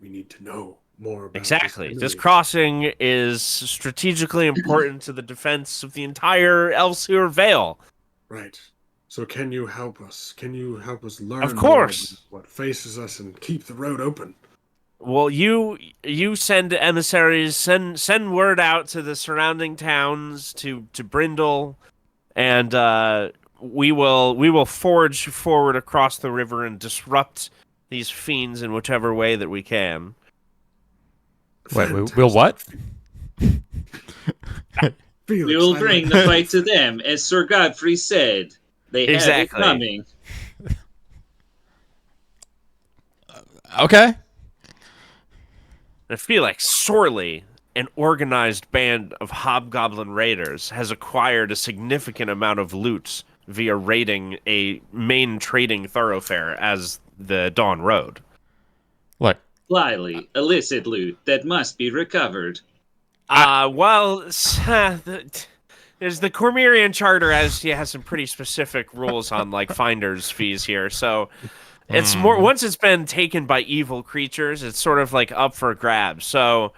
We need to know more about Exactly. This enemy. crossing is strategically important to the defense of the entire Elsevier Vale. Right. So can you help us? Can you help us learn Of course. more about what faces us and keep the road open? Well, you send emissaries, send word out to the surrounding towns, to Brindle, and we will forge forward across the river and disrupt these fiends in whichever way that we can. Wait, we'll what? Felix, We will bring the fight to them, as Sir Godfrey said. They Exactly. have it coming. Okay. I feel like sorely an organized band of hobgoblin raiders has acquired a significant amount of loot via raiding a main trading thoroughfare as the Dawn Road. Look, Slyly, illicit loot that must be recovered. Well, Is the Cormyrian Charter has some pretty specific rules on like finders fees here. So it's more once it's been taken by evil creatures, it's sort of like up for grabs. So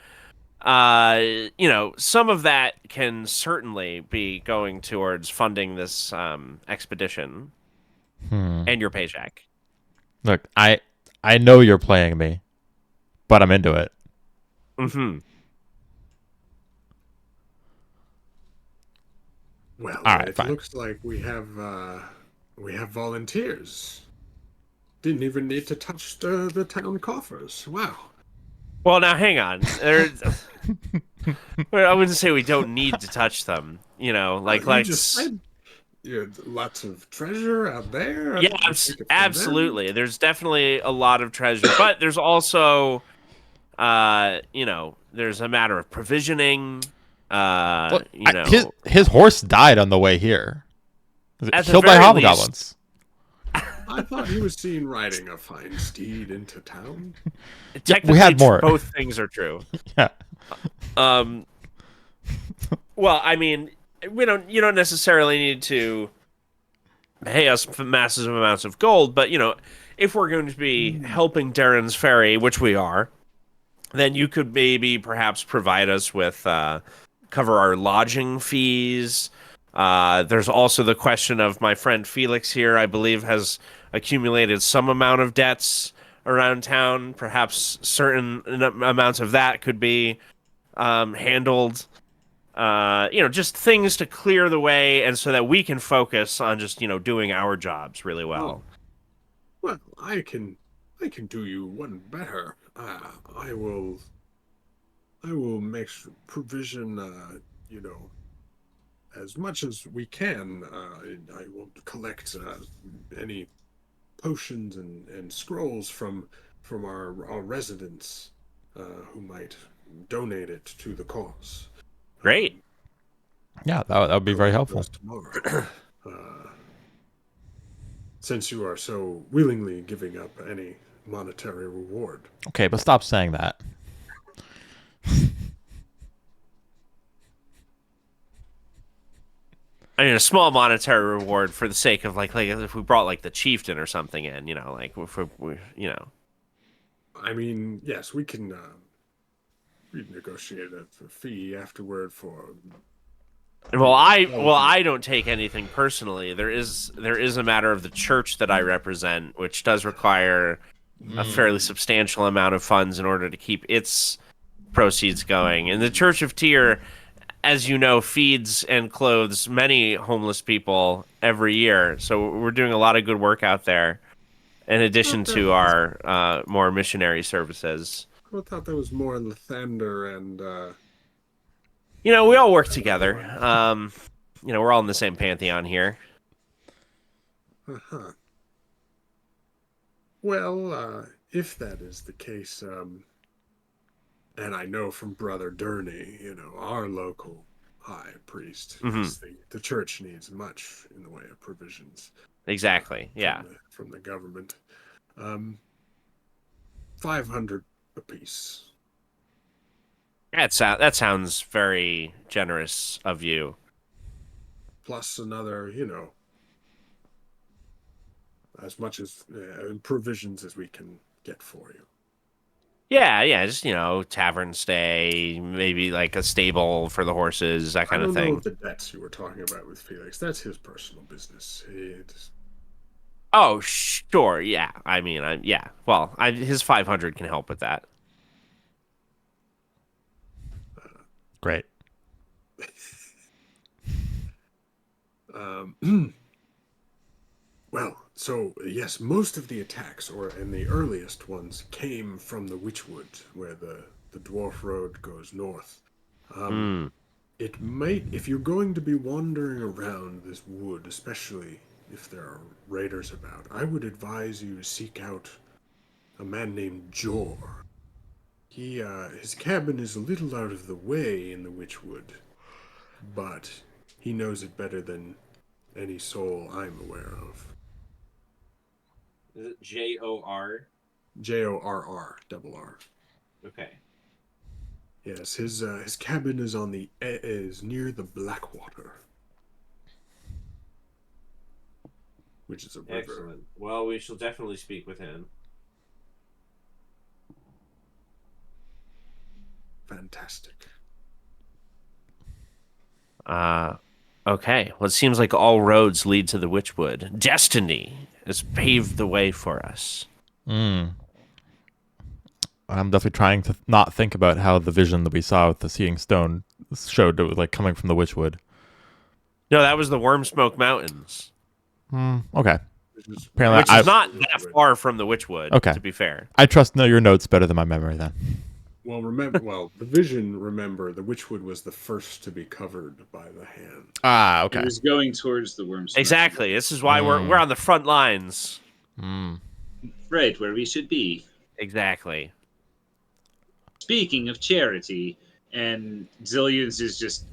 some of that can certainly be going towards funding this expedition and your paycheck. Look, I know you're playing me, but I'm into it. Mm-hmm. Well, All right, it fine. looks like we have volunteers. Didn't even need to touch the town coffers. Wow. Well, now hang on. I wouldn't say we don't need to touch them. You You just said you had lots of treasure out there. Yeah, Take it from absolutely. them. There's definitely a lot of treasure, but there's also, there's a matter of provisioning. Look, his horse died on the way here. Was it At the killed by very hobgoblins? I thought he was seen riding a fine steed into town. technically, had more. Both things are true. Yeah. Well, I mean, you don't necessarily need to pay us massive amounts of gold, but if we're going to be helping Darren's Ferry, which we are, then you could maybe perhaps provide us with cover our lodging fees. There's also the question of my friend Felix here, I believe, has accumulated some amount of debts around town. Perhaps certain amounts of that could be handled. Just things to clear the way, and so that we can focus on just doing our jobs really well. Well, I can do you one better. I will make provision. As much as we can. I will collect any potions and scrolls from our residents who might donate it to the cause. Great. Yeah, that would be very helpful. Tomorrow. Since you are so willingly giving up any monetary reward. Okay, but stop saying that. I mean, a small monetary reward for the sake of like if we brought like the chieftain or something in, like if we. I mean, yes, we can renegotiate a fee afterward for. Well, I don't take anything personally. There is a matter of the church that I represent, which does require a fairly substantial amount of funds in order to keep its proceeds going. And the Church of Tyr, as you know, feeds and clothes many homeless people every year. So we're doing a lot of good work out there, in addition to our more missionary services. I thought that was more Lathander and. We all work together. We're all in the same pantheon here. Uh-huh. Well, if that is the case, and I know from Brother Durney, our local high priest, the church needs much in the way of provisions. Exactly. Yeah. From the government, 500 apiece. That sounds very generous of you. Plus another, as much as provisions as we can get for you. Yeah, just tavern stay, maybe like a stable for the horses, that kind of thing. I don't know the debts you were talking about with Felix. That's his personal business. Oh, sure, yeah. I mean, yeah. Well, his 500 can help with that. Great. Well, so yes, most of the attacks, and the earliest ones, came from the Witchwood, where the dwarf road goes north. It might, if you're going to be wandering around this wood, especially if there are raiders about, I would advise you to seek out a man named Jor. His cabin is a little out of the way in the Witchwood, but he knows it better than any soul I'm aware of. Is it Jor? Jorr, double R. Okay. Yes, his cabin is on the is near the Blackwater, which is a river. Excellent. Well, we shall definitely speak with him. Fantastic. Okay. Well, it seems like all roads lead to the Witchwood. Destiny has paved the way for us. I'm definitely trying to not think about how the vision that we saw with the Seeing Stone showed it was like coming from the Witchwood. No, that was the Wormsmoke Mountains, Okay. Apparently, which is not that far from the Witchwood. Okay. To be fair. I trust your notes better than my memory then. Well, the vision. Remember, the Witchwood was the first to be covered by the hand. Ah, It okay. was going towards the worm. Exactly. This is why we're on the front lines. Right where we should be. Exactly. Speaking of charity, and Zillions is just,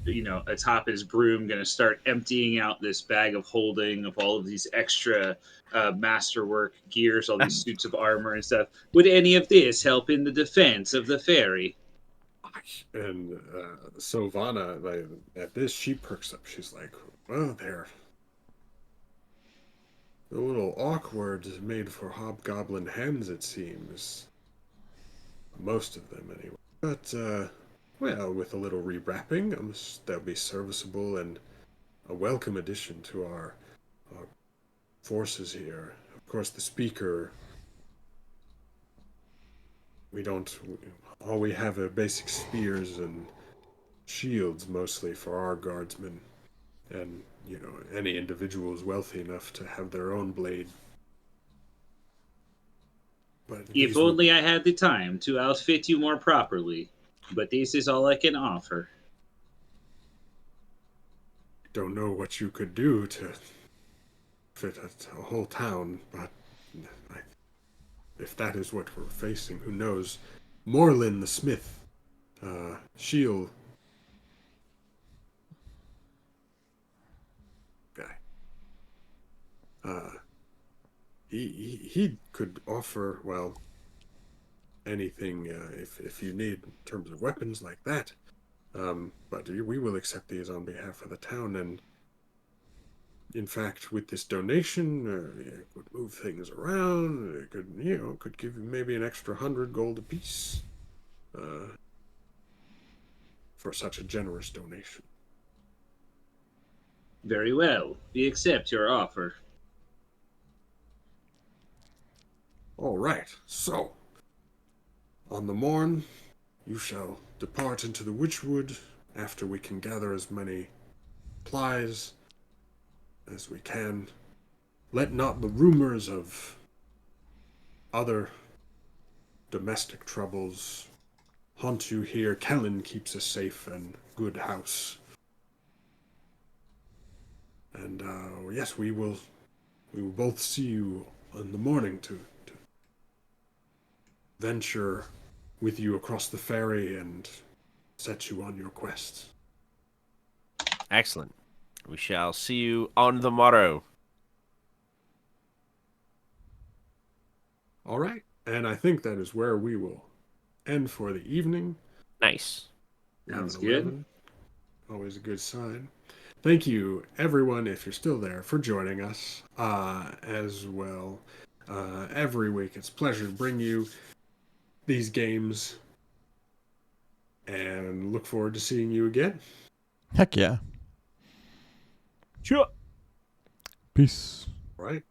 atop his broom, going to start emptying out this bag of holding of all of these extra masterwork gears, all these suits of armor and stuff. Would any of this help in the defense of the ferry? And so Vanna, like, at this, she perks up. She's like, "Well, they're a little awkward, made for hobgoblin hands, it seems. Most of them, anyway. But well, with a little rewrapping, they'll be serviceable and a welcome addition to our forces here. Of course, the speaker. All we have are basic spears and shields mostly for our guardsmen. And, any individuals wealthy enough to have their own blade. But If only I had the time to outfit you more properly. But this is all I can offer. Don't know what you could do to fit a whole town, but if that is what we're facing, who knows? Morlin the smith, Shield guy. He could offer, well, anything if you need in terms of weapons like that. But we will accept these on behalf of the town, and in fact, with this donation, it would move things around. It could give you maybe an extra 100 gold apiece for such a generous donation. Very well. We accept your offer. All right. So, on the morn, you shall depart into the Witchwood after we can gather as many supplies as we can. Let not the rumors of other domestic troubles haunt you here. Kellen keeps a safe and good house. And yes, we will both see you in the morning to venture with you across the ferry and set you on your quest. Excellent. We shall see you on the morrow. All right. And I think that is where we will end for the evening. Nice. Sounds good. Always a good sign. Thank you, everyone, if you're still there, for joining us as well. Every week, it's a pleasure to bring you these games, and look forward to seeing you again. Heck yeah. Sure. Peace. All right.